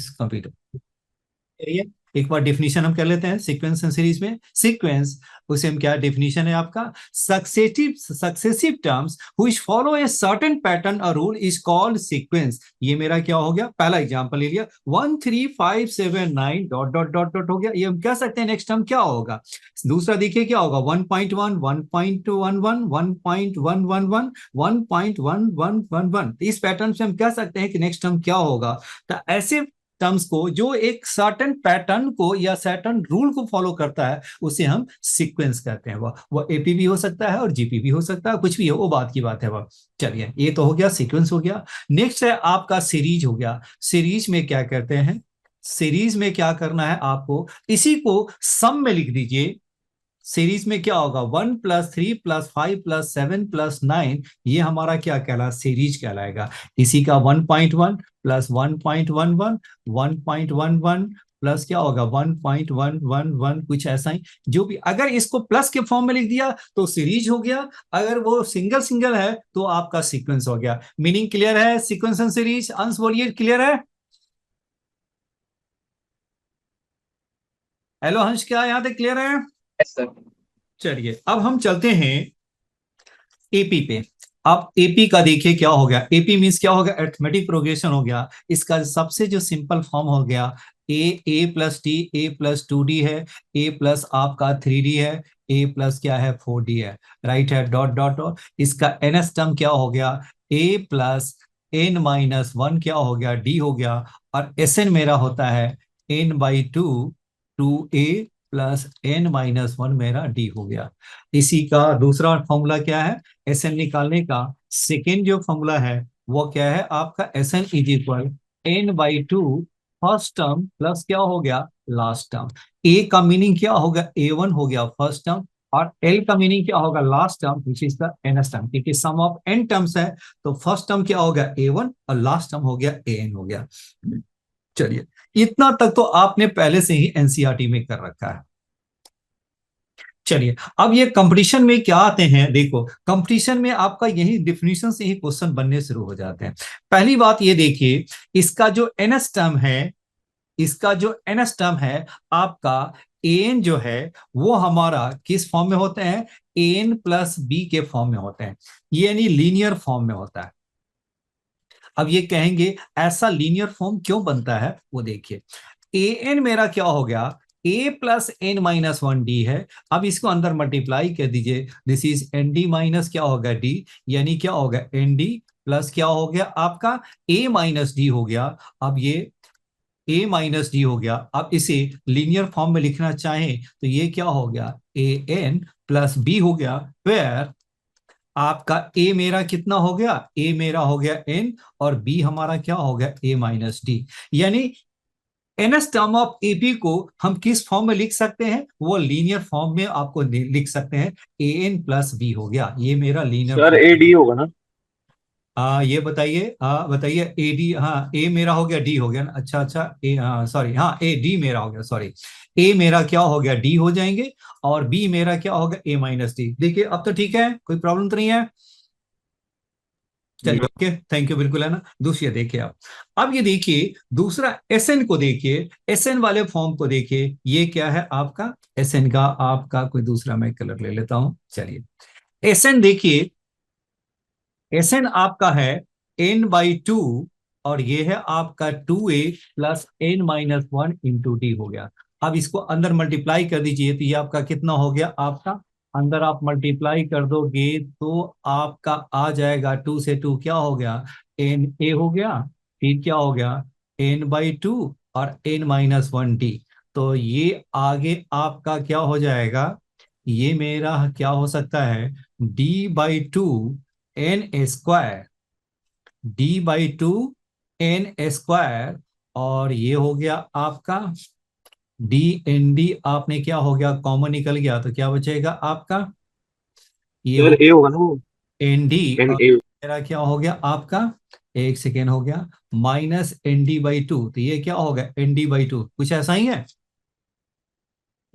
इस कंप्यूटर। एक बार डेफिनेशन हम कर लेते हैं सीक्वेंस एंड सीरीज में। सीक्वेंस, उसे हम क्या डेफिनेशन है आपका, successive terms which follow a certain pattern और रूल इज कॉल्ड सीक्वेंस। ये मेरा क्या हो गया, पहला एग्जांपल ले लिया 1 3 5 7 9 डॉट डॉट डॉट डॉट हो गया। ये हम कह सकते हैं नेक्स्ट टर्म क्या होगा। दूसरा देखिए क्या होगा 1.1 1.11 1.111 1.1111। इस पैटर्न से हम कह सकते हैं कि नेक्स्ट टर्म क्या होगा। तो ऐसे टर्म्स को जो एक सर्टेन पैटर्न को या सर्टेन रूल को फॉलो करता है उसे हम सीक्वेंस कहते हैं। वो एपी भी हो सकता है और जीपी भी हो सकता है, कुछ भी हो, वो बात की बात है वह। चलिए, ये तो हो गया सीक्वेंस हो गया। नेक्स्ट है आपका सीरीज हो गया। सीरीज में क्या करते हैं, सीरीज में क्या करना है आपको, इसी को सम में लिख दीजिए। सीरीज में क्या होगा 1 + 3 + 5 + 7 + 9, ये हमारा क्या कहला, सीरीज कहलाएगा। इसी का 1.1 + 1.11 1.11 प्लस क्या होगा 1.111, कुछ ऐसा ही जो भी। अगर इसको प्लस के फॉर्म में लिख दिया तो सीरीज हो गया, अगर वो सिंगल सिंगल है तो आपका सीक्वेंस हो गया। मीनिंग क्लियर है, सीक्वेंस एंड सीरीज। अंश बोलिए क्लियर है। हेलो हंस, क्या यहाँ तक क्लियर है। Yes sir. चलिए अब हम चलते हैं एपी पे। अब एपी का देखिए क्या हो गया, एपी मींस क्या हो गया, अरिथमेटिक प्रोग्रेशन हो गया। इसका सबसे जो सिंपल फॉर्म हो गया ए+टी A+2D है, A+ आपका 3D है, A+ क्या है 4D है, राइट है, डॉट डॉट डॉट। इसका एनएस टर्म क्या हो गया, A+n-1 क्या हो गया, D हो गया। और Sn मेरा होता है n/2 2a+n-1 मेरा D हो गया। इसी का दूसरा फॉर्मूला क्या है, Sn निकालने का सेकेंड जो फॉर्मूला है वो क्या है आपका, Sn = n/2 first term plus क्या हो गया लास्ट टर्म। A का मीनिंग क्या होगा, A1 हो गया फर्स्ट टर्म, और L का मीनिंग क्या होगा last term, which is the nth term, क्योंकि सम ऑफ n टर्म्स है तो फर्स्ट टर्म क्या होगा A1 और लास्ट टर्म हो गया An हो गया। चलिए, इतना तक तो आपने पहले से ही एनसीईआरटी में कर रखा है। चलिए अब ये कंपटीशन में क्या आते हैं, देखो कंपटीशन में आपका यही डिफिनीशन से ही क्वेश्चन बनने शुरू हो जाते हैं। पहली बात ये देखिए, इसका जो एनएस टर्म है, इसका जो एनएस टर्म है आपका एन जो है वो हमारा किस फॉर्म में होते हैं, an+b के फॉर्म में होते हैं, ये यानी लीनियर फॉर्म में होता है। अब ये कहेंगे ऐसा लीनियर फॉर्म क्यों बनता है, वो देखिए an मेरा क्या हो गया, A+n-1d है। अब इसको अंदर मल्टीप्लाई कर दीजिए, दिस इज nd माइनस क्या होगा d, यानी क्या होगा nd प्लस क्या हो गया आपका a-d हो गया। अब ये a-d हो गया। अब इसे लीनियर फॉर्म में लिखना चाहें तो ये क्या हो गया an+b हो गया, वेयर आपका a मेरा कितना हो गया, a मेरा हो गया n और b हमारा क्या हो गया a-d। यानी एनएस टर्म ऑफ एपी को हम किस फॉर्म में लिख सकते हैं, वो लीनियर फॉर्म में आपको लिख सकते हैं, an+b हो गया, ये मेरा लीनियर सर ए फॉर्म। डी होगा ना। ये बताइए, बताइए ए डी, हाँ ए मेरा हो गया डी हो गया ना, अच्छा अच्छा ए, हाँ सॉरी, हाँ ए डी मेरा हो गया, सॉरी ए मेरा क्या हो गया डी हो जाएंगे, और बी मेरा क्या हो गया a-d। देखिए अब तो ठीक है, कोई प्रॉब्लम तो नहीं है। चलिए ओके, थैंक यू, बिल्कुल है ना। दूसरी देखिए आप, अब ये देखिए दूसरा एसएन को देखिए, एसएन वाले फॉर्म को देखिए, ये क्या है आपका एसएन का, आपका कोई दूसरा मैं कलर ले लेता हूं। चलिए एसएन देखिए, एसएन आपका है n/2, और ये है आपका 2a+n-1 × d हो गया। अब इसको अंदर मल्टीप्लाई कर दीजिए तो ये आपका कितना हो गया, आपका अंदर आप मल्टीप्लाई कर दोगे तो आपका आ जाएगा 2 से 2 क्या हो गया na हो गया, फिर क्या हो गया n/2 और n-1d। तो ये आगे आपका क्या हो जाएगा, ये मेरा क्या हो सकता है d/2 n², d/2 n², और ये हो गया आपका d/n/d। आपने क्या हो गया कॉमन निकल गया तो क्या बचेगा आपका, ये सर हो ए होगा ना वो। nd, एन और ए। मेरा क्या हो गया आपका, एक सेकेंड हो गया -nd/2, तो ये क्या होगा nd/2, कुछ ऐसा ही है।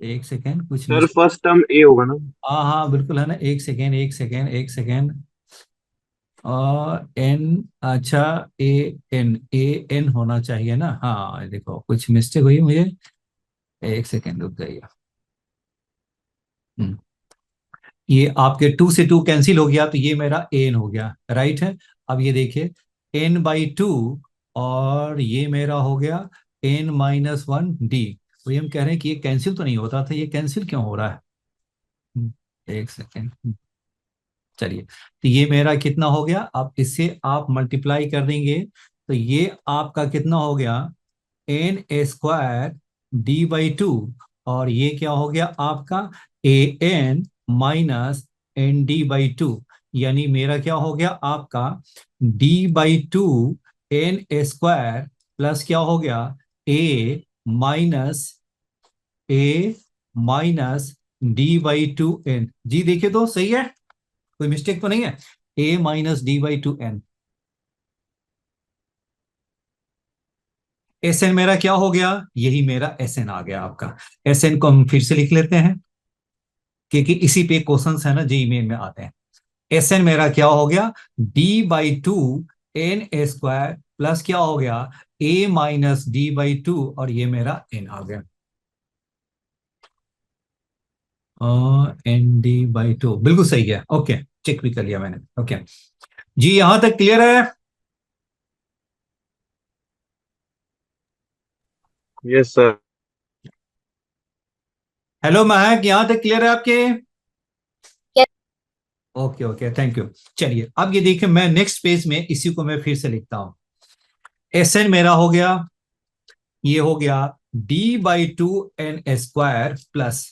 एक सेकेंड, कुछ सर मिस, फर्स्ट टर्म ए होगा ना। हाँ हाँ बिल्कुल है ना, एक सेकेंड एक सेकेंड एक सेकेंड, एन, अच्छा, ए एन होना चाहिए ना। हाँ देखो कुछ मिस्टेक हुई मुझे, एक सेकेंड रुक जाइए। हम्म, ये आपके टू से टू कैंसिल हो गया तो ये मेरा एन हो गया, राइट है। अब ये देखिए n/2, और ये मेरा हो गया n-1 d। तो ये हम कह रहे हैं कि ये कैंसिल तो नहीं होता था, ये कैंसिल क्यों हो रहा है? एक सेकेंड। चलिए, तो ये मेरा कितना हो गया, अब इससे आप मल्टीप्लाई कर देंगे तो ये आपका कितना हो गया, n² d/2, और ये क्या हो गया आपका an-nd/2, यानी मेरा क्या हो गया आपका d/2 n² प्लस क्या हो गया माइनस a-d/2n। जी देखिए तो सही है, कोई मिस्टेक तो नहीं है, a-d/2n। एस एन मेरा क्या हो गया, यही मेरा एस एन आ गया आपका। एस एन को हम फिर से लिख लेते हैं, क्योंकि इसी पे क्वेश्चंस है ना जेईई मेन में आते हैं। एस एन मेरा क्या हो गया, d/2 n² प्लस क्या हो गया a-d/2, और ये मेरा n आ गया, nd/2 बिल्कुल सही है। ओके, चेक भी कर लिया मैंने। ओके जी, यहां तक क्लियर है? Yes sir. हेलो महक, यहां तक क्लियर है आपके? Yes, okay okay, thank you. चलिए अब ये देखिए, मैं नेक्स्ट पेज में इसी को मैं फिर से लिखता हूं। एस एन मेरा हो गया, ये हो गया d/2 n² plus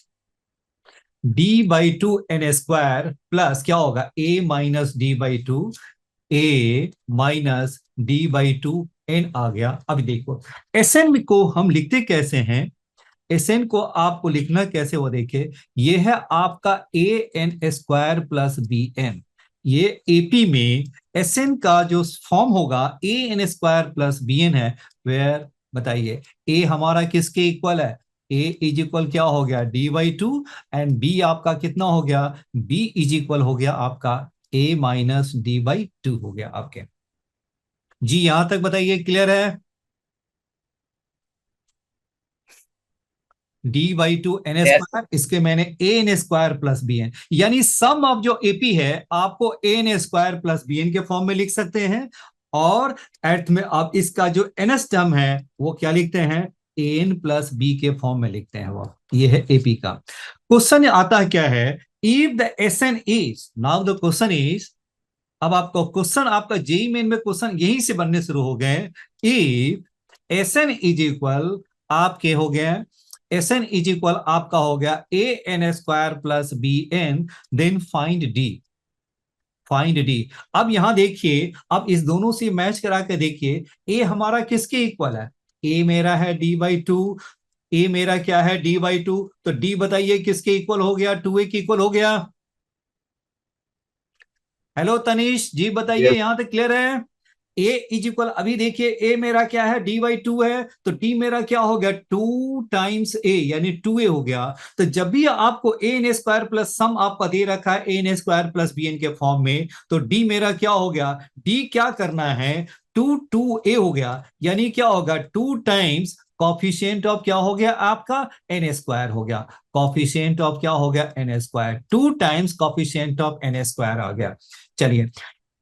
d/2 n² plus क्या होगा a-d/2, a-d/2 n आ गया। अब देखो एस एन को हम लिखते कैसे हैं, एस एन को आपको लिखना कैसे वो देखिए, ये है आपका an² प्लस bn। ये एपी में एस एन का जो फॉर्म होगा an² प्लस bn है। वेयर, बताइए, ए हमारा किसके इक्वल है, ए इज इक्वल क्या हो गया d/2, एंड बी आपका कितना हो गया, बी इज इक्वल हो गया आपका a-d/2 हो गया आपके। जी यहां तक बताइए, क्लियर है? d/2 n², yes, इसके मैंने an² प्लस bn, यानी सम ऑफ जो एपी है आपको an² प्लस bn के फॉर्म में लिख सकते हैं। और एर्थ में आप इसका जो एनएस टर्म है वो क्या लिखते हैं, an प्लस बी के फॉर्म में लिखते हैं वो। ये है एपी का। क्वेश्चन आता है क्या है, if the S N is, now the question is, अब आपको क्वेश्चन आपका जेई मेन में क्वेश्चन यहीं से बनने शुरू हो गए। If S N is equal आपके हो गए, एस एन इज इक्वल आपका हो गया an² plus bn, then find D, find D. अब यहां देखिए, अब इस दोनों से मैच करा के देखिए, ए हमारा किसके इक्वल है, ए मेरा है d/2, ए मेरा क्या है d/2, तो डी बताइए किसके इक्वल हो गया, 2a के इक्वल हो गया। हेलो तनीश जी, बताइए यस यहां तक क्लियर है? ए इज इक्वल, अभी देखिए ए मेरा क्या है d/2 है, तो डी मेरा क्या हो गया 2 टाइम्स ए, यानी 2a हो गया। तो जब भी आपको an² प्लस सम आपका दे रखा है an² प्लस bn के फॉर्म में, तो डी मेरा क्या हो गया, डी क्या करना है, 2a हो गया, यानी क्या होगा 2 टाइम्स कॉफिशिएंट ऑफ क्या हो गया आपका n² हो गया, कॉफिशिएंट ऑफ क्या हो गया n², 2 times coefficient of n² आ गया। चलिए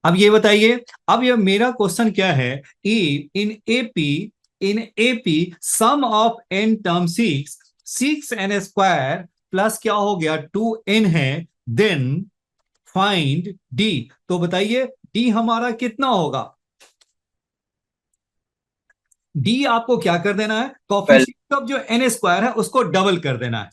अब ये बताइए, अब ये मेरा क्वेश्चन क्या है, ई in AP sum of n term 6 n² plus क्या हो गया 2n है, देन फाइंड डी। तो बताइए डी हमारा कितना होगा, डी आपको क्या कर देना है, पहले। कॉफिशिएंट ऑफ जो n² है उसको डबल कर देना है।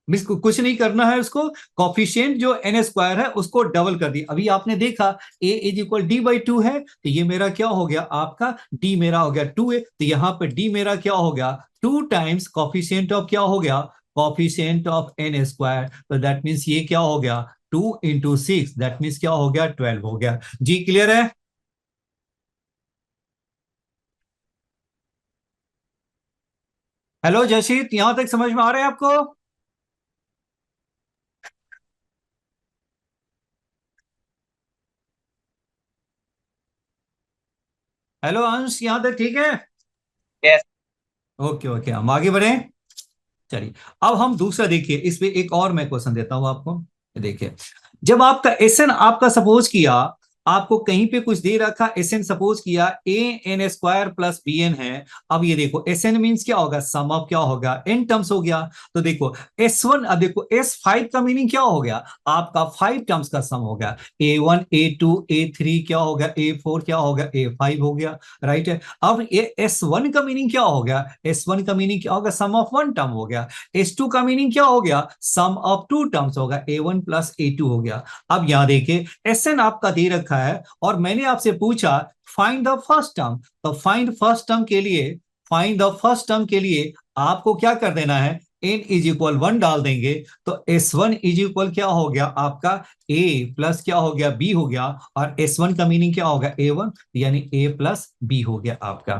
मिस कुछ नहीं करना है उसको, कॉफिशिएंट जो n² है उसको डबल कर दी। अभी आपने देखा a इज इक्वल d/2 है, तो ये मेरा क्या हो गया आपका, d मेरा हो गया 2a, तो यहां पे d मेरा क्या हो गया 2 टाइम्स कॉफिशिएंट ऑफ क्या हो गया, कॉफिशिएंट ऑफ n², तो दैट मीन्स ये क्या हो गया 2 × 6, दैट मीन्स क्या हो गया 12 हो गया। जी क्लियर है? हेलो जशीत, यहां तक समझ में आ रहा है आपको? हेलो अंश, यहाँ तक ठीक है? यस। ओके ओके, हम आगे बढ़े। चलिए, अब हम दूसरा देखिए, इस पे एक और मैं क्वेश्चन देता हूं आपको। देखिए, जब आपका एसएन आपका सपोज किया, आपको कहीं पे कुछ दे रखा, एसएन सपोज किया A N square plus B N है। अब ये देखो, एसएन मींस क्या होगा, सम ऑफ क्या होगा, एन टर्म्स हो गया। तो देखो एस वन, देखो एस फाइव का मीनिंग क्या हो गया, आपका फाइव टर्म्स का सम हो गया। A one, A two, A three क्या हो गया, ए फोर क्या हो गया, ए फाइव हो गया। राइट है। अब ये एस वन का मीनिंग क्या हो गया, एस वन का मीनिंग क्या होगा, सम ऑफ वन टर्म हो गया। S2 का मीनिंग क्या हो गया, सम ऑफ टू टर्म्स होगा, A1 प्लस A2 हो गया। अब यहां देखिए, SN आपका दे रखा है और मैंने आपसे पूछा फाइंड द फर्स्ट टर्म। तो फाइंड द फर्स्ट टर्म के लिए आपको क्या कर देना है, n इज इक्वल वन डाल देंगे। तो S1 इज इक्वल क्या हो गया आपका, A प्लस क्या हो गया, B हो गया। और S1 का मीनिंग क्या होगा, A1, यानी A प्लस B हो गया आपका।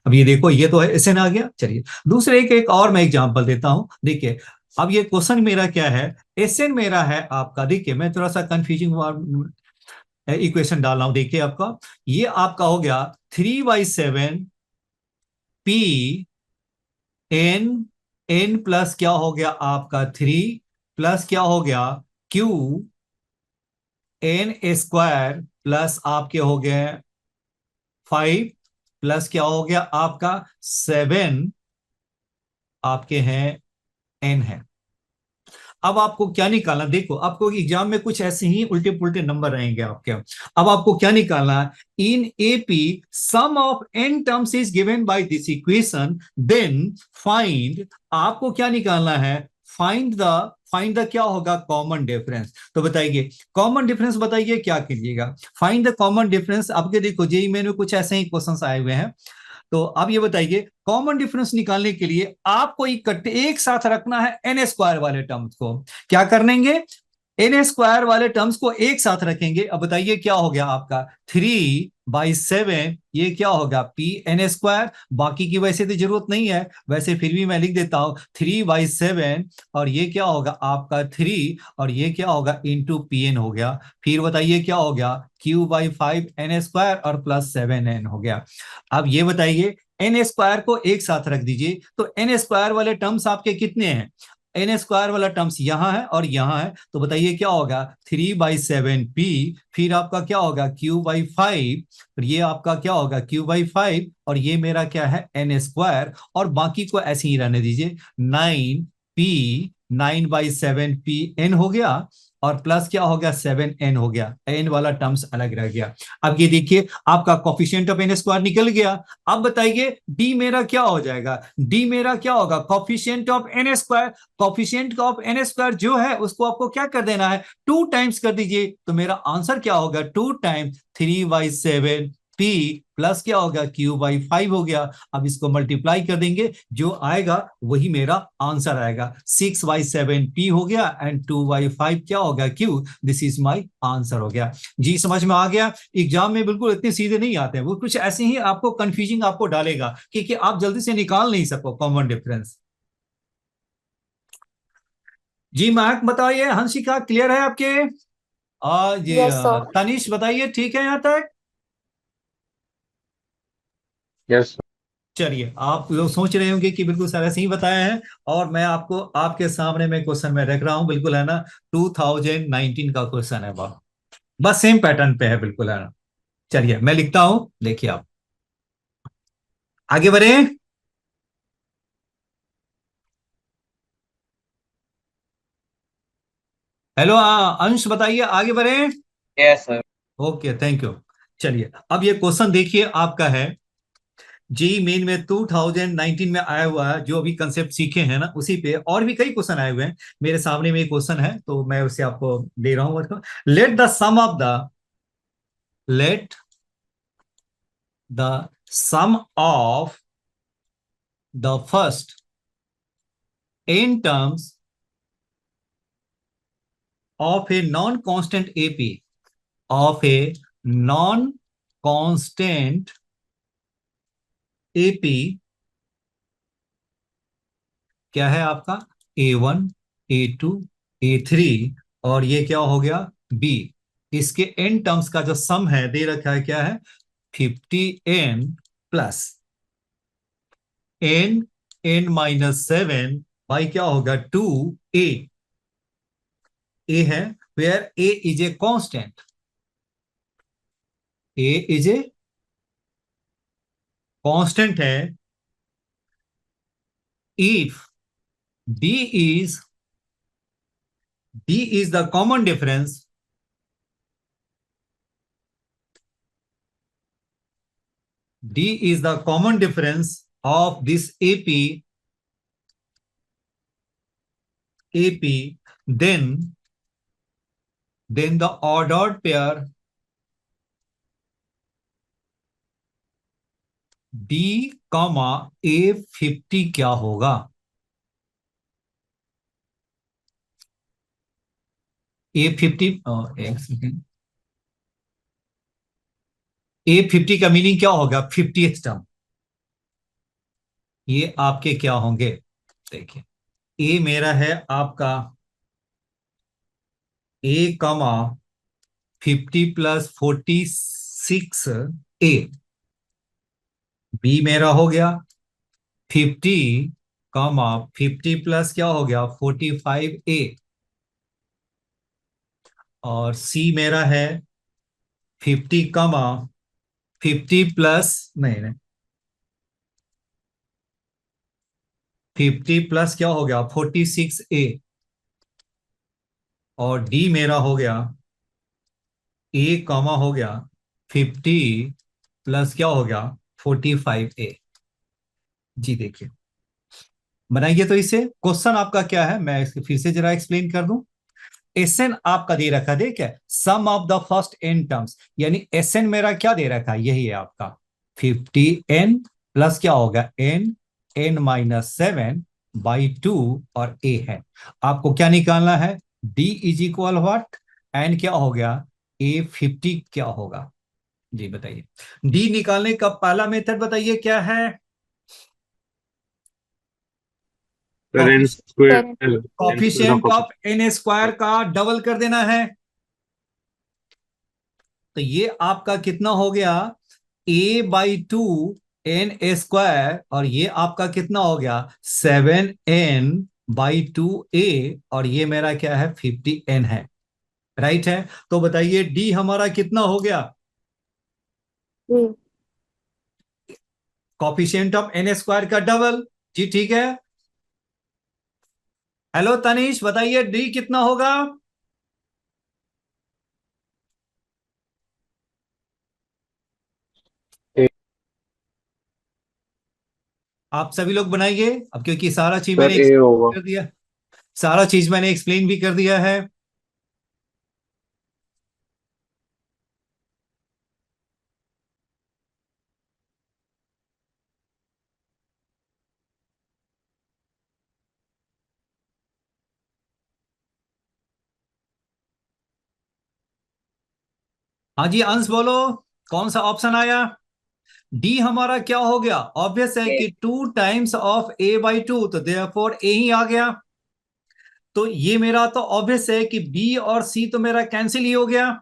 अब ये देखो, ये तो है SN आ गया। चलिए, दूसरे एक और मैं एग्जांपल देता हूं। देखिए, अब ये क्वेश्चन मेरा क्या है, एसएन मेरा है आपका। देखिए, मैं थोड़ा सा कंफ्यूजिंग इक्वेशन डाल रहा हूं। देखिए आपका, ये आपका हो गया 3/7 पी एन, एन प्लस क्या हो गया आपका 3, प्लस क्या हो गया क्यू एन स्क्वायर, प्लस आपके हो गए 5, प्लस क्या हो गया आपका 7 आपके हैं एन है। अब आपको क्या निकालना, देखो आपको एग्जाम में कुछ ऐसे ही उल्टे पुल्टे नंबर रहेंगे आपके। अब आपको क्या निकालना है, in AP sum of N terms is given by this equation, then find, आपको क्या निकालना है, फाइंड द क्या होगा, कॉमन डिफरेंस। तो बताइए कॉमन डिफरेंस, बताइए क्या कीजिएगा, फाइंड द कॉमन डिफरेंस। आपके देखो जेई में कुछ ऐसे ही क्वेश्चंस आए हुए हैं। तो अब ये बताइए, कॉमन डिफरेंस निकालने के लिए आपको इकट्ठे एक साथ रखना है एन स्क्वायर वाले टर्म्स को। क्या करेंगे, एन स्क्वायर वाले टर्म्स को एक साथ रखेंगे। अब बताइए क्या हो गया आपका, 3/7, ये क्या होगा पी एन स्क्वायर। बाकी की वैसे तो जरूरत नहीं है, वैसे फिर भी मैं लिख देता हूं 3/7, और ये क्या होगा आपका 3, और ये क्या होगा इंटू पी एन हो गया। फिर बताइए क्या हो गया, Q/5 एन स्क्वायर और प्लस 7n हो गया। अब ये बताइए, एन स्क्वायर को एक साथ रख दीजिए, तो एन स्क्वायर वाले टर्म्स आपके कितने हैं, एन स्क्वायर वाला टर्म्स यहां है और यहां है। तो बताइए क्या होगा, 3/7 p, फिर आपका क्या होगा Q/5, फिर ये आपका क्या होगा Q/5, और ये मेरा क्या है एन स्क्वायर, और बाकी को ऐसे ही रहने दीजिए, 9p, 9/7 p n हो गया, और प्लस क्या हो गया 7n हो गया, एन वाला टर्म्स अलग रह गया। अब ये देखिए, आपका कॉफिशिएंट ऑफ एन स्क्वायर निकल गया। अब बताइए डी मेरा क्या हो जाएगा, डी मेरा क्या होगा, coefficient of N square. Coefficient of N square जो है उसको आपको क्या कर देना है, 2 टाइम्स कर दीजिए। तो मेरा आंसर क्या होगा, 2 टाइम्स 3/7 पी, प्लस क्या होगा Q/5 हो गया। अब इसको मल्टीप्लाई कर देंगे, जो आएगा वही मेरा आंसर आएगा, 6/7 पी हो गया एंड 2/5 क्या होगा Q। This is my answer हो गया। जी समझ में आ गया। एग्जाम में बिल्कुल इतने सीधे नहीं आते हैं, वो कुछ ऐसे ही आपको कंफ्यूजिंग आपको डालेगा कि आप जल्दी से निकाल नहीं सको कॉमन डिफरेंस। जी महक बताइए, हंसिका क्लियर है आपके? जी यस सर। तनिष बताइए, ठीक है यहाँ तक? यस। चलिए, आप लोग सोच रहे होंगे कि बिल्कुल सारा सही बताया है, और मैं आपको आपके सामने में क्वेश्चन में रख रहा हूं, बिल्कुल है ना, 2019 का क्वेश्चन है वह, बस सेम पैटर्न पे है, बिल्कुल है ना। चलिए मैं लिखता हूं, देखिए आप आगे बढ़े। हेलो अंश बताइए, आगे बढ़े। Yes sir. Okay, thank you. चलिए, अब ये क्वेश्चन देखिए आपका है, जी मेन में 2019 में आया हुआ है, जो अभी कंसेप्ट सीखे हैं ना उसी पे, और भी कई क्वेश्चन आए हुए हैं। मेरे सामने में एक क्वेश्चन है तो मैं उसे आपको दे रहा हूं। Let the sum of the let the sum of the first n terms of a non constant AP, of a non constant AP क्या है आपका, A1, A2, A3, और ये क्या हो गया B। इसके n टर्म्स का जो सम है दे रखा है क्या है, 50n प्लस n -7 बाई क्या होगा 2a। a है where a is a constant, a is a constant है। if d is the common difference, d is the common difference of this AP, then the ordered pair D, A50 क्या होगा? A50 एक second, A50 का meaning क्या होगा? 50th term. ये आपके क्या होंगे? देखिए, ए मेरा है आपका A, 50 + 46A। बी मेरा हो गया 50, 50 प्लस क्या हो गया 45A। और सी मेरा है 50, 50 प्लस नहीं नहीं 50 प्लस क्या हो गया 46A। और डी मेरा हो गया ए, हो गया 50 प्लस क्या हो गया 45A। जी देखिए, बनाइए तो इसे। क्वेश्चन आपका क्या है, मैं इसके फिर से जरा एक्सप्लेन कर दूं। एसएन आपका दे रखा, देख है sum of the first N terms, यानी एसएन मेरा क्या दे रखा है, यही है आपका 50n प्लस क्या होगा n-7/2 और a है। आपको क्या निकालना है? d is equal what, N क्या हो गया a50 क्या होगा? जी बताइए, d निकालने का पहला मेथड बताइए क्या है? Sir N square, coefficient of N square का डबल कर देना है। तो ये आपका कितना हो गया a/2 n² और ये आपका कितना हो गया 7n/2a और ये मेरा क्या है 50n है। राइट है। तो बताइए d हमारा कितना हो गया? कॉफिशिएंट ऑफ n² का डबल। जी ठीक है। हेलो तनीश, बताइए d कितना होगा? आप सभी लोग बनाइए अब, क्योंकि सारा चीज मैंने सर ए होगा। कर दिया, सारा चीज मैंने एक्सप्लेन भी कर दिया है। हाँ जी अंश बोलो, कौन सा ऑप्शन आया? डी हमारा क्या हो गया? ऑब्वियस है कि 2 टाइम्स ऑफ a/2, तो देयरफॉर ए ही आ गया। तो ये मेरा तो ऑब्वियस है कि बी और सी तो मेरा कैंसिल ही हो गया।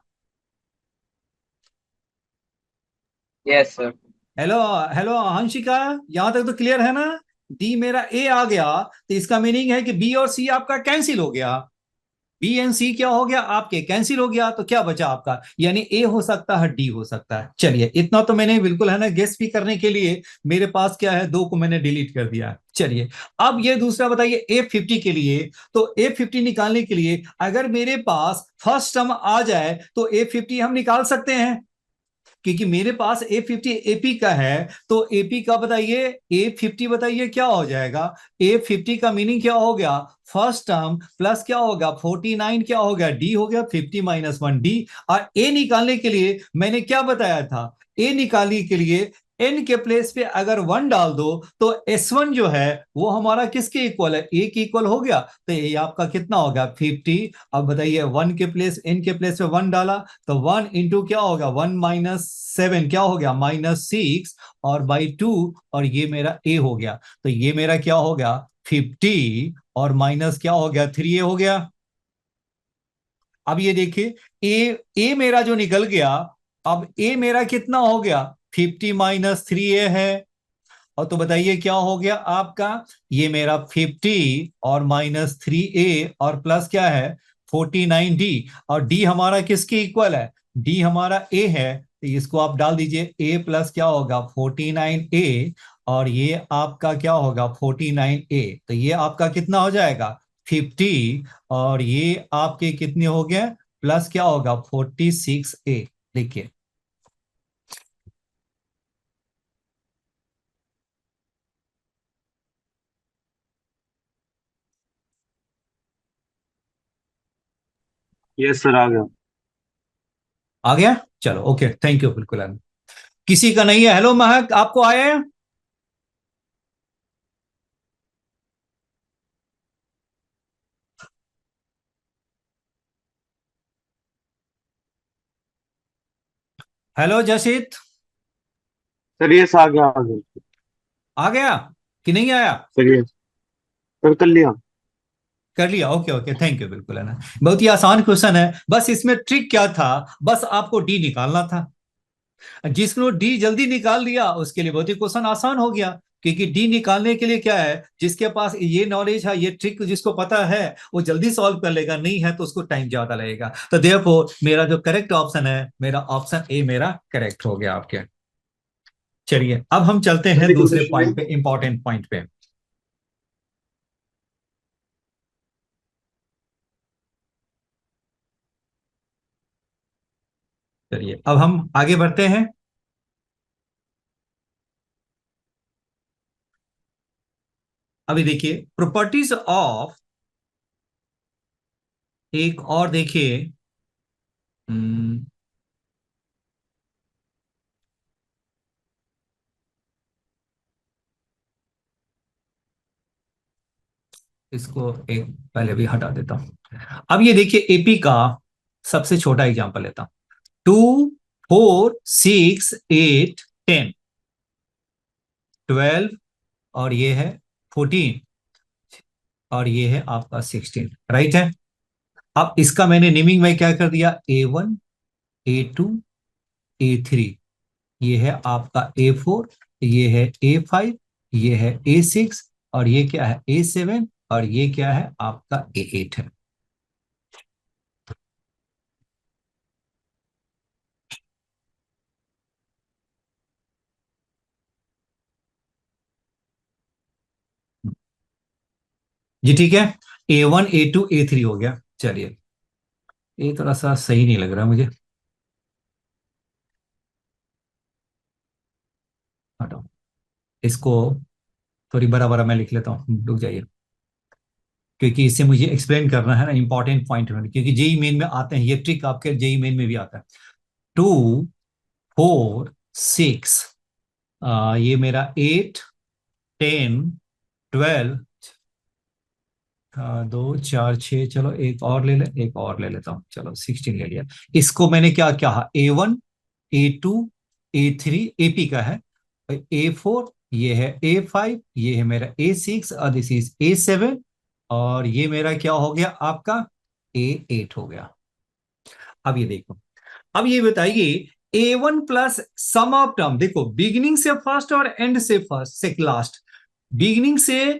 Yes sir. हेलो हेलो हंशिका, यहां तक तो क्लियर है ना? डी मेरा ए आ गया, तो इसका मीनिंग है कि बी और सी आपका कैंसिल हो गया। बी एंड सी क्या हो गया आपके कैंसिल हो गया, तो क्या बचा आपका? यानी ए हो सकता है, डी हो सकता है। चलिए इतना तो मैंने बिल्कुल है ना गेस भी करने के लिए मेरे पास क्या है, दो को मैंने डिलीट कर दिया। चलिए अब ये दूसरा बताइए A50 के लिए। तो A50 निकालने के लिए अगर मेरे पास फर्स्ट टर्म आ जाए तो A50 हम निकाल सकते हैं, क्योंकि मेरे पास A50 एपी का है। तो एपी का बताइए A50 बताइए क्या हो जाएगा? A50 का मीनिंग क्या हो गया? फर्स्ट टर्म प्लस क्या होगा 49 क्या हो गया डी हो गया 50 - 1 डी। और ए निकालने के लिए मैंने क्या बताया था? ए निकालने के लिए एन के प्लेस पे अगर 1 डाल दो तो S1 जो है वो हमारा किसके इक्वल है? ए के इक्वल हो गया। तो ये आपका कितना होगा 50। अब बताइए 1 के प्लेस एन के प्लेस पे 1 डाला तो 1 इंटू क्या होगा 1 - 7 क्या हो गया -6 और बाई 2 और ये मेरा ए हो गया। तो ये मेरा क्या हो गया 50 और माइनस क्या हो गया 3a हो गया। अब ये देखिए ए मेरा जो निकल गया, अब ए मेरा कितना हो गया 50 माइनस 3a है, और तो बताइए क्या हो गया आपका, ये मेरा 50 और माइनस 3a और प्लस क्या है 49d, और d हमारा किसके इक्वल है, d हमारा a है, तो इसको आप डाल दीजिए, a प्लस क्या होगा 49a, और ये आपका क्या होगा 49a, तो ये आपका कितना हो जाएगा 50, और ये आपके कितने हो गए प्लस क्या होगा 46a। देखिए यस सर, आ गया। आ गया, चलो ओके, थैंक यू, बिल्कुल किसी का नहीं है। हेलो महक, आपको आया है? हेलो जशित, सर यस, आ गया, आ गया। आ गया कि नहीं आया? सर यस, सर कर लिया। कर लिया, ओके ओके, थैंक यू, बिल्कुल बहुत ही आसान क्वेश्चन है, बस इसमें ट्रिक क्या था, बस आपको डी निकालना था। जिसने डी जल्दी निकाल दिया उसके लिए बहुत ही क्वेश्चन आसान हो गया, क्योंकि डी निकालने के लिए क्या है, जिसके पास ये नॉलेज है, ये ट्रिक जिसको पता है वो जल्दी सॉल्व कर लेगा, नहीं है तो उसको टाइम ज्यादा लगेगा। तो देखो मेरा जो करेक्ट ऑप्शन है, मेरा ऑप्शन ए मेरा करेक्ट हो गया आपके। चलिए अब हम चलते सर हैं लेकिन दूसरे क्वेश्चन पॉइंट में पे, इंपॉर्टेंट पॉइंट पे। चलिए अब हम आगे बढ़ते हैं। अभी देखिए प्रॉपर्टीज ऑफ, एक और देखिए, हम्म, इसको एक पहले भी हटा देता हूं। अब ये देखिए एपी का सबसे छोटा एग्जांपल लेता हूं, 2 4 6 8 10 12, और ये है 14, और ये है आपका 16, राइट है। अब इसका मैंने नेमिंग में क्या कर दिया, A1 A2 A3, ये है आपका A4, ये है A5, ये है A6, और ये क्या है A7, और ये क्या है आपका A8 है। जी ठीक है, A1 A2 A3 हो गया। चलिए ये थोड़ा सा सही नहीं लग रहा मुझे, हटाओ इसको, थोड़ी बड़ा बड़ा मैं लिख लेता हूँ, रुक जाइए, क्योंकि इससे मुझे एक्सप्लेन करना है ना इंपॉर्टेंट पॉइंट में, क्योंकि जेई मेन में आते हैं ये ट्रिक, आपके जेई मेन में भी आता है। 2 4 6, ये मेरा 8 10 12, 2 4 6, चलो एक और ले लेता हूँ, चलो 16 ले लिया। इसको मैंने क्या कहा, A1 A2 A3 एपी का है, A4 ये है, A5 ये है मेरा, A6 और दिस इज A7, और ये मेरा क्या हो गया आपका A8 हो गया। अब ये देखो, अब ये बताइए A1 plus sum of term, देखो बिगिनिंग से फर्स्ट और एंड से फर्स्ट से लास्ट, बिगिनिंग से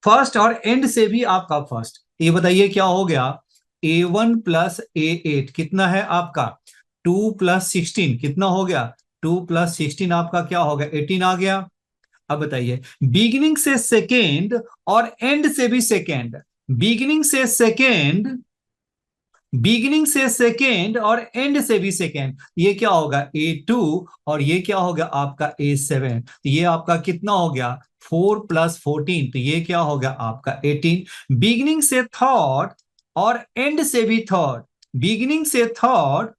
फर्स्ट और एंड से भी आपका फर्स्ट, ये बताइए क्या हो गया, A1 प्लस A8 कितना है आपका 2 प्लस 16 कितना हो गया, 2 प्लस 16 आपका क्या हो गया 18 आ गया। अब बताइए बिगिनिंग से सेकेंड और एंड से भी सेकेंड, बिगिनिंग से सेकेंड, बिगिनिंग से सेकेंड और एंड से भी सेकेंड, ये क्या होगा A2, और ये क्या होगा आपका A7, तो ये आपका कितना हो गया 4 प्लस 14, तो ये क्या होगा आपका 18। बिगिनिंग से थर्ड और एंड से भी थर्ड, बिगिनिंग से थर्ड,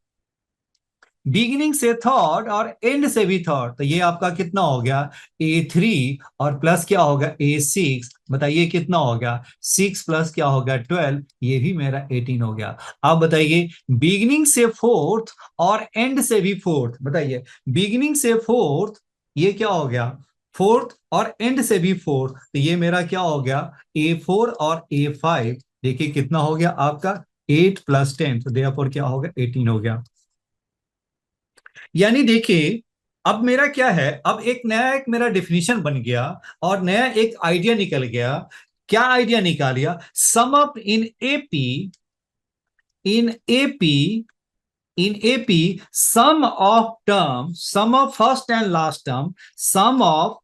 बिगिनिंग से थर्ड और एंड से भी थर्ड, तो ये आपका कितना हो गया A3, और प्लस क्या होगा A6, बताइए कितना हो गया 6 प्लस क्या होगा 12, ये भी मेरा 18 हो गया। अब बताइए बिगिनिंग से फोर्थ और एंड से भी फोर्थ, बताइए बिगिनिंग से फोर्थ, ये क्या हो गया फोर्थ और एंड से भी फोर्थ, तो ये मेरा क्या हो गया A4 और A5, देखिए कितना हो गया आपका 8 प्लस 10, तो देयरफॉर क्या हो गया 18 हो गया। यानी देखिए अब मेरा क्या है, अब एक नया एक मेरा डिफिनीशन बन गया और नया एक आइडिया निकल गया। क्या आइडिया निकालिया? Sum up in AP in AP, sum of first and last term, sum of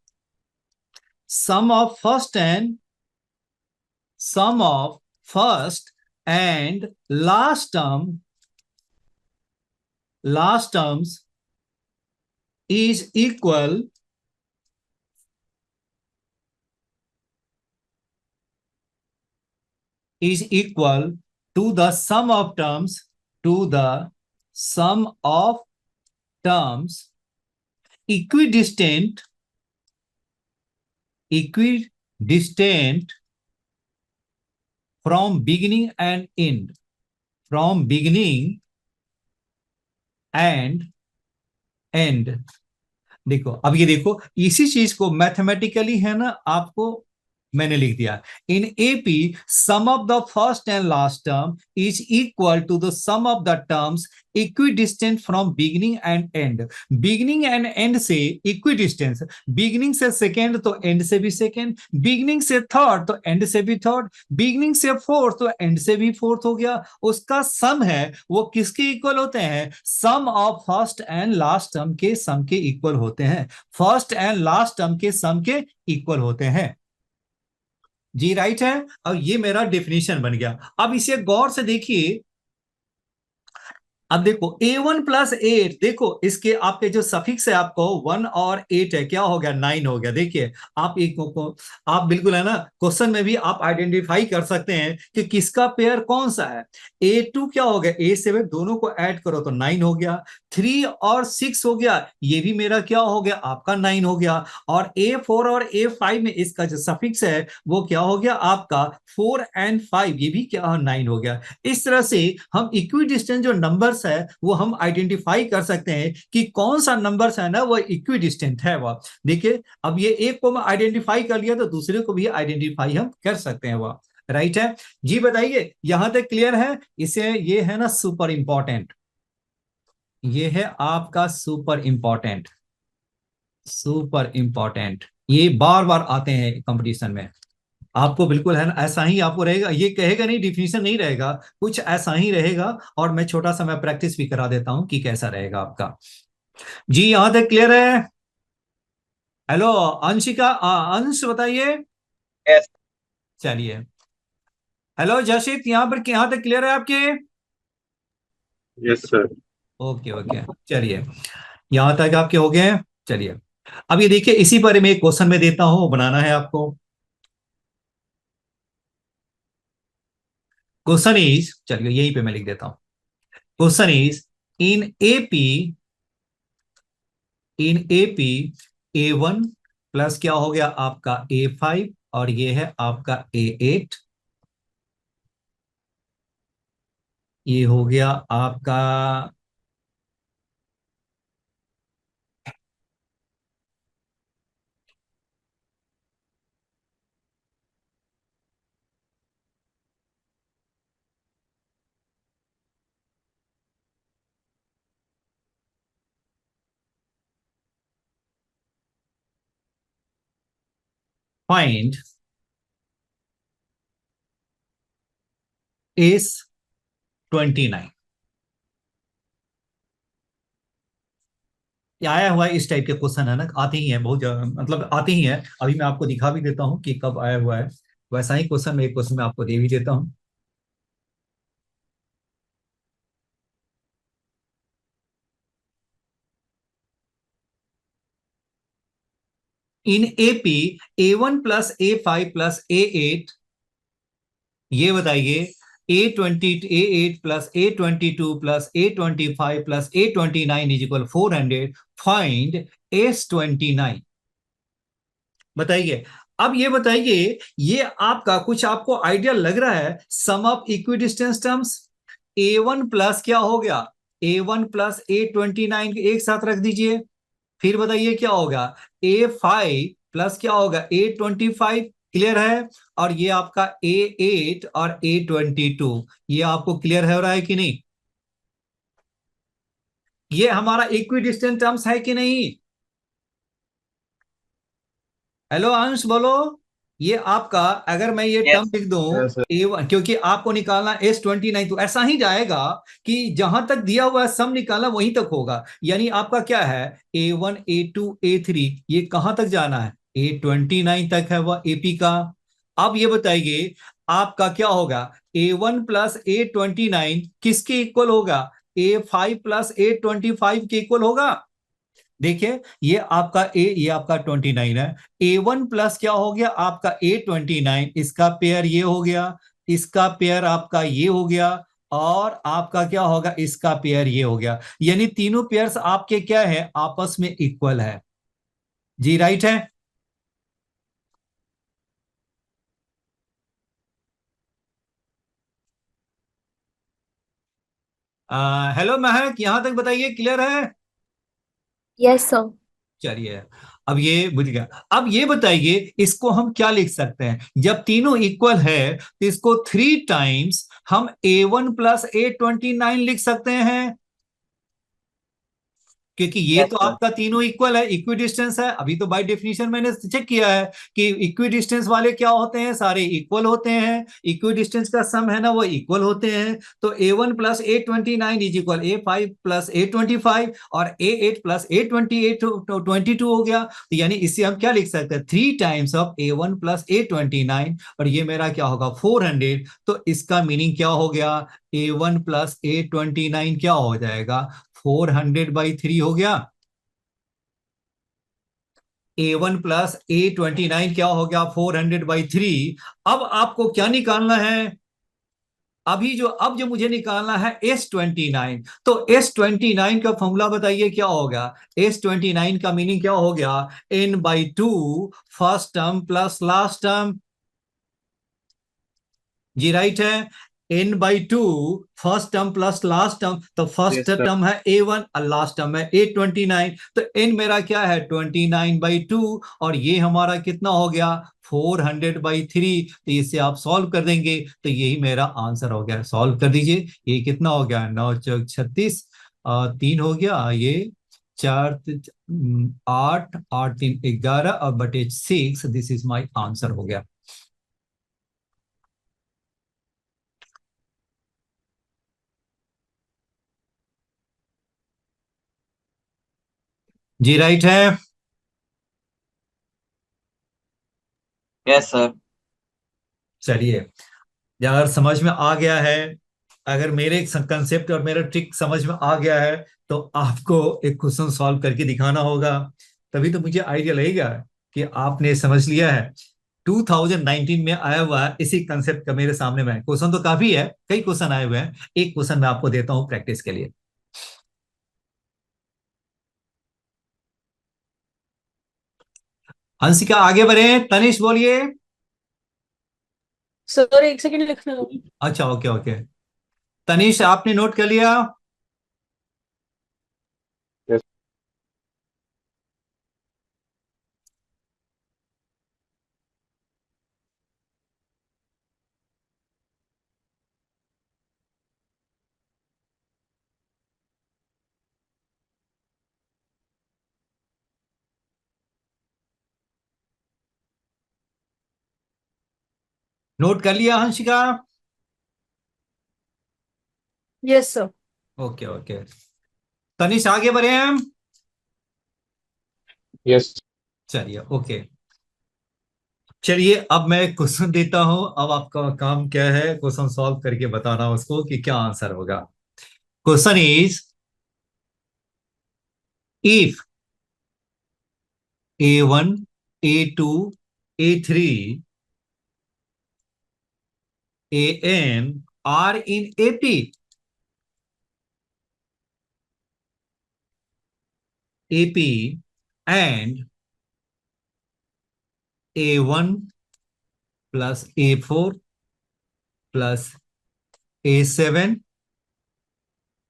first and sum of first and last terms is equal to the sum of terms to the sum of terms equidistant from beginning and end, from beginning and end। देखो अब ये देखो, इसी चीज को mathematically है ना, आपको मैंने लिख दिया। In AP sum of the first and last term is equal to the sum of the terms equidistant from beginning and end. Beginning and end से इक्विडिस्टेंस, बिगिनिंग से सेकेंड तो एंड से भी सेकेंड, बिगिनिंग से third तो end से भी third, beginning से फोर्थ तो एंड से भी फोर्थ हो गया। उसका सम है वो किसके इक्वल होते हैं? Sum of first and last term के सम के इक्वल होते हैं, फर्स्ट एंड लास्ट टर्म के सम के इक्वल होते हैं। जी राइट है। अब ये मेरा डेफिनेशन बन गया। अब इसे गौर से देखिए। अब देखो A1+8, देखो इसके आपके जो सफिक्स है आपको 1 और 8 है, क्या हो गया? 9 हो गया। देखिए आप एक को आप बिल्कुल है ना, क्वेश्चन में भी आप आइडेंटिफाई कर सकते हैं कि किसका पेयर कौन सा है। A2 क्या हो गया? A7, दोनों को ऐड करो तो 9 हो गया। 3 और 6 हो गया, ये भी मेरा क्या हो गया? आपका 9 हो गया। और A4 और A5 में इसका जो सफिक्स है वो क्या हो गया? आपका 4 एंड 5, ये भी क्या 9 हो गया। इस तरह से हम इक्विडिस्टेंट जो नंबर्स है वो हम आइडेंटिफाई कर सकते हैं कि कौन सा नंबर्स है ना वो इक्विडिस्टेंट है। वह देखिए, अब ये एक को मैं आइडेंटिफाई कर लिया तो दूसरे को भी आइडेंटिफाई हम कर सकते हैं। वह राइट है। जी बताइए, यहां तक क्लियर है? इसे ये है ना सुपर इंपॉर्टेंट, ये है आपका सुपर इंपॉर्टेंट, सुपर इंपॉर्टेंट। ये बार बार आते हैं कंपटीशन में। आपको बिल्कुल है ना ऐसा ही आपको रहेगा, ये कहेगा नहीं, डिफिनीशन नहीं रहेगा, कुछ ऐसा ही रहेगा। और मैं छोटा सा मैं प्रैक्टिस भी करा देता हूं कि कैसा रहेगा आपका। जी यहां तक क्लियर है? हेलो अंशिका, अंश बताइए। यस। चलिए, हेलो जशित, यहां पर यहां तक क्लियर है आपके? Yes sir. ओके ओके, चलिए यहां तक आपके हो गए। चलिए अब ये देखिए, इसी पर मैं एक क्वेश्चन में देता हूं, बनाना है आपको। क्वेश्चन इज, चलिए यहीं पे मैं लिख देता हूं। Question is in AP A1 plus क्या हो गया आपका A5 और ये है आपका A8, ये हो गया आपका फाइंड S29। ये आया हुआ है, इस टाइप के क्वेश्चन है ना, आते ही है बहुत मतलब आते ही है। अभी मैं आपको दिखा भी देता हूं कि कब आया हुआ है। वैसा ही क्वेश्चन में एक क्वेश्चन में आपको दे भी देता हूं। इन एपी A1+A5+A8, ये बताइए A8+A22+A25+A29 is equal 400, find S29। बताइए। अब ये बताइए, ये आपका कुछ आपको आइडिया लग रहा है? Sum of equidistance terms A1 plus क्या हो गया? A1+A29 एक साथ रख दीजिए। फिर बताइए क्या होगा? A5 प्लस क्या होगा? A25। क्लियर है? और ये आपका A8 और A22, ये आपको क्लियर हो रहा है कि नहीं? ये हमारा इक्विडिस्टेंट टर्म्स है कि नहीं? हेलो अंश बोलो। ये आपका, अगर मैं ये टर्म लिख दूं Yes, sir. A1, क्योंकि आपको निकालना S29, तो ऐसा ही जाएगा कि जहां तक दिया हुआ है सम निकालना वहीं तक होगा। यानी आपका क्या है, A1 A2 A3, ये कहां तक जाना है, A29 तक है वह एपी का। अब ये बताइए आपका क्या होगा, A1 प्लस A29 किसके इक्वल होगा, A5 प्लस A25 के इक्वल होगा। देखिए ये आपका ये आपका 29 है, A1 प्लस क्या हो गया आपका A29, इसका पेयर ये हो गया, इसका पेयर आपका ये हो गया, और आपका क्या होगा, इसका पेयर ये हो गया। यानी तीनों पेयर्स आपके क्या है, आपस में इक्वल है। जी राइट है। हेलो महक, यहां तक बताइए, क्लियर है। Yes sir. चलिए, अब ये बुझ गया। अब ये बताइए इसको हम क्या लिख सकते हैं, जब तीनों इक्वल है तो इसको 3 टाइम्स हम A1 प्लस A29 लिख सकते हैं, क्योंकि ये Yes, तो sir. आपका तीनों इक्वल है, इक्वी डिस्टेंस है। अभी तो बाय डेफिनेशन मैंने चेक किया है कि इक्वी डिस्टेंस वाले क्या होते हैं, सारे इक्वल होते हैं। इक्वी डिस्टेंस का सम है ना, वो इक्वल होते हैं। तो A1 plus A29 is equal A5 plus A25, और A8 प्लस A28 22 हो गया। तो यानी इससे हम क्या लिख सकते हैं, 3 times of A1 plus A29, और ये मेरा क्या होगा 400। तो इसका मीनिंग क्या हो गया, A1 प्लस A29 क्या हो जाएगा, 400/3 हो गया। A1 प्लस A29 क्या हो गया, 400/3। अब आपको क्या निकालना है, अब जो मुझे निकालना है S29। तो S29 का फॉर्मूला बताइए क्या होगा। S29 का मीनिंग क्या हो गया, N/2 first term plus last term. जी राइट है, N/2 first term plus last term. तो फर्स्ट Yes, sir. टर्म है A1 और लास्ट टर्म है A29। तो N मेरा क्या है 29/2, और ये हमारा कितना हो गया 400/3। तो इसे आप सॉल्व कर देंगे तो यही मेरा आंसर हो गया। सॉल्व कर दीजिए, ये कितना हो गया, 9×36, 3 हो गया, ये 4 8 8 3 11 और बटे 6, दिस इज माई आंसर हो गया। जी राइट है। Yes, sir. चलिए, अगर समझ में आ गया है, अगर मेरे कंसेप्ट और मेरा ट्रिक समझ में आ गया है, तो आपको एक क्वेश्चन सॉल्व करके दिखाना होगा। तभी तो मुझे आइडिया लगेगा कि आपने समझ लिया है। 2019 में आया हुआ है इसी कंसेप्ट का मेरे सामने में क्वेश्चन, तो काफी है, कई क्वेश्चन आए हुए हैं। एक क्वेश्चन मैं आपको देता हूं प्रैक्टिस के लिए। हंसिका आगे बढ़े, तनिष बोलिए। सर एक सेकंड लिखने दो। अच्छा, ओके ओके। तनिष आपने नोट कर लिया। Yes. नोट कर लिया Hansika. Yes sir. Okay okay, Tanish आगे बढ़े हम। Yes. चलिए ओके। चलिए अब मैं क्वेश्चन देता हूं, अब आपका काम क्या है, क्वेश्चन सॉल्व करके बताना उसको कि क्या आंसर होगा। Question is, if A1 A2 A3 AN are in AP and A1 plus A4 plus A7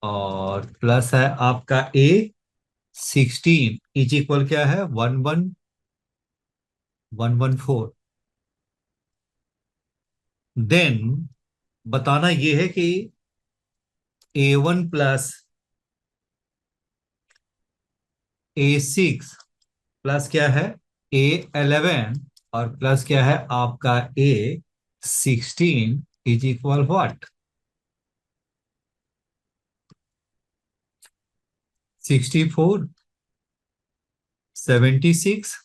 और प्लस है आपका A16 इज इक्वल क्या है 11114। देन बताना यह है कि A1 प्लस A6 प्लस क्या है A11 और प्लस क्या है आपका A16 इज इक्वल व्हाट? 64, 76,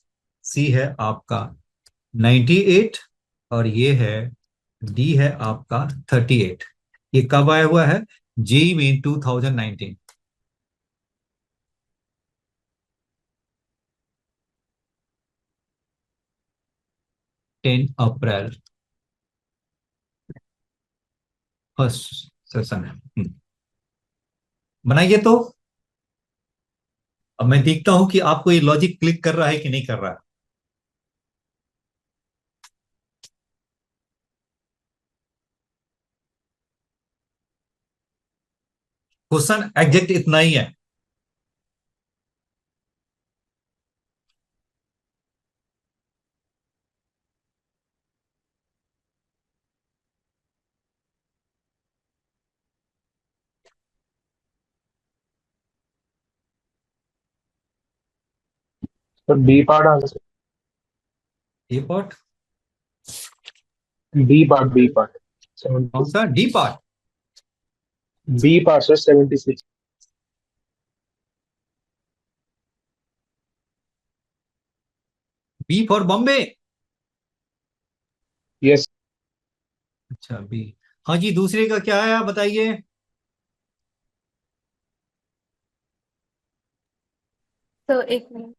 सी है आपका 98 और ये है डी है आपका 38। ये कब आया हुआ है? JEE main 2019। 10 April first session है। बनाइए तो। अब मैं देखता हूं कि आपको ये लॉजिक क्लिक कर रहा है कि नहीं कर रहा है। क्वेश्चन एग्जैक्ट इतना ही है। तो B part answer. A part? B part कौन 76। सा D part? B part sir 76। B for Bombay. Yes. अच्छा बी। हाँ जी, दूसरे का क्या है आप बताइए। तो एक मिनट।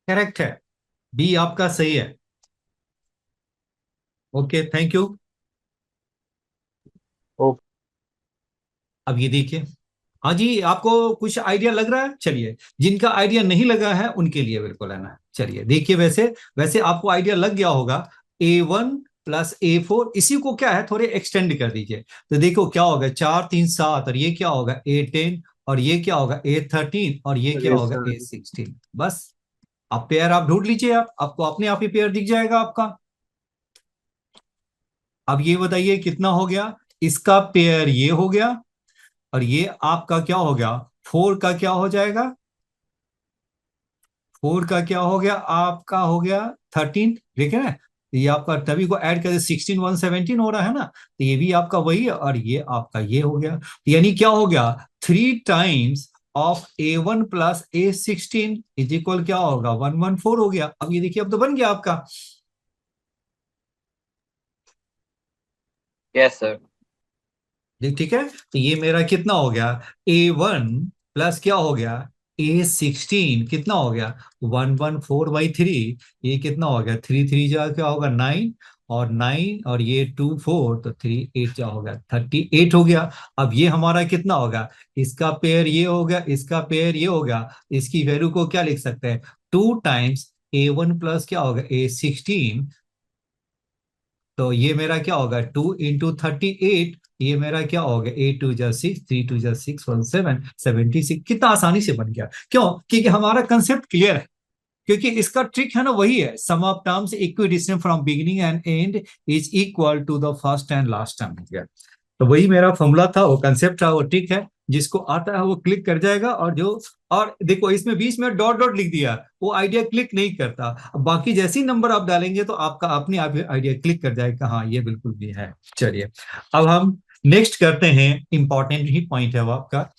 करेक्ट है, बी आपका सही है। Okay thank you. ओके। अब ये देखिए। हाँ जी, आपको कुछ आइडिया लग रहा है? चलिए, जिनका आइडिया नहीं लगा है उनके लिए बिल्कुल है ना। चलिए देखिए, वैसे वैसे आपको आइडिया लग गया होगा। A1 प्लस A4, इसी को क्या है थोड़े एक्सटेंड कर दीजिए। तो देखो क्या होगा, 4 3 7, और ये क्या होगा A10, और ये क्या होगा A13, और ये क्या होगा रेजर। A16। बस आप पेयर आप ढूंढ लीजिए, आप आपको अपने आप ही पेयर दिख जाएगा आपका। अब ये बताइए कितना हो गया। इसका पेयर ये हो गया, और ये आपका क्या हो गया, 4 का क्या हो जाएगा, 4 का क्या हो गया आपका, हो गया 13। ठीक है ना? तो ये आपका तभी को ऐड कर 16 117 हो रहा है ना। तो ये भी आपका वही है, और ये आपका ये हो गया। तो यानी क्या हो गया, 3 times of A1 plus A16 is equal क्या होगा, 114 हो गया। अब ये देखिए, अब तो बन गया आपका। Yes, sir. ठीक है, तो ये मेरा कितना हो गया, A1 प्लस क्या हो गया A16 कितना हो गया, 114/3। ये कितना हो गया, 3 3 जा क्या होगा 9, और 9 और ये 2 4, तो 3 8 क्या होगा 38 हो गया। अब ये हमारा कितना होगा, इसका पेयर ये हो गया, इसका पेयर ये हो गया। इसकी वैल्यू को क्या लिख सकते हैं, 2 टाइम्स A1 प्लस क्या होगा A16। तो ये मेरा क्या होगा 2 × 38। ये मेरा क्या होगा 8 2 6, 3 2 6 17 76। कितना आसानी से बन गया, क्यों? क्योंकि हमारा कंसेप्ट क्लियर है। क्योंकि इसका ट्रिक है ना वही है, sum of terms equidistant from beginning and end is equal to the first and last term हो गया। तो वही मेरा फॉर्मूला था, वो कंसेप्ट था, वो ट्रिक है। जिसको आता है वो क्लिक कर जाएगा, और जो, और देखो इसमें बीच में डॉट डॉट लिख दिया, वो आइडिया क्लिक नहीं करता। अब बाकी जैसे ही नंबर आप डालेंगे तो आपका अपने आप आइडिया क्लिक कर जाएगा, हाँ ये बिल्कुल भी है। चलिए, अब हम नेक्स्ट करते हैं, इंपॉर्टेंट ही पॉइंट है वो आपका।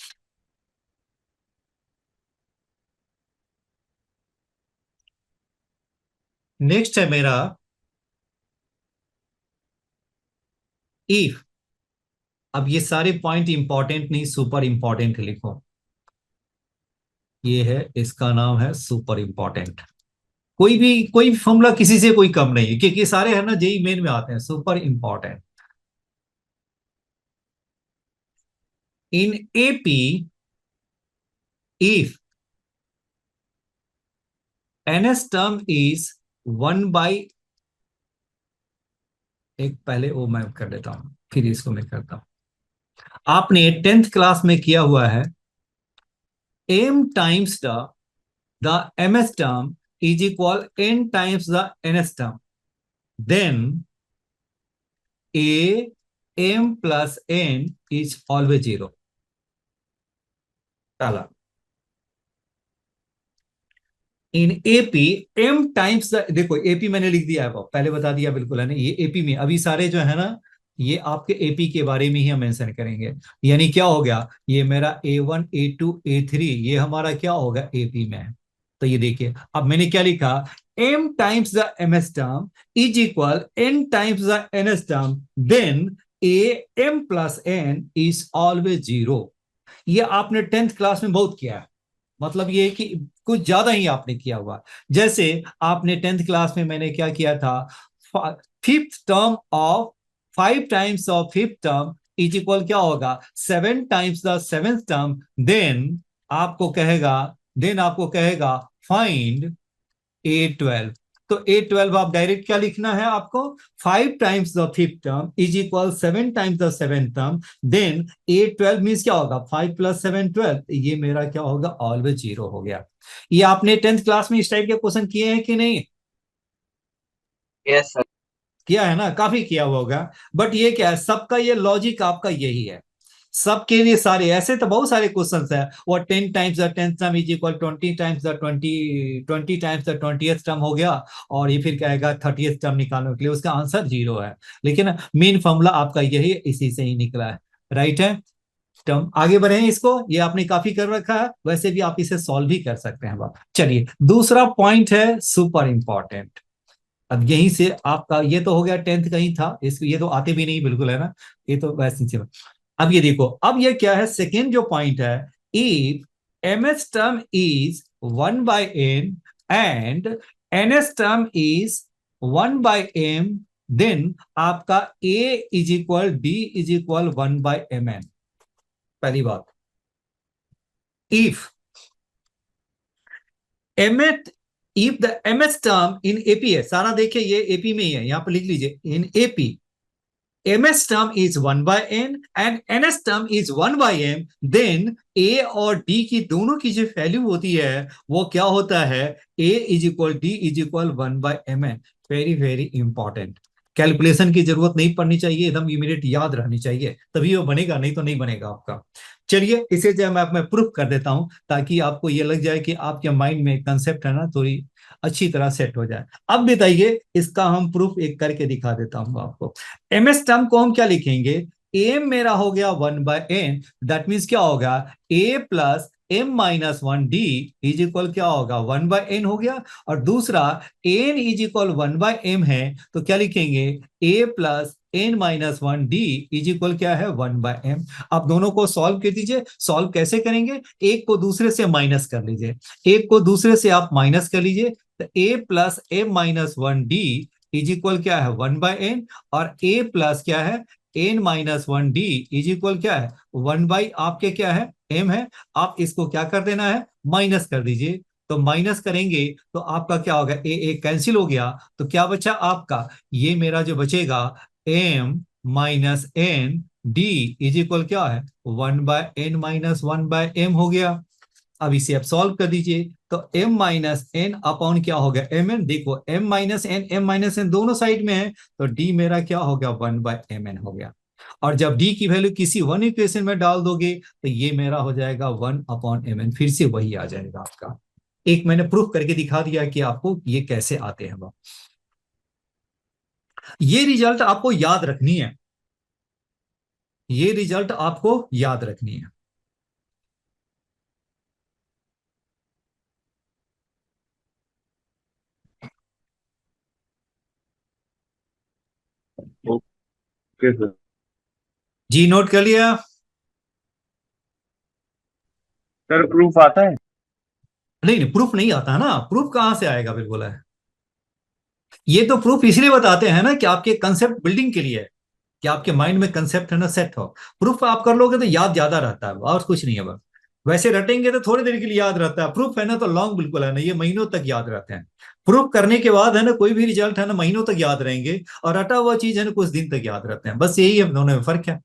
नेक्स्ट है मेरा इफ। अब ये सारे पॉइंट इंपॉर्टेंट नहीं, सुपर इंपॉर्टेंट लिखो। ये है, इसका नाम है सुपर इंपॉर्टेंट। कोई भी फॉर्मूला किसी से कोई कम नहीं है, क्योंकि सारे है ना जेई मेन में आते हैं, super important. In AP, if ns term is 1 by, एक पहले वो मैं कर देता हूं, फिर इसको मैं करता हूं। आपने 10th क्लास में किया हुआ है m times the ms term is equal n times the ns term, then a m plus n is always 0। पहला, in AP m times the, देखो एपी मैंने लिख दिया है, पहले बता दिया बिल्कुल है ना, ये एपी में अभी सारे जो है ना ये आपके एपी के बारे में ही हम मेंशन करेंगे। यानी क्या हो गया, ये मेरा A1 A2 A3 ये हमारा क्या होगा एपी में है। तो ये देखिए अब मैंने क्या लिखा, m times the ms term is equal n times the ns term, then a m plus n is always 0। ये आपने 10th क्लास में बहुत किया है, मतलब ये कि कुछ ज्यादा ही आपने किया हुआ। जैसे आपने 10th क्लास में मैंने क्या किया था, fifth term of 5 times of fifth term is equal क्या होगा 7 times the seventh term, then आपको कहेगा फाइंड A12। तो A12 आप डायरेक्ट क्या लिखना है आपको, 5 times the fifth term is equal 7 times the seventh term, then A12 means क्या होगा 5 प्लस 7 12, ये मेरा क्या होगा ऑलवेज 0 हो गया। ये आपने 10th क्लास में इस टाइप के क्वेश्चन किए हैं कि नहीं? Yes sir. किया है ना, काफी किया हुआ होगा। बट ये क्या है, सबका ये लॉजिक आपका यही है, सबके लिए सारे ऐसे तो बहुत सारे क्वेश्चंस है। वो 10 times the 10th term is equal 20 times the 20 times the 20th term हो गया, और ये फिर कहेगा 30th टर्म निकालने के लिए उसका आंसर 0 है। लेकिन मेन फॉर्मूला आपका यही है, इसी से ही निकला है, राइट है। टर्म आगे बढ़े इसको, ये आपने काफी कर रखा है, वैसे भी आप इसे सॉल्व भी कर सकते हैं। बात चलिए, दूसरा पॉइंट है सुपर इंपॉर्टेंट। अब यहीं से आपका ये तो हो गया 10th कहीं था, इसको ये तो आते भी नहीं बिल्कुल है ना, ये तो वैसे ही। अब ये देखो, अब ये क्या है, सेकेंड जो पॉइंट है, if ms term is 1 by n and ns term is 1 by m, then आपका a is equal d is equal 1 by mn। पहली बात, if ms if the ms term in AP है, सारा देखिए ये AP में ही है, यहां पर लिख लीजिए in AP ms term is 1 by n and ns term is 1 by m, then a और d की दोनों की जो वैल्यू होती है वो क्या होता है, a is equal d is equal 1 by mn। Very very important, calculation की जरूरत नहीं पड़नी चाहिए, एकदम इमीडिएट याद रहनी चाहिए, तभी वो बनेगा, नहीं तो नहीं बनेगा आपका। चलिए इसे जो मैं प्रूफ कर देता हूं, ताकि आपको ये लग जाए कि आपके माइंड में कंसेप्ट है ना थोड़ी अच्छी तरह सेट हो जाए। अब बताइए, इसका हम प्रूफ एक करके दिखा देता हूं आपको। ms टर्म को हम क्या लिखेंगे, m मेरा हो गया 1 बाय n, दैट मीन्स क्या होगा a plus m minus 1d is equal क्या होगा 1 बाय n हो गया, और दूसरा n is equal 1 by m है, तो क्या लिखेंगे a plus n minus 1d is equal क्या है 1 बाय m। आप दोनों को सॉल्व कर दीजिए। सॉल्व कैसे करेंगे, एक को दूसरे से माइनस कर लीजिए, एक को दूसरे से आप माइनस कर लीजिए, तो a plus m minus 1d is equal क्या है 1 बाय n, और a प्लस क्या है n minus 1d is equal क्या है 1 बाई आपके क्या है m है। आप इसको क्या कर देना है, माइनस कर दीजिए। तो माइनस करेंगे तो आपका क्या होगा, a कैंसिल हो गया, तो क्या बचा आपका, ये मेरा जो बचेगा m minus n d is equal क्या है 1 by n minus 1 by m हो गया। अब इसे आप सॉल्व कर दीजिए, तो m माइनस एन अपॉन क्या हो गया mn, देखो m माइनस एन दोनों साइड में है, तो d मेरा क्या हो गया 1 बाय mn हो गया। और जब d की वैल्यू किसी वन इक्वेशन में डाल दोगे तो ये मेरा हो जाएगा 1 अपॉन mn, फिर से वही आ जाएगा आपका। एक मैंने प्रूफ करके दिखा दिया कि आपको ये कैसे आते हैं। ये रिजल्ट आपको याद रखनी है, ये रिजल्ट आपको याद रखनी है। Okay sir. जी नोट कर लिया। सर प्रूफ आता है? नहीं नहीं, प्रूफ नहीं आता है ना, प्रूफ कहां से आएगा, बिल्कुल है। ये तो प्रूफ इसलिए बताते हैं ना कि आपके कंसेप्ट बिल्डिंग के लिए है, कि आपके माइंड में कंसेप्ट है ना सेट हो। प्रूफ आप कर लोगे तो याद ज्यादा रहता है, और कुछ नहीं है बस। वैसे रटेंगे तो थोड़ी देर के लिए याद रहता है, प्रूफ है ना तो लॉन्ग बिल्कुल है ना, ये महीनों तक याद रहते हैं। प्रूफ करने के बाद है ना कोई भी रिजल्ट है ना महीनों तक याद रहेंगे, और रटा हुआ चीज है ना कुछ दिन तक याद रहते हैं, बस यही है दोनों में फर्क है।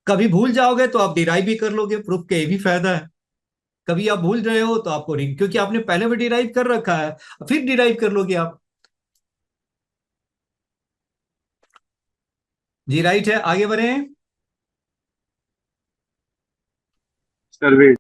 कभी भूल जाओगे तो आप डिराइव भी कर लोगे, प्रूफ का ये भी फायदा है। कभी आप भूल रहे हो तो आपको रिंग, क्योंकि आपने पहले भी डिराइव कर रखा है, फिर डिराइव कर लोगे आप। जी राइट है, आगे बढ़े। सर्वे।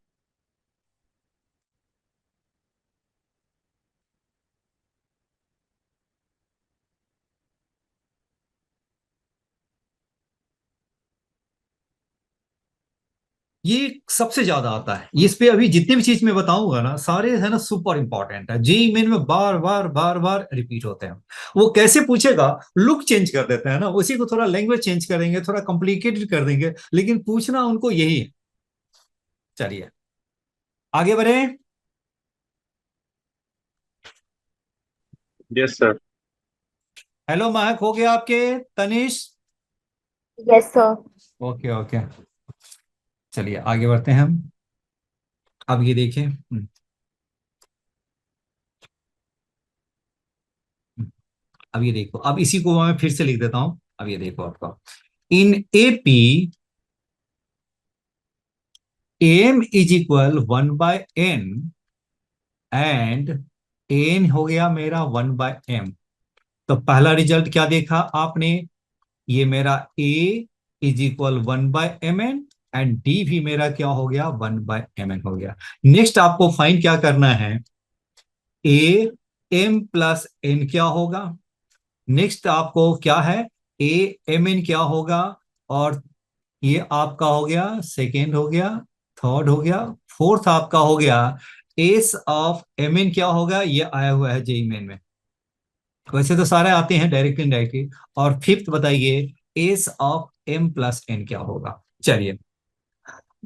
ये सबसे ज्यादा आता है इस पे, अभी जितने भी चीज मैं बताऊंगा ना सारे है ना सुपर इंपॉर्टेंट है, जेई मेन में बार बार बार बार रिपीट होते हैं। वो कैसे पूछेगा, लुक चेंज कर देते हैं ना, उसी को थोड़ा लैंग्वेज चेंज करेंगे, थोड़ा कॉम्प्लिकेटेड कर देंगे, लेकिन पूछना उनको यही है। चलिए आगे बढ़े। Yes sir. हेलो महक हो गया आपके, Tanish. Yes sir. Okay okay, चलिए आगे बढ़ते हैं हम। अब ये देखिए अब ये देखो, अब इसी को मैं फिर से लिख देता हूं। अब ये देखो आपका, in AP M is equal 1/n and N हो गया मेरा 1/m। तो पहला रिजल्ट क्या देखा आपने, ये मेरा a is equal 1/mn and d भी मेरा क्या हो गया 1/mn हो गया। नेक्स्ट आपको फाइंड क्या करना है, a m प्लस n क्या होगा। नेक्स्ट आपको क्या है, a mn क्या होगा, और ये आपका हो गया सेकेंड हो गया, थर्ड हो गया, फोर्थ आपका हो गया एस ऑफ एम एन क्या होगा, ये आया हुआ है जेई मेन में। वैसे तो सारे आते हैं डायरेक्टली इनडायरेक्टली। और फिफ्थ बताइए S of M plus N क्या होगा। चलिए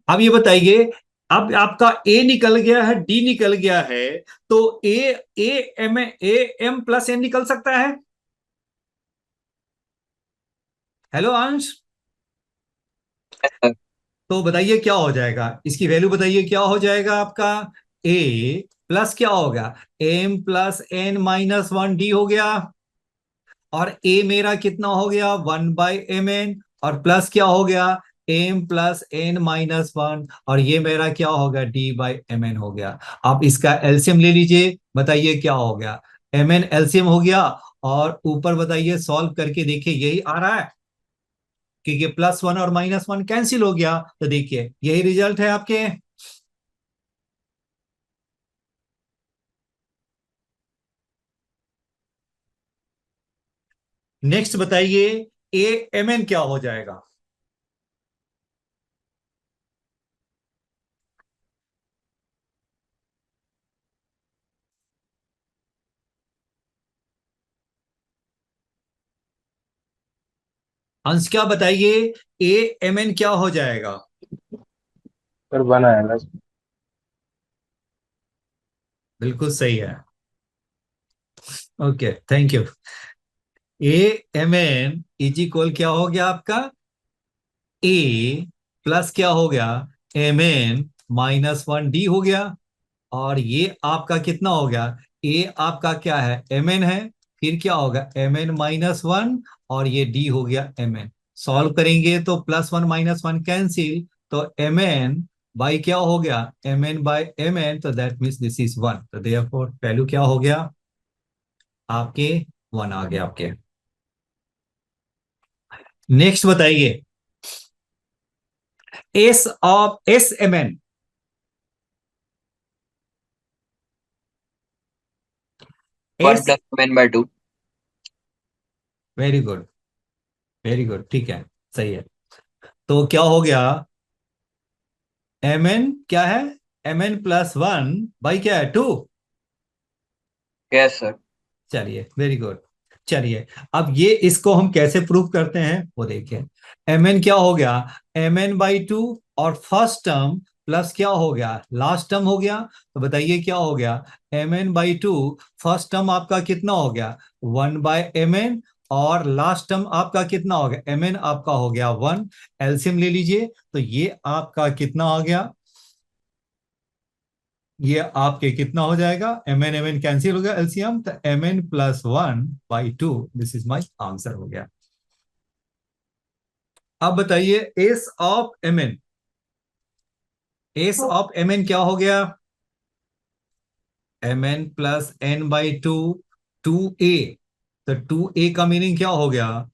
अब ये बताइए, अब आपका ए निकल गया है, डी निकल गया है, तो ए एम प्लस एन निकल सकता है। हेलो अंश, तो बताइए क्या हो जाएगा, इसकी वैल्यू बताइए क्या हो जाएगा आपका, ए प्लस क्या होगा M plus N minus 1 D हो गया, और ए मेरा कितना हो गया 1/mn, और प्लस क्या हो गया एम प्लस एन माइनस 1, और ये मेरा क्या होगा d/mn हो गया। आप इसका एलसीएम ले लीजिए, बताइए क्या हो गया, mn एलसीएम हो गया, और ऊपर बताइए सॉल्व करके देखिए यही आ रहा है, क्योंकि +1 और -1 कैंसिल हो गया, तो देखिए यही रिजल्ट है आपके। नेक्स्ट बताइए ए एम एन क्या हो जाएगा। अंश क्या बताइए, ए एम एन क्या हो जाएगा। सर 1 आएगा। बिल्कुल सही है, okay thank you. A M N is equal क्या हो गया आपका, ए प्लस क्या हो गया एम एन -1 डी हो गया, और ये आपका कितना हो गया, ए आपका क्या है एम एन है, फिर क्या होगा एम एन -1, और ये डी हो गया एम एन। सॉल्व करेंगे तो +1 -1 कैंसिल, तो एम एन बाई क्या हो गया M N by M N, तो दैट मीन्स दिस इज 1, तो देयरफॉर वैल्यू क्या हो गया आपके 1 आ गया आपके। नेक्स्ट बताइए S of S M N, 1 S, + n/2। Very good very good, ठीक है सही है। तो क्या हो गया, एम एन क्या है, एम एन +1 बाई क्या है 2। Yes sir. चलिए वेरी गुड। चलिए अब ये इसको हम कैसे प्रूव करते हैं वो देखिए, एम एन क्या हो गया mn/2, और फर्स्ट टर्म प्लस क्या हो गया लास्ट टर्म हो गया, तो बताइए क्या हो गया mn/2, फर्स्ट टर्म आपका कितना हो गया 1/mn, और लास्ट टर्म आपका कितना हो गया, mn आपका हो गया 1, एलसीएम ले लीजिए, तो ये आपका कितना आ गया, ये आपके कितना हो जाएगा, mn कैंसिल हो गया एलसीएम, तो mn+1/2, this is my answer हो गया। अब बताइए S of mn, S of mn क्या हो गया, mn+n/2, 2a, तो 2a का मीनिंग क्या हो गया,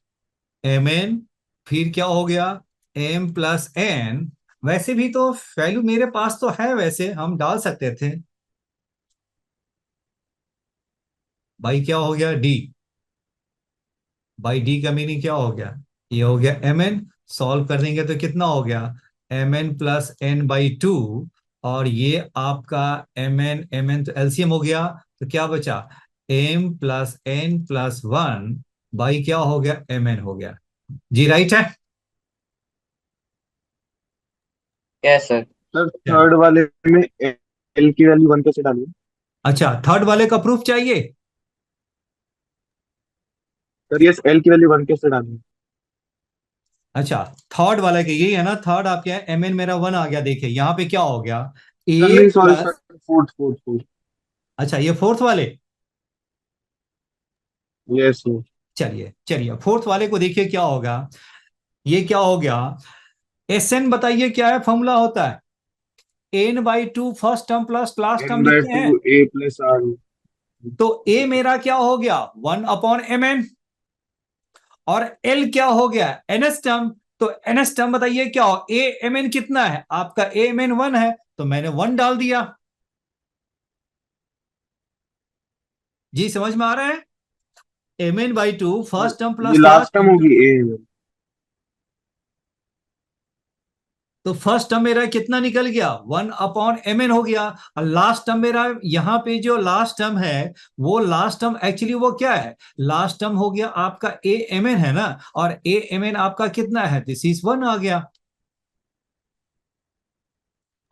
mn, फिर क्या हो गया m+n, वैसे भी तो वैल्यू मेरे पास तो है, वैसे हम डाल सकते थे भाई, क्या हो गया d, बाई डी का मीनिंग क्या हो गया, ये हो गया mn, सॉल्व कर देंगे तो कितना हो गया mn+n/2, और ये आपका mn तो एलसीएम हो गया, तो क्या बचा m+n+1 बाई क्या हो गया mn हो गया जी, राइट है। Yes sir. सर थर्ड वाले में एल की वैल्यू 1 कैसे डालूं? अच्छा, थर्ड वाले का प्रूफ चाहिए, सर यस, एल की वैल्यू 1 कैसे डालूं? अच्छा थर्ड वाले के यही है ना, थर्ड आपके mn मेरा 1 आ गया, देखिए यहाँ पे क्या हो गया सर a नहीं, sorry sir, plus, fourth fourth fourth. अच्छा ये फोर्थ वाले, यस। चलिए चलिए फोर्थ वाले को देखिए क्या होगा, ये क्या हो गया, एसएन बताइए क्या है, फॉर्मूला होता है n/2 first term plus last term N by लिखते टू हैं, ए प्लस आर। तो a मेरा क्या हो गया 1/mn, और l क्या हो गया ns टर्म, तो ns टर्म बताइए क्या हो, a mn कितना है आपका, a mn 1 है, तो मैंने 1 डाल दिया जी, समझ में आ रहा है, mn/2 फर्स्ट टर्म ये plus last last term term, होगी ए। तो फर्स्ट टर्म मेरा कितना निकल गया 1/mn हो गया, और लास्ट टर्म मेरा यहां पे जो लास्ट टर्म है, वो लास्ट टर्म एक्चुअली वो क्या है, लास्ट टर्म हो गया आपका amn है ना, और amn आपका कितना है, दिस इज 1 आ गया।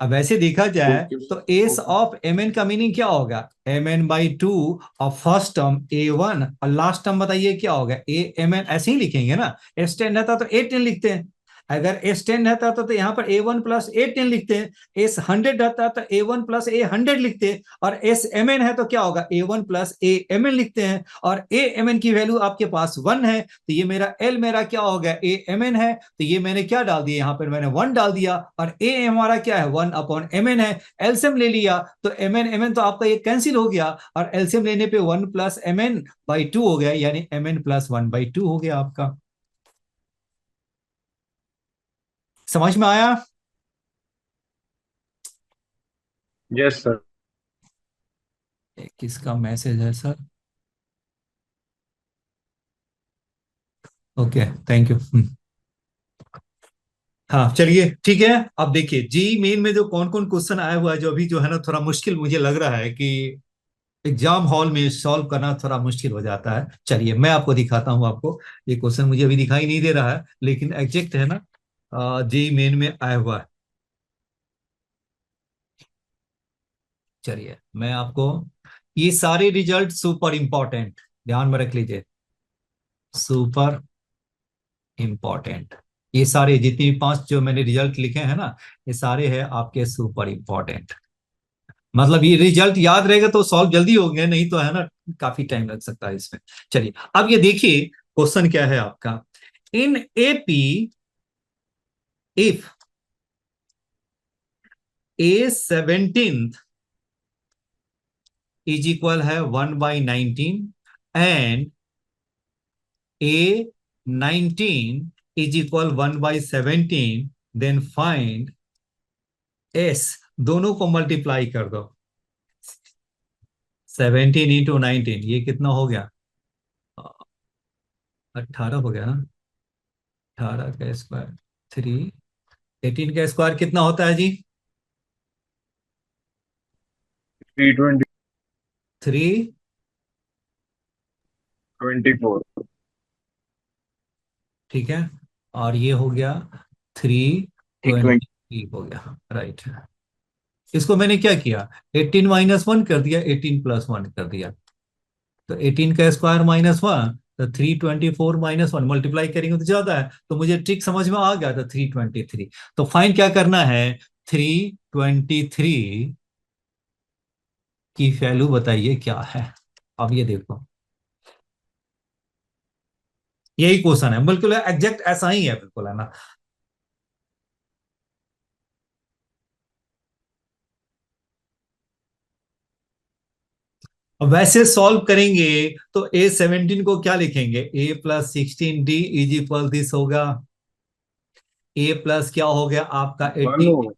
अब वैसे देखा जाए ओके तो एस ओके। ऑफ mn का मीनिंग क्या होगा, mn/2, और फर्स्ट टर्म a1, और लास्ट टर्म बताइए क्या होगा amn, ऐसे ही लिखेंगे ना, s10 रहता तो a10 लिखते हैं, अगर s10 रहता तो यहाँ पर a1+a10 लिखते हैं, s100 रहता तो a1+a100 लिखते हैं, और smn है तो क्या होगा a1+amn लिखते हैं, और amn की वैल्यू आपके पास 1 है, तो ये मेरा l मेरा क्या हो गया amn है, तो ये मैंने क्या डाल दिया, यहाँ पर मैंने 1 डाल दिया, और a हमारा क्या है 1/mn है, एलसीएम ले लिया तो mn तो आपका ये कैंसिल हो गया, और एलसीएम लेने पे 1+mn/2 हो गया, यानी mn+1/2 हो गया आपका, समझ में आया। Yes sir. किसका मैसेज है सर, ओके थैंक यू। हाँ चलिए ठीक है, अब देखिए जी मेन में जो कौन कौन क्वेश्चन आया हुआ है, जो अभी जो है ना थोड़ा मुश्किल मुझे लग रहा है कि एग्जाम हॉल में सॉल्व करना थोड़ा मुश्किल हो जाता है, चलिए मैं आपको दिखाता हूँ, आपको ये क्वेश्चन मुझे अभी दिखाई नहीं दे रहा है, लेकिन एग्जैक्ट है ना जी मेन में आया हुआ है, चलिए मैं आपको, ये सारे रिजल्ट सुपर इंपॉर्टेंट, ध्यान में रख लीजिए, सुपर इंपॉर्टेंट, ये सारे जितने भी 5 जो मैंने रिजल्ट लिखे हैं ना, ये सारे हैं आपके सुपर इंपॉर्टेंट, मतलब ये रिजल्ट याद रहेगा तो सॉल्व जल्दी होंगे, नहीं तो है ना काफी टाइम लग सकता है इसमें। चलिए अब ये देखिए क्वेश्चन क्या है आपका, in AP if a17 is equal है 1/19 and a19 is equal 1/17, then find s, दोनों को मल्टीप्लाई कर दो, 17 × 19 ये कितना हो गया 18 हो गया ना, 18 का स्क्वायर 3, 18 का स्क्वायर कितना होता है जी 320 3, 24। ठीक है, और ये हो गया 20। 320 हो गया, राइट, इसको मैंने क्या किया 18 - 1 कर दिया, 18 + 1 कर दिया, तो 18 का स्क्वायर -1 तो 324 -1 मल्टीप्लाई करेंगे तो ज्यादा है, तो मुझे ट्रिक समझ में आ गया था 323। तो फाइन क्या करना है, 323 की वैल्यू बताइए क्या है। अब ये देखो, यही क्वेश्चन है, बिल्कुल एग्जैक्ट ऐसा ही है, बिल्कुल है ना। अब वैसे सॉल्व करेंगे तो A17 को क्या लिखेंगे, A+16D इज इक्वल दिस होगा, A प्लस क्या हो गया आपका 80, मानो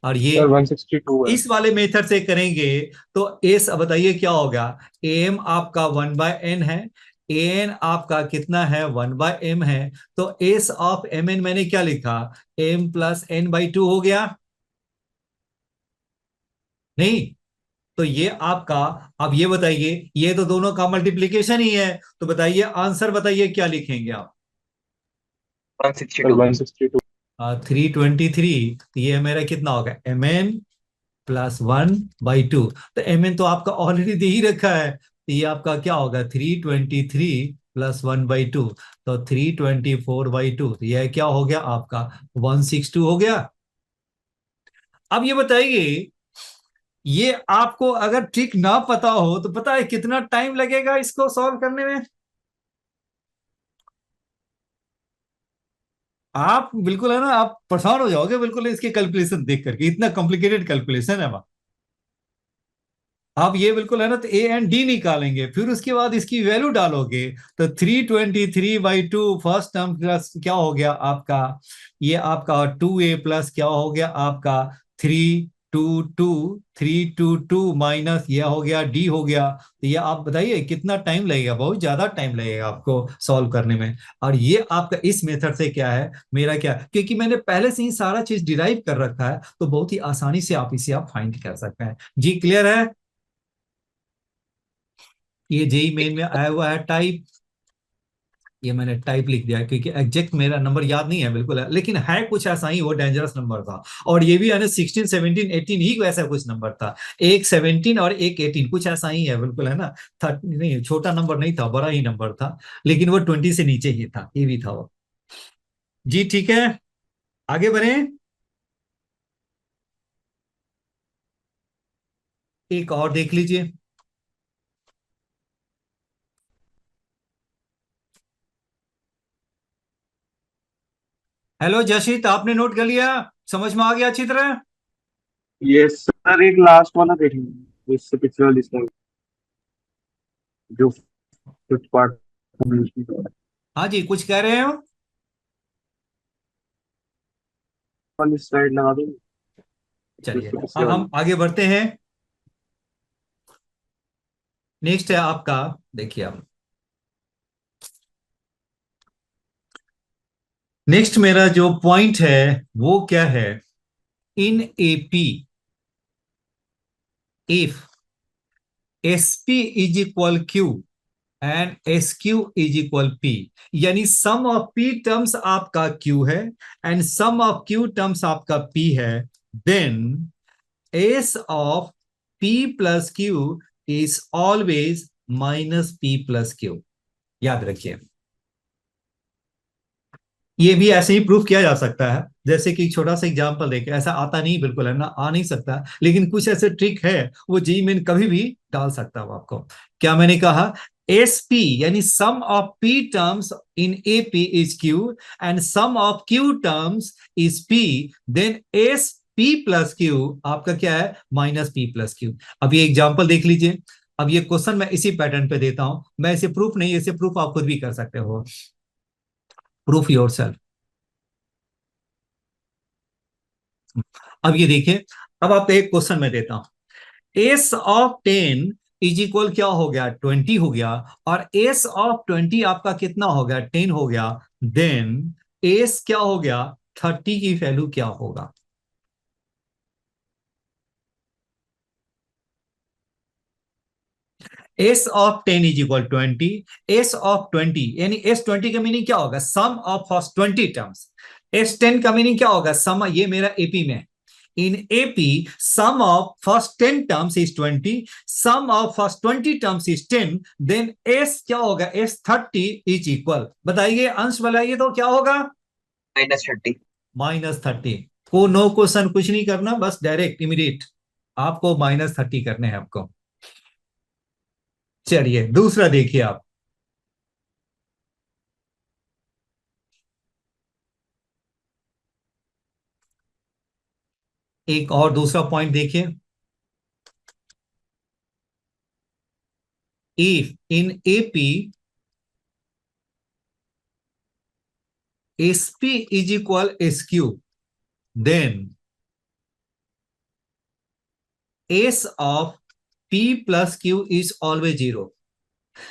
और ये सर 162 है। इस वाले मेथड से करेंगे तो एस बताइए क्या होगा, एम आपका 1/n है, एन आपका कितना है 1/m है, तो एस ऑफ एम एन मैंने क्या लिखा, m+n/2 हो गया, नहीं? तो ये आपका, अब ये बताइए, ये तो दोनों का मल्टीप्लीकेशन ही है, तो बताइए आंसर बताइए क्या लिखेंगे आप। 162 सर 162। 323, तो ये मेरा कितना होगा, mn+1/2, तो mn तो आपका ऑलरेडी दे ही रखा है, तो ये आपका क्या होगा 323 + 1/2, तो 324/2, तो यह क्या हो गया आपका 162 हो गया। अब ये बताइए, ये आपको अगर ट्रिक ना पता हो तो पता है कितना टाइम लगेगा इसको सॉल्व करने में, आप बिल्कुल है ना, आप परेशान हो जाओगे बिल्कुल इसके कैलकुलेशन देख करके, इतना कॉम्प्लिकेटेड कैलकुलेशन है। आप ये बिल्कुल है ना, तो ए एंड डी निकालेंगे, फिर उसके बाद इसकी वैल्यू डालोगे, तो 323/2 फर्स्ट टर्म प्लस क्या हो गया आपका, ये आपका 2a प्लस क्या हो गया आपका 322 माइनस ये हो गया डी हो गया, तो ये आप बताइए कितना टाइम लगेगा, बहुत ज्यादा टाइम लगेगा आपको सॉल्व करने में। और ये आपका इस मेथड से क्या है, मेरा क्या, क्योंकि मैंने पहले से ही सारा चीज डिराइव कर रखा है, तो बहुत ही आसानी से आप इसे आप फाइंड कर सकते हैं। जी क्लियर है? ये जेई मेन में आया हुआ है टाइप, ये मैंने टाइप लिख दिया क्योंकि एग्जैक्ट मेरा नंबर याद नहीं है बिल्कुल है, लेकिन है कुछ ऐसा ही, वो डेंजरस नंबर था। और ये भी है ना 16 17 18 ही ऐसा कुछ नंबर था, एक 17 और एक 18 कुछ ऐसा ही है बिल्कुल है ना, 30 नहीं, छोटा नंबर नहीं था, बड़ा ही नंबर था, लेकिन वो 20 से नीचे ही था, ये भी था वो। जी ठीक है, आगे बढ़े, एक और देख लीजिए। हेलो जशित, आपने नोट कर लिया, समझ में आ गया अच्छी तरह? ये सर एक लास्ट वाला देखेंगे, इससे पिछले वाली स्लाइड जो फिफ्थ पार्ट हाँ जी, कुछ कह रहे हो? वाली स्लाइड लगा दो, चलिए, इससे पिछले अब वाली। हम आगे बढ़ते हैं। नेक्स्ट है आपका, देखिए आप, नेक्स्ट मेरा जो पॉइंट है वो क्या है, in AP if SP is equal Q and S Q is equal P, यानी सम ऑफ पी टर्म्स आपका क्यू है and sum of Q terms आपका पी है, then S of P plus Q is always -p+q। याद रखिए, ये भी ऐसे ही प्रूफ किया जा सकता है, जैसे कि छोटा सा एग्जांपल देखे, ऐसा आता नहीं बिल्कुल है ना, आ नहीं सकता, लेकिन कुछ ऐसे ट्रिक है वो जी में कभी भी डाल सकता हूं आपको। क्या मैंने कहा, एस पी यानी sum of P terms in A P is Q and sum of Q terms is P, then S P plus Q आपका क्या है -p+q। अब ये एग्जाम्पल देख लीजिए, अब ये क्वेश्चन मैं इसी पैटर्न पे देता हूं, मैं इसे प्रूफ नहीं, इसे प्रूफ आप खुद भी कर सकते हो, प्रूफ योर सेल्फ। अब ये देखिए, अब आपको एक क्वेश्चन मैं देता हूं, एस ऑफ 10 इज इक्वल क्या हो गया 20 हो गया, और एस ऑफ 20 आपका कितना हो गया 10 हो गया, देन एस क्या हो गया 30 की वैल्यू क्या होगा। S of 10 is equal 20, S of 20 यानी एस 20 का मीनिंग क्या होगा, sum of first 20 terms, S 10 का मीनिंग क्या होगा, सम, ये मेरा एपी में, in AP, sum of first 10 terms is 20, sum of first 20 terms is 10, then S क्या होगा? S30 is equal. बताइए, अंश बनाइए तो क्या होगा? -30. -30. को नो क्वेश्चन कुछ नहीं करना, बस डायरेक्ट इमीडिएट आपको -30 करने हैं आपको। चलिए दूसरा देखिए आप। एक और दूसरा पॉइंट देखिए। If in AP SP is equal SQ, then S of P plus Q is always 0.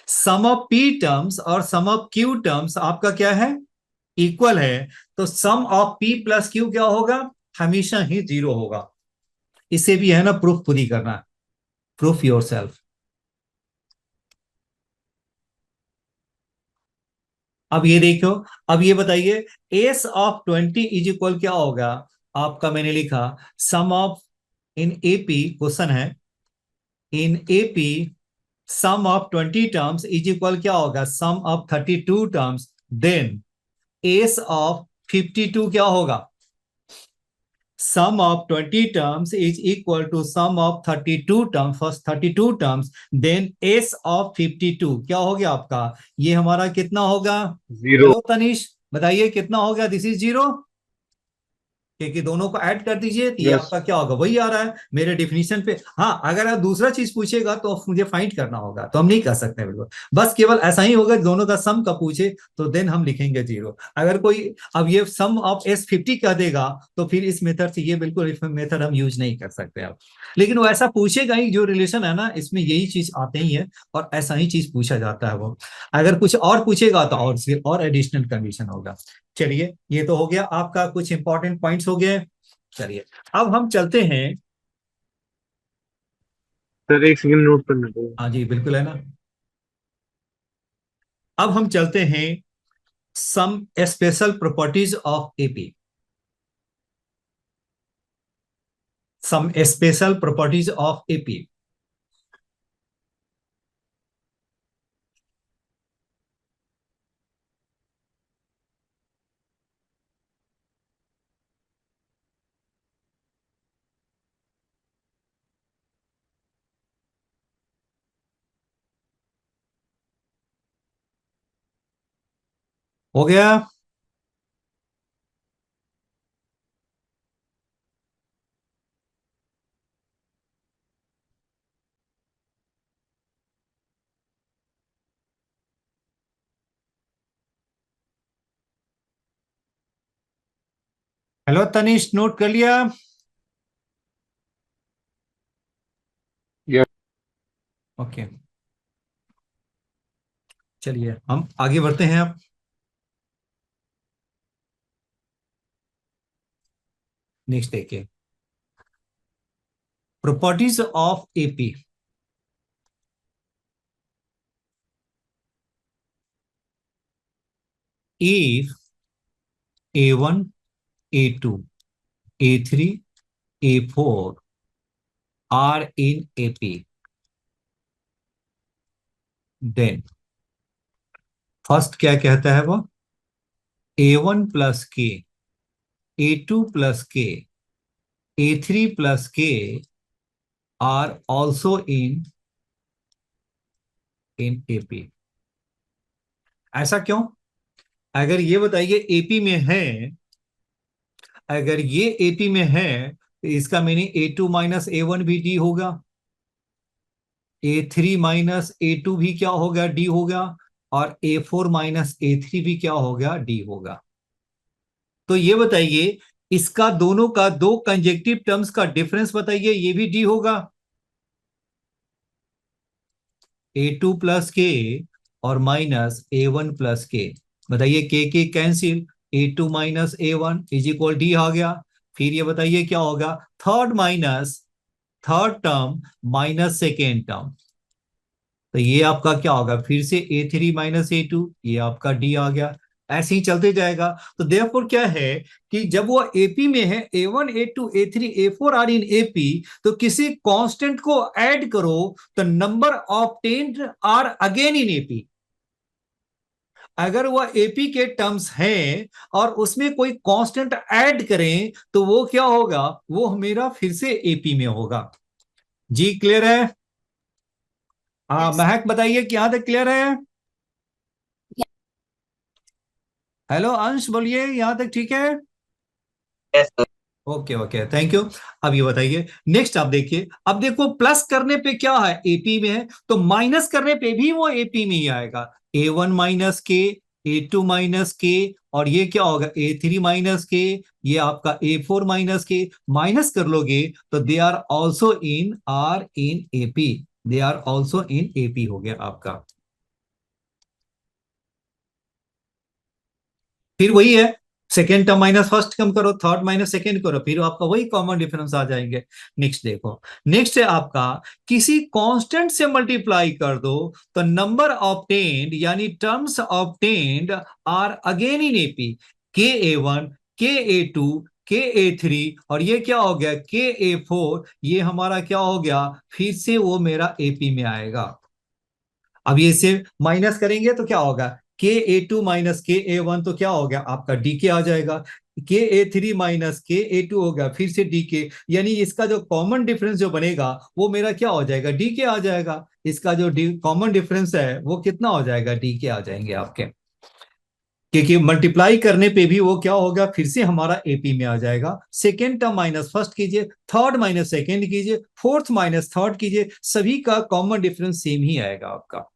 Sum of P terms और सम ऑफ Q टर्म्स आपका क्या है? इक्वल है। तो सम ऑफ P प्लस Q क्या होगा? हमेशा ही 0 होगा। इसे भी है ना प्रूफ खुद ही करना, प्रूफ योरसेल्फ। अब ये देखो, अब ये बताइए एस ऑफ 20 इज इक्वल क्या होगा? आपका मैंने लिखा sum of, in AP question है, in AP sum of 20 terms is equal क्या होगा? Sum of 32 terms. Then S of 52 क्या होगा? Sum of 20 terms is equal to sum of 32 terms, first 32 terms, then S of 52 क्या हो गया आपका? ये हमारा कितना होगा? 0. हेलो तनीश, बताइए कितना हो गया? दिस इज 0, क्योंकि दोनों को ऐड कर दीजिए तो ये Yes. आपका क्या होगा? वही आ रहा है मेरे डिफिनीशन पे। हाँ, अगर आप दूसरा चीज पूछेगा तो मुझे फाइंड करना होगा, तो हम नहीं कर सकते बिल्कुल। बस केवल ऐसा ही होगा, दोनों का सम का पूछे तो देन हम लिखेंगे 0। अगर कोई अब ये सम ऑफ S50 कह देगा तो फिर इस मेथड से, ये बिल्कुल मेथड हम यूज नहीं कर सकते अब। लेकिन वो ऐसा पूछेगा ही, जो रिलेशन है ना इसमें यही चीज आते ही है और ऐसा ही चीज पूछा जाता है वो। अगर कुछ और पूछेगा तो और फिर और एडिशनल कंडीशन होगा। चलिए ये तो हो गया आपका, कुछ इंपॉर्टेंट पॉइंट्स हो गए। चलिए अब हम चलते हैं। सर एक सेकंड नोट करना पड़ेगा। हाँ जी बिल्कुल है ना। अब हम चलते हैं some special properties of AP. Some special properties of AP. हो गया? हेलो तनिष, नोट कर लिया? Yes. ओके चलिए हम आगे बढ़ते हैं अब। नेक्स्ट देखिए, properties of AP. if A1, A2, A3, A4 are in AP, then first क्या कहता है वो? A1 प्लस के, A2 प्लस के, A3 प्लस के आर ऑल्सो इन AP। ऐसा क्यों? अगर ये बताइए एपी में है, अगर ये एपी में है तो इसका मीनिंग A2 माइनस A1 भी डी होगा, A3 माइनस A2 भी क्या होगा? डी होगा, और A4 माइनस A3 भी क्या होगा? डी होगा। तो ये बताइए इसका दोनों का दो कंजेक्टिव टर्म्स का डिफरेंस बताइए, ये भी डी होगा। A2 प्लस के और माइनस A1 प्लस के, बताइए के cancel, A2 minus A1 is equal D आ गया। फिर ये बताइए क्या होगा? Third minus third term minus second term, तो ये आपका क्या होगा? फिर से A3 माइनस A2, ये आपका डी आ गया। ऐसे ही चलते जाएगा। तो देयरफॉर क्या है कि जब वो एपी में है, A1 A2 A3 A4 are in AP, तो किसी कांस्टेंट को ऐड करो तो number obtained are again in AP. अगर वह एपी के टर्म्स हैं और उसमें कोई कांस्टेंट ऐड करें तो वो क्या होगा, वो मेरा फिर से एपी में होगा। जी क्लियर है? महक बताइए कि यहां तक क्लियर है? हेलो अंश बोलिए, यहां तक ठीक है? Yes sir. Okay okay, thank you. अब ये बताइए नेक्स्ट, आप देखिए, अब देखो प्लस करने पे क्या है, एपी में है, तो माइनस करने पे भी वो एपी में ही आएगा। A1 माइनस के, A2 माइनस के, और ये क्या होगा, A3 माइनस के, ये आपका A4 माइनस के, माइनस कर लोगे तो they are also in AP, they are also in AP हो गया आपका। फिर वही है, सेकेंड टर्म माइनस फर्स्ट कम करो, थर्ड माइनस सेकेंड करो, फिर आपका वही कॉमन डिफरेंस आ जाएंगे। नेक्स्ट देखो, नेक्स्ट है आपका, किसी कांस्टेंट से मल्टीप्लाई कर दो तो नंबर ऑब्टेन्ड यानी terms obtained are again in AP. K A1 K A2 K A3, और ये क्या हो गया K A4, ये हमारा क्या हो गया, फिर से वो मेरा एपी में आएगा। अब ये से माइनस करेंगे तो क्या होगा, K A2 minus K A1, तो क्या हो गया आपका DK आ जाएगा। K A3 minus K A2 हो गया फिर से DK, यानी इसका जो कॉमन डिफरेंस जो बनेगा वो मेरा क्या हो जाएगा, DK आ जाएगा। इसका जो कॉमन डिफरेंस है वो कितना हो जाएगा, DK आ जाएंगे आपके, क्योंकि मल्टीप्लाई करने पे भी वो क्या होगा, फिर से हमारा एपी में आ जाएगा। सेकेंड टर्म माइनस फर्स्ट कीजिए, थर्ड माइनस सेकेंड कीजिए, फोर्थ माइनस थर्ड कीजिए, सभी का कॉमन डिफरेंस सेम ही आएगा आपका।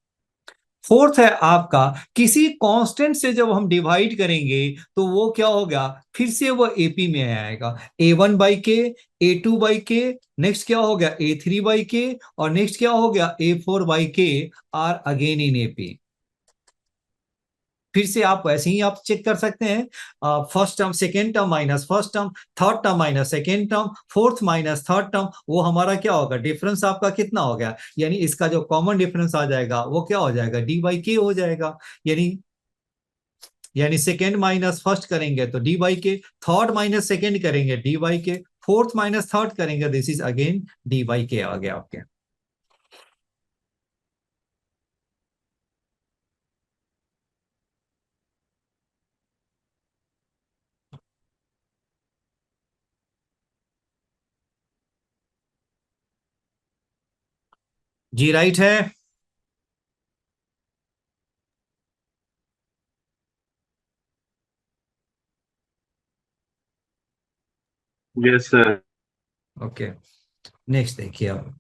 फोर्थ है आपका, किसी कांस्टेंट से जब हम डिवाइड करेंगे तो वो क्या होगा, फिर से वो एपी में आएगा। A1 बाई के, A2 बाई के, नेक्स्ट क्या हो गया A3 बाई के, और नेक्स्ट क्या हो गया A4 बाई के, आर अगेन इन एपी। फिर से आप ऐसे ही आप चेक कर सकते हैं, first term second term minus first term, third term minus second term, fourth minus third term, वो हमारा क्या होगा, डिफरेंस आपका कितना हो गया, यानी इसका जो कॉमन डिफरेंस आ जाएगा वो क्या हो जाएगा, D/K हो जाएगा। यानी सेकेंड माइनस फर्स्ट करेंगे तो D/K, थर्ड माइनस सेकेंड करेंगे D/K, फोर्थ माइनस थर्ड करेंगे, दिस इज अगेन D/K आ गया आपके। जी राइट है। Yes sir. ओके, नेक्स्ट देखिए आप,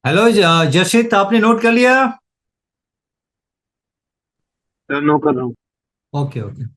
हेलो जशित, आपने नोट कर लिया? सर नो कर रहा हूँ। Okay okay.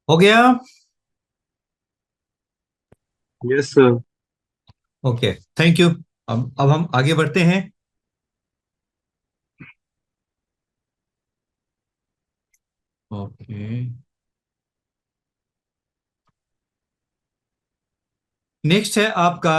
हो गया? Yes sir. Okay, thank you. अब हम आगे बढ़ते हैं। ओके, नेक्स्ट है आपका,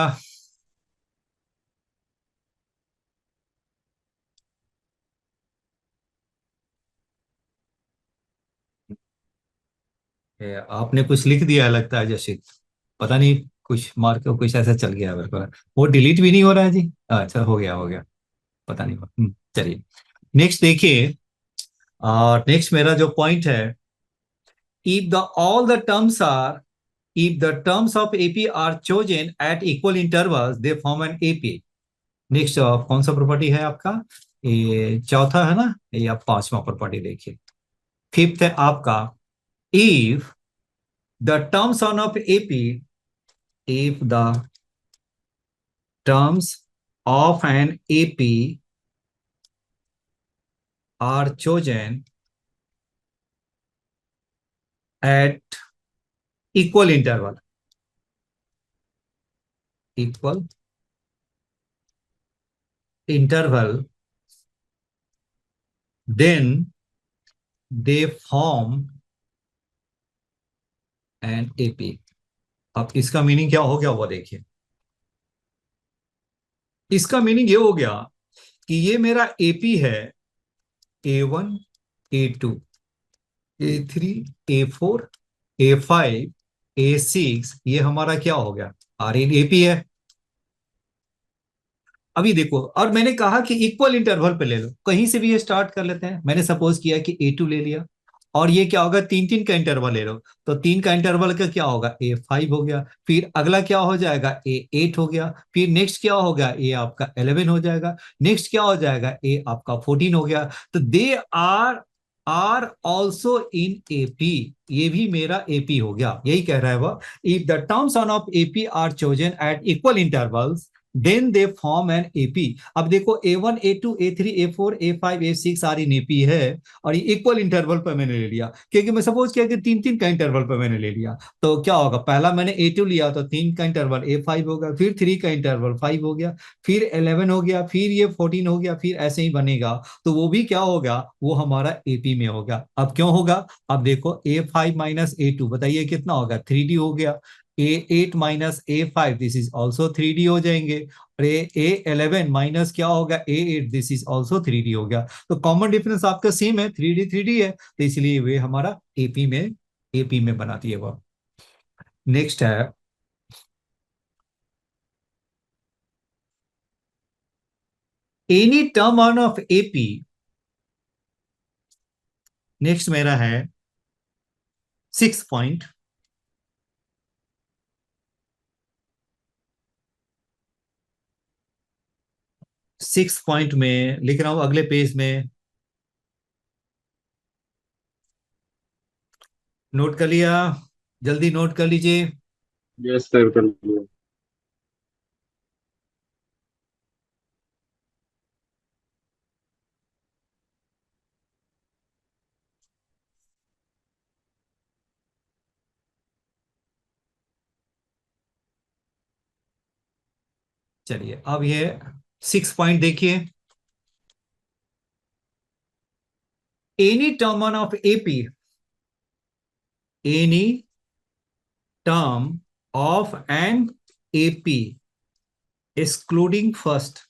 आपने कुछ लिख दिया है लगता है जशित, पता नहीं, कुछ मार्क कुछ ऐसा चल गया मेरे को, वो डिलीट भी नहीं हो रहा है जी। अच्छा, हो गया हो गया, पता नहीं। चलिए नेक्स्ट देखिए, नेक्स्ट मेरा जो पॉइंट है, if the all the terms are, if the terms of AP are chosen at equal intervals they form an AP। Next कौन सा प्रॉपर्टी है आपका, ये चौथा है ना, ये आप पांचवा प्रॉपर्टी देखिए। फिफ्थ है आपका, if the term son of AP, if the terms of an AP are chosen at equal interval, then they form an AP. अब इसका मीनिंग क्या हो गया वो देखिए। इसका मीनिंग ये हो गया कि ये मेरा एपी है A1, A2, A3, A4, A5, A6, ये हमारा क्या हो गया आर इन एपी है। अभी देखो, और मैंने कहा कि इक्वल इंटरवल पे ले लो, कहीं से भी ये स्टार्ट कर लेते हैं। मैंने सपोज किया कि A2 ले लिया, और ये क्या होगा, तीन तीन का इंटरवल ले लो, तो तीन का इंटरवल का क्या होगा, A5 हो गया, फिर अगला क्या हो जाएगा, A8 हो गया, फिर नेक्स्ट क्या हो गया, A आपका 11 हो जाएगा, नेक्स्ट क्या हो जाएगा, A आपका 14 हो गया। तो they are also in AP, ये भी मेरा एपी हो गया, यही कह रहा है वह। If the terms on of AP are chosen at equal intervals then they form an AP. अब देखो A1, A2, A3, A4, A5, A6 सारी एपी है, और ये इक्वल इंटरवल पर मैंने ले लिया, क्योंकि मैं सपोज किया कि तीन तीन का इंटरवल पर मैंने ले लिया। तो क्या होगा, पहला मैंने A2 लिया तो तीन का इंटरवल A5 होगा, फिर 3 का इंटरवल 5 हो गया, फिर 11 हो गया, फिर ये 14 हो गया, फिर ऐसे ही बनेगा। तो वो भी क्या होगा, वो हमारा एपी में होगा। अब क्यों होगा, अब देखो A5 माइनस A2 बताइए कितना होगा, 3D हो गया। A8 minus A5 this is also 3D हो जाएंगे, और A11 माइनस क्या होगा, A8 this is also 3D हो गया। तो कॉमन डिफरेंस आपका सेम है, 3D है, तो इसलिए वे हमारा एपी में बनाती है वो। नेक्स्ट है any term of AP. Next मेरा है 6 पॉइंट। 6 पॉइंट में लिख रहा हूं अगले पेज में, नोट कर लिया, जल्दी नोट कर लीजिए। यस सर, कर लिया। चलिए अब ये 6 पॉइंट देखिए। Any term of AP, any term of an AP excluding first,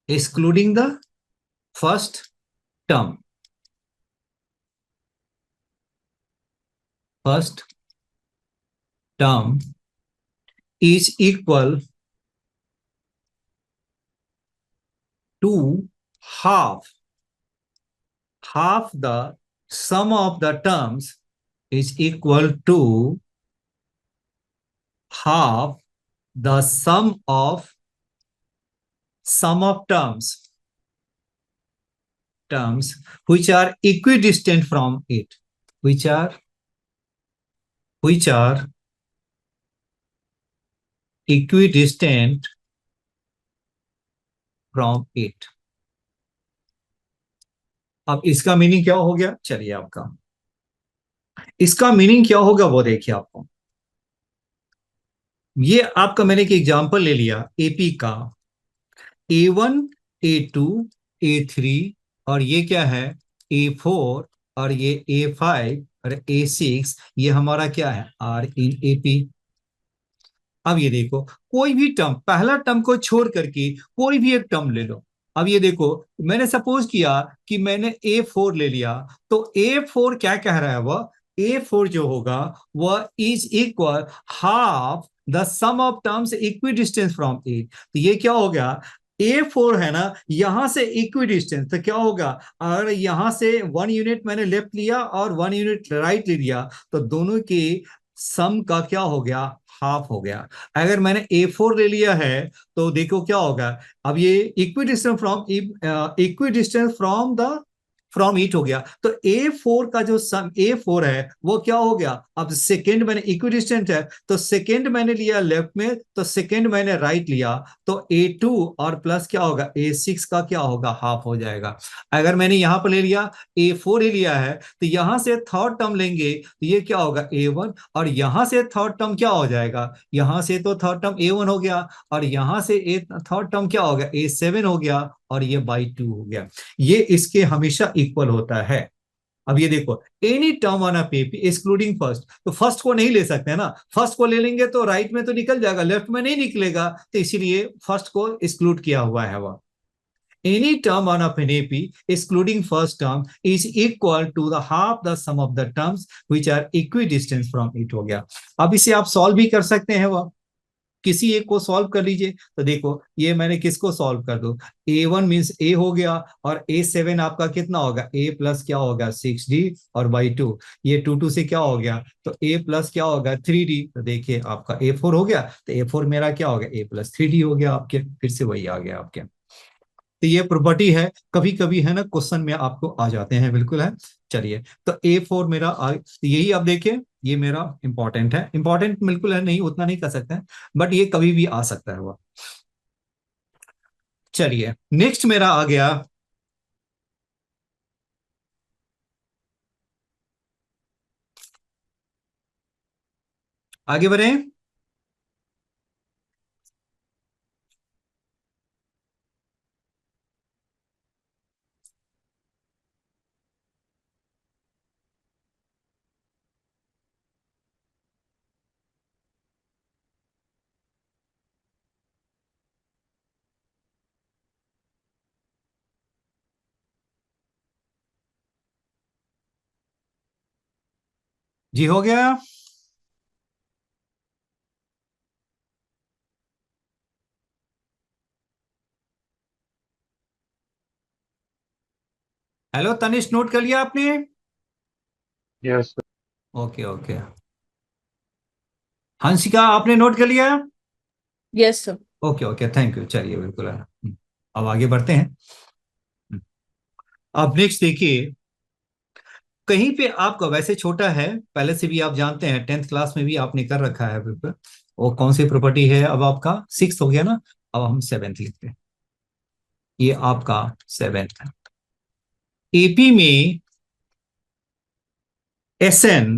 excluding the first term, is equal to half the sum of the terms is equal to half the sum of terms which are equidistant from it, which are equidistant from it। अब इसका meaning क्या हो गया, चलिए आपका इसका meaning क्या होगा वो देखिए। आपको ये आपका मैंने एक एग्जांपल ले लिया एपी का, A1, A2, A3, और ये क्या है A4, और ये A5 और A6, ये हमारा क्या है आर इन एपी। अब ये देखो, कोई भी टर्म, पहला टर्म को छोड़ करके कोई भी एक टर्म ले लो। अब ये देखो, मैंने सपोज किया कि मैंने A4 ले लिया, तो A4 क्या कह रहा है, वह A4 जो होगा वह is equal half the sum of terms equidistance from it. तो ये क्या हो गया, A4 है ना, यहां से इक्विडिस्टेंस, तो क्या होगा, अगर यहां से 1 यूनिट मैंने लेफ्ट लिया और 1 यूनिट राइट ले लिया, तो दोनों के सम का क्या हो गया, हाफ हो गया। अगर मैंने A4 ले लिया है तो देखो क्या होगा, अब ये इक्वी डिस्टेंस फ्रॉम इट हो गया। तो A4 का जो सम A4 है वो क्या हो गया, अब सेकेंड मैंने इक्वी डिस्टेंस है तो सेकेंड मैंने लिया लेफ्ट में, तो सेकेंड मैंने राइट लिया, तो A2 और प्लस क्या होगा A6 का क्या होगा, हाफ हो जाएगा। अगर मैंने यहां पर ले लिया A4 ही लिया है तो यहां से थर्ड टर्म लेंगे तो ये क्या होगा A1, और यहां से थर्ड टर्म क्या हो जाएगा, यहां से तो थर्ड टर्म A1 हो गया, और यहां से थर्ड टर्म क्या हो गया A7 हो गया, और ये बाई 2 हो गया। ये इसके हमेशा इक्वल होता है। अब ये देखो, any term on a paper excluding first, तो फर्स्ट को नहीं ले सकते हैं ना, फर्स्ट को ले लेंगे तो राइट में तो निकल जाएगा, लेफ्ट में नहीं निकलेगा, तो इसीलिए फर्स्ट को एक्सक्लूड किया हुआ है वह। Any term on a AP excluding first term is equal to the half the sum of the terms which are equidistant from it हो गया। अब इसे आप सॉल्व भी कर सकते हैं, वह किसी एक को सॉल्व कर लीजिए। तो देखो ये मैंने किसको सॉल्व कर दो, A1 मीन्स A हो गया, और A7 आपका कितना होगा A प्लस क्या होगा 6D, और बाई 2 ये 2 से क्या हो गया, तो A प्लस क्या होगा 3D, तो देखिए आपका A4 हो गया, तो A4 मेरा क्या हो गया A प्लस 3D हो गया आपके, फिर से वही आ गया आपके। तो ये प्रॉपर्टी है, कभी कभी है ना क्वेश्चन में आपको आ जाते हैं, बिल्कुल है। चलिए तो A4 मेरा यही आप देखिए, ये मेरा इंपॉर्टेंट है, इंपॉर्टेंट बिल्कुल है, नहीं उतना नहीं कर सकते हैं, बट ये कभी भी आ सकता है वो। चलिए नेक्स्ट मेरा आ गया, आगे बढ़े। जी हो गया। हेलो तनिष, नोट कर लिया आपने? Yes, sir. Okay okay. Hansika आपने नोट कर लिया? Yes sir. Okay okay, thank you. चलिए बिल्कुल है। अब आगे बढ़ते हैं। अब नेक्स्ट देखिए, कहीं पे आपका वैसे छोटा है, पहले से भी आप जानते हैं, 10th क्लास में भी आपने कर रखा है बिल्कुल। वो कौन सी प्रॉपर्टी है, अब आपका 6th हो गया ना, अब हम 7th लिखते हैं। ये आपका 7th है। एपी में SN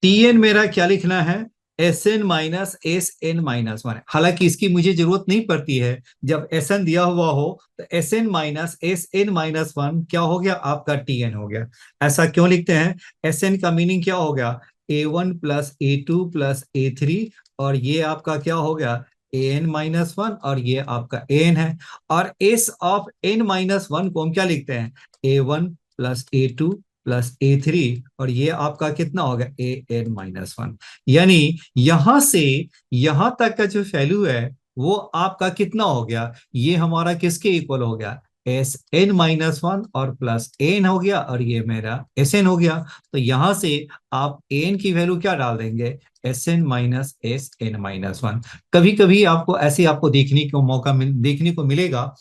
TN मेरा क्या लिखना है, SN माइनस SN माइनस 1। हालांकि इसकी मुझे जरूरत नहीं पड़ती है, जब SN दिया हुआ हो तो SN माइनस SN माइनस 1 क्या हो गया आपका TN हो गया। ऐसा क्यों लिखते हैं, SN का मीनिंग क्या हो गया A1 plus A2 plus A3, और ये आपका क्या हो गया AN माइनस 1, और ये आपका AN है। और S ऑफ N माइनस 1 को हम क्या लिखते हैं A1 plus A2 plus A3, और ये आपका कितना होगा AN माइनस 1। यानी यहां से यहां तक का जो वैल्यू है वो आपका कितना हो गया, ये हमारा किसके इक्वल हो गया SN माइनस 1 और प्लस AN हो गया, और ये मेरा SN हो गया। तो यहां से आप AN की वैल्यू क्या डाल देंगे SN माइनस SN माइनस 1। कभी कभी आपको ऐसे आपको देखने को मिलेगा,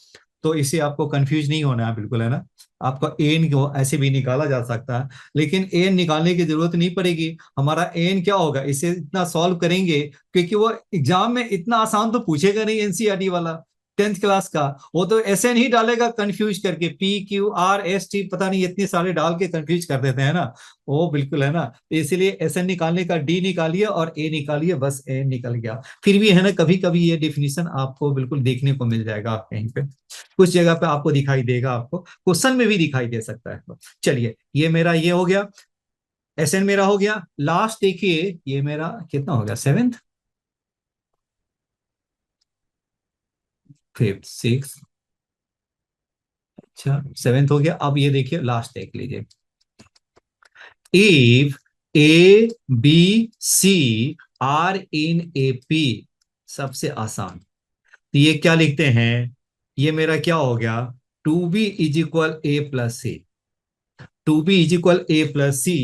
तो इसे आपको कंफ्यूज नहीं होना है, बिल्कुल है ना। आपका एन को ऐसे भी निकाला जा सकता है, लेकिन एन निकालने की जरूरत नहीं पड़ेगी। हमारा एन क्या होगा, इसे इतना सॉल्व करेंगे क्योंकि वो एग्जाम में इतना आसान तो पूछेगा नहीं, एनसीईआरटी वाला 10th क्लास का। वो तो SN ही डालेगा कंफ्यूज करके, PQRST पता नहीं इतने सारे डाल के कंफ्यूज कर देते हैं ना वो, बिल्कुल है ना। तो इसीलिए SN निकालने का D निकालिए और A निकालिए, बस A निकल गया। फिर भी है ना, कभी कभी ये डेफिनेशन आपको बिल्कुल देखने को मिल जाएगा कहीं पे, कुछ जगह पे आपको दिखाई देगा, आपको क्वेश्चन में भी दिखाई दे सकता है। चलिए ये मेरा ये हो गया, SN मेरा हो गया। लास्ट देखिए ये मेरा कितना हो गया 7th 5th 6th, अच्छा 7th हो गया। अब ये देखिए लास्ट देख लीजिए, if ABC are in AP, सबसे आसान। तो ये क्या लिखते हैं, ये मेरा क्या हो गया 2B is equal A plus C। 2B is equal A plus C,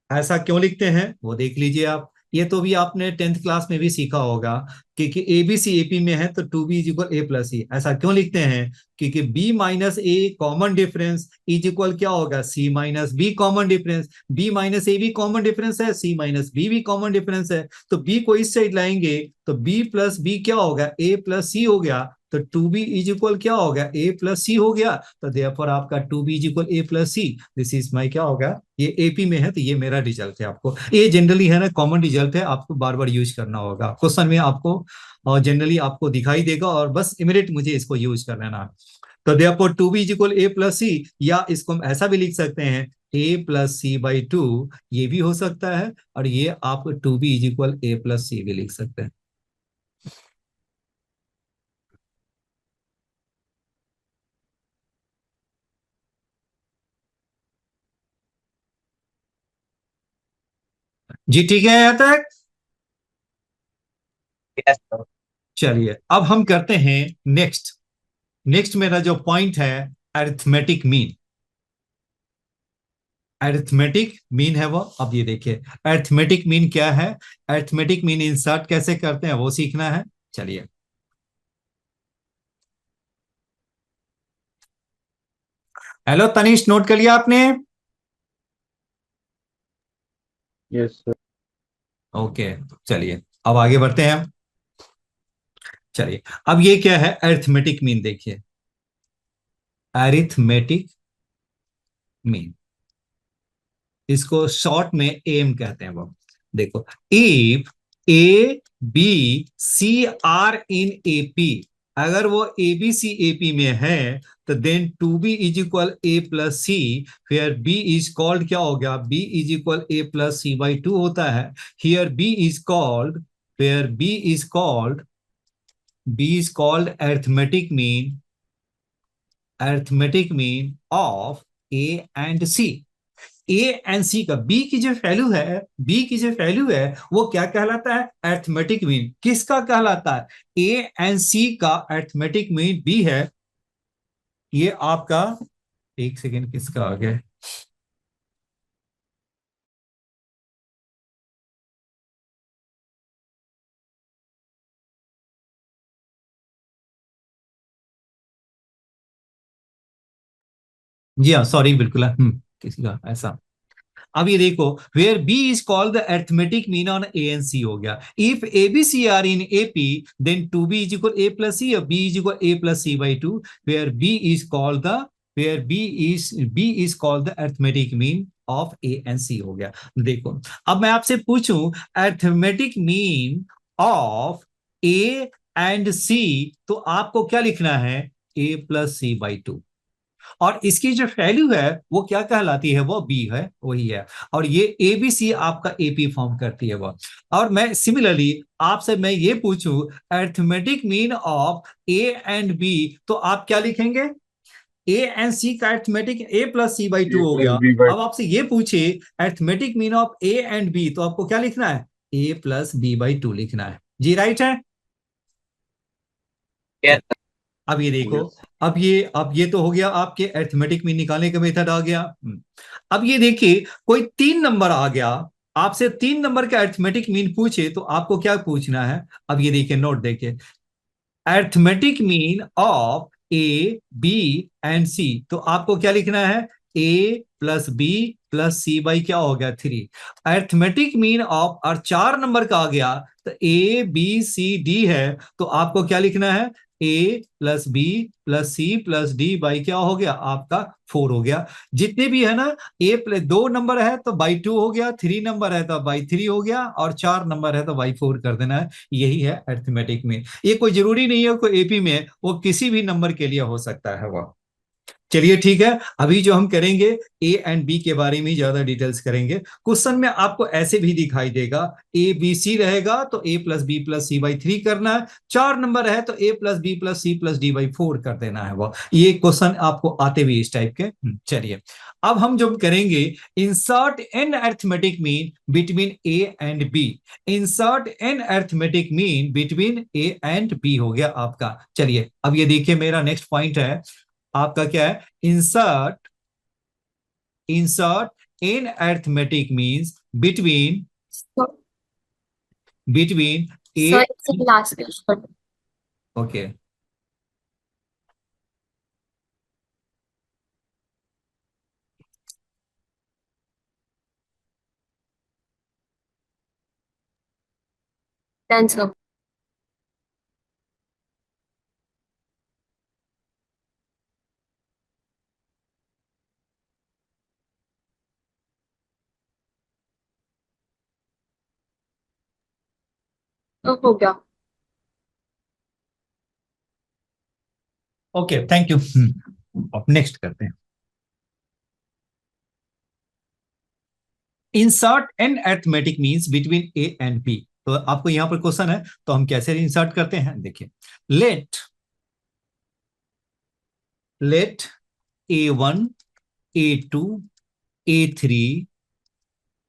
ऐसा क्यों लिखते हैं वो देख लीजिए आप। ये तो भी आपने 10th क्लास में भी सीखा होगा कि ए बी सी एपी में है तो 2b is equal A plus C. ऐसा क्यों लिखते हैं? क्योंकि b minus A common difference is equal क्या होगा? c minus B common difference. b minus A भी कॉमन डिफरेंस है, c माइनस बी भी कॉमन डिफरेंस है। तो b को इस साइड लाएंगे तो b प्लस बी क्या होगा? a प्लस सी हो गया। तो 2b इज इक्वल क्या हो गया? a प्लस सी हो गया। तो देयरफॉर आपका 2b is equal a plus C. This is my क्या होगा? ये एपी में है तो ये मेरा रिजल्ट है। आपको ये जनरली है ना कॉमन रिजल्ट है, आपको बार बार यूज करना होगा क्वेश्चन में, आपको जनरली आपको दिखाई देगा और बस इमीडिएट मुझे इसको यूज कर लेना। तो therefore 2b is equal a plus C, या इसको हम ऐसा भी लिख सकते हैं a प्लस सी बाई 2, ये भी हो सकता है। और ये आप 2b is equal a plus C भी लिख सकते हैं। जी ठीक है यहाँ तक? Yes, sir. चलिए अब हम करते हैं नेक्स्ट। नेक्स्ट मेरा जो पॉइंट है अरिथमेटिक मीन। अरिथमेटिक मीन है वो, अब ये देखिए अरिथमेटिक मीन क्या है, अरिथमेटिक मीन इंसर्ट कैसे करते हैं वो सीखना है। चलिए हेलो तनिष, नोट कर लिया आपने? Yes, sir. ओके चलिए अब आगे बढ़ते हैं हम। चलिए अब ये क्या है अरिथमेटिक मीन, देखिए अरिथमेटिक मीन, इसको शॉर्ट में एम कहते हैं वो। देखो if A B C are in AP, अगर वो ए बी सी एपी में है तो then 2b is equal A plus C, फिर b इज कॉल्ड क्या हो गया? b is equal A plus C by 2 होता है। हियर b इज कॉल्ड, फिर b is called arithmetic mean, arithmetic mean of A and C. A and C का B की जो वैल्यू है, बी की जो वैल्यू है वो क्या कहलाता है? Arithmetic mean. किसका कहलाता है? ए एंड सी का अरिथमेटिक मीन बी है। ये आपका, एक सेकेंड, किसका आ गया? जी हाँ सॉरी, बिल्कुल किसी का ऐसा। अब ये देखो where B is called the arithmetic mean on A and C हो गया। If A B C are in A P then 2b is equal A plus C और B is equal A plus C by 2, where B is called the, where B is called the arithmetic mean of A and C हो गया। देखो अब मैं आपसे पूछूं arithmetic mean of A and C, तो आपको क्या लिखना है? A plus C by 2। और इसकी जो वैल्यू है वो क्या कहलाती है? वो बी है, वही है। और ये एबीसी आपका एपी फॉर्म करती है वो। और मैं सिमिलरली आपसे मैं ये पूछूं arithmetic mean of A and B, तो आप क्या लिखेंगे? ए एंड सी का arithmetic A plus C by 2 A हो plus गया। B by अब आपसे ये पूछे arithmetic mean of A and B, तो आपको क्या लिखना है? ए प्लस बी बाई 2 लिखना है। जी राइट है? Yes, sir. अब ये देखो, Yes. अब ये तो हो गया आपके अरिथमेटिक मीन निकालने का मेथड आ गया। अब ये देखिए कोई 3 नंबर आ गया, आपसे 3 नंबर का अरिथमेटिक मीन पूछे तो आपको क्या पूछना है? अब ये देखिए नोट देखिए arithmetic mean of A B and C, तो आपको क्या लिखना है? A plus B plus C by क्या हो गया? 3। अरिथमेटिक मीन ऑफ, और 4 नंबर का आ गया तो ए बी सी डी है, तो आपको क्या लिखना है? A plus B plus C plus D by क्या हो गया? आपका 4 हो गया। जितने भी है ना, ए प्लस 2 नंबर है तो बाई 2 हो गया, 3 नंबर है तो बाई 3 हो गया, और 4 नंबर है तो बाई 4 कर देना है। यही है अरिथमेटिक में। ये कोई जरूरी नहीं है कोई एपी में, वो किसी भी नंबर के लिए हो सकता है वो। चलिए ठीक है, अभी जो हम करेंगे ए एंड बी के बारे में ज्यादा डिटेल्स करेंगे। क्वेश्चन में आपको ऐसे भी दिखाई देगा ए बी सी रहेगा तो A plus B plus C by 3 करना है। 4 नंबर है तो A plus B plus C plus D by 4 कर देना है वो। ये क्वेश्चन आपको आते भी इस टाइप के। चलिए अब हम जो करेंगे insert N arithmetic mean between A and B. Insert N arithmetic mean between A and B हो गया आपका। चलिए अब ये देखिए मेरा नेक्स्ट पॉइंट है आपका क्या है? Insert in arithmetic means between between A, Sir, it's the last question. Okay, Then, sir. तो हो गया. Okay, thank you. अब नेक्स्ट करते हैं। Insert N arithmetic means between A and B. तो आपको यहां पर क्वेश्चन है, तो हम कैसे इंसर्ट करते हैं, देखिए। लेट A1, A2, A3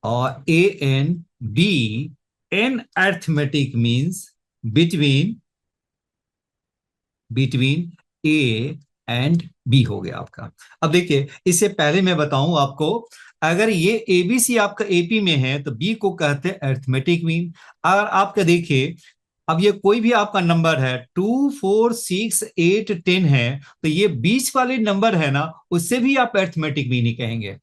और AN B N arithmetic means between A and B हो गया आपका। अब देखिए, इससे पहले मैं बताऊं आपको, अगर ये एबीसी आपका एपी में है तो बी को कहते हैं अरिथमेटिक मीन। अगर आपका देखिए, अब ये कोई भी आपका नंबर है 2, 4, 6, 8, 10 है, तो ये बीच वाले नंबर है ना, उससे भी आप अरिथमेटिक मीन ही कहेंगे।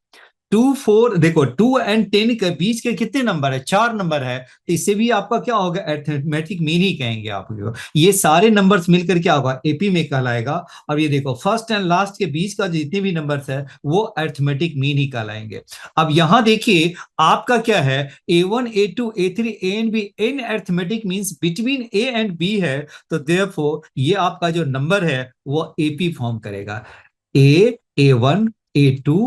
2, 4, देखो 2 एंड 10 के बीच के कितने नंबर है, 4 नंबर है, तो इससे भी आपका क्या होगा, अरिथमेटिक मीन ही कहेंगे आप। ये सारे नंबर्स मिलकर क्या होगा, एपी में कहलाएगा। और ये देखो, फर्स्ट एंड लास्ट के बीच का जितने भी नंबर्स है वो अरिथमेटिक मीन ही कहलाएंगे। अब यहां देखिए, आपका क्या है, A1, A2, A3, AN B in arithmetic means between A and B है, तो देयरफॉर ये आपका जो नंबर है वो एपी फॉर्म करेगा। A1, A2,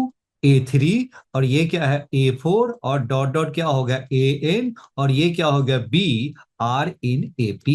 A3 और ये क्या है, A4 और डॉट डॉट क्या होगा, AN और ये क्या होगा, B आर इन AP।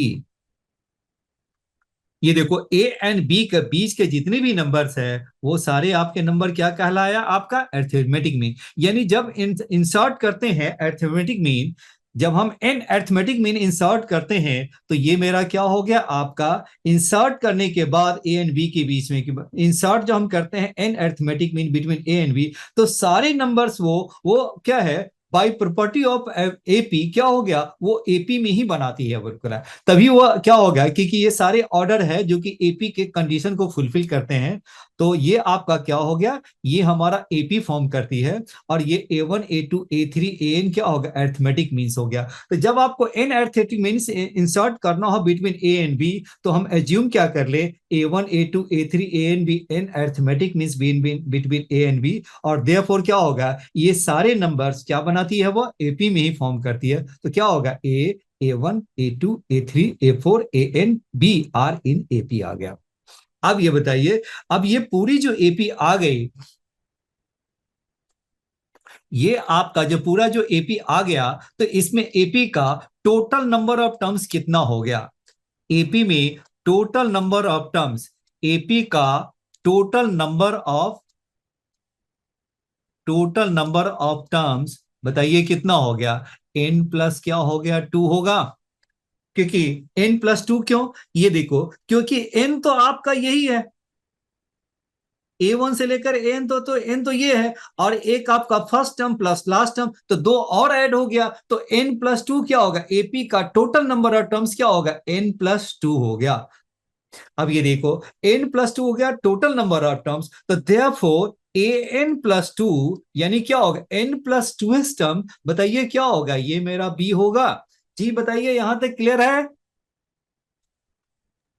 ये देखो, A एंड B के बीच के जितने भी नंबर्स है वो सारे आपके नंबर क्या कहलाया, आपका अरिथमेटिक मीन। यानी जब इंसर्ट करते हैं अरिथमेटिक मीन, जब हम एन अरिथमेटिक मीन इंसर्ट करते हैं, तो ये मेरा क्या हो गया, आपका इंसर्ट करने के बाद ए एंड बी के बीच में इंसर्ट जो हम करते हैं N arithmetic mean between A and B, तो सारे नंबर्स वो क्या है, बाय प्रॉपर्टी ऑफ एपी क्या हो गया, वो एपी में ही बनाती है बिल्कुल। तभी वो क्या होगा, क्योंकि ये सारे ऑर्डर है जो कि एपी के कंडीशन को फुलफिल करते हैं, तो ये आपका क्या हो गया, ये हमारा एपी फॉर्म करती है। और ये A1, A2, A3, AN क्या होगा, अरिथमेटिक मीन्स हो गया। तो जब आपको एन अरिथमेटिक मीन्स इंसर्ट करना हो बिटवीन ए एंड बी, तो हम एज्यूम क्या कर ले, A1, A2, A3, AN B N arithmetic means between A and B, और देयरफॉर क्या होगा, ये सारे नंबर्स क्या बनाती है, वो एपी में ही फॉर्म करती है। तो क्या होगा, A1, A2, A3, A4, AN B are in AP आ गया। अब ये बताइए, अब ये पूरी जो एपी आ गई, ये आपका जो पूरा जो एपी आ गया, तो इसमें एपी का टोटल नंबर ऑफ टर्म्स कितना हो गया, एपी में total number of terms, AP का टोटल नंबर ऑफ टर्म्स बताइए कितना हो गया, n प्लस क्या हो गया, 2 होगा। क्योंकि n+2 क्यों, ये देखो, क्योंकि n तो आपका यही है, A1 से लेकर एन, तो n तो ये है, और एक आपका first term plus last term, तो 2 और ऐड हो गया, तो n+2 क्या होगा, एपी का टोटल नंबर ऑफ टर्म्स क्या होगा, n+2 हो गया। अब ये देखो, n+2 हो गया टोटल नंबर ऑफ टर्म्स, तो देयरफॉर an+2 यानी क्या होगा, n+2 टर्म, बताइए क्या होगा, ये मेरा b होगा। जी बताइए, यहां तक क्लियर है।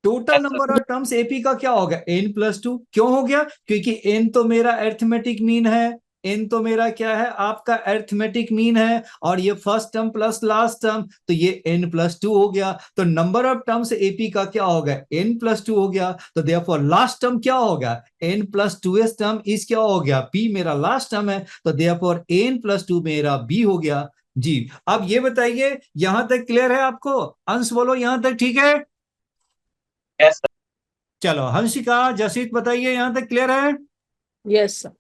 Total number of terms AP का क्या होगा, n+2। क्यों हो गया, क्योंकि n तो मेरा अरिथमेटिक मीन है, n तो मेरा क्या है, आपका अरिथमेटिक मीन है, और ये first term plus last term, तो ये n+2 हो गया। तो नंबर ऑफ टर्म्स एपी का क्या होगा, n+2 हो गया। तो देयरफॉर लास्ट टर्म क्या होगा, n+2 टर्म इस क्या हो गया, p मेरा लास्ट टर्म है, तो देयरफॉर n+2 मेरा b हो गया। जी, अब ये बताइए, यहां तक क्लियर है आपको, अंश बोलो यहां तक ठीक है। Yes, sir. चलो, हंसिका, जसित बताइए, यहां तक क्लियर है। Yes, sir.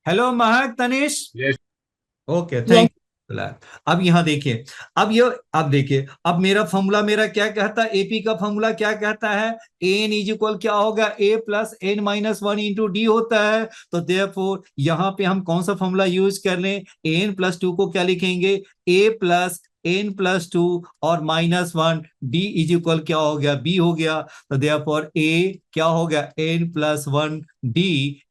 Hello Mahak, Tanish, Yes. Okay, Yes. Thank you. अब यहां देखिए, अब देखिए, अब मेरा फॉर्मूला मेरा क्या कहता है, एपी का फॉर्मूला क्या कहता है, एन इज इक्वल क्या होगा, a plus n minus 1 into D होता है। तो देयरफॉर यहां पे हम कौन सा फॉर्मूला यूज कर लें, an+2 को क्या लिखेंगे, a प्लस n प्लस 2 और -1 d इज इक्वल क्या हो गया, b हो गया। तो देयरफॉर a क्या हो गया, n+1 d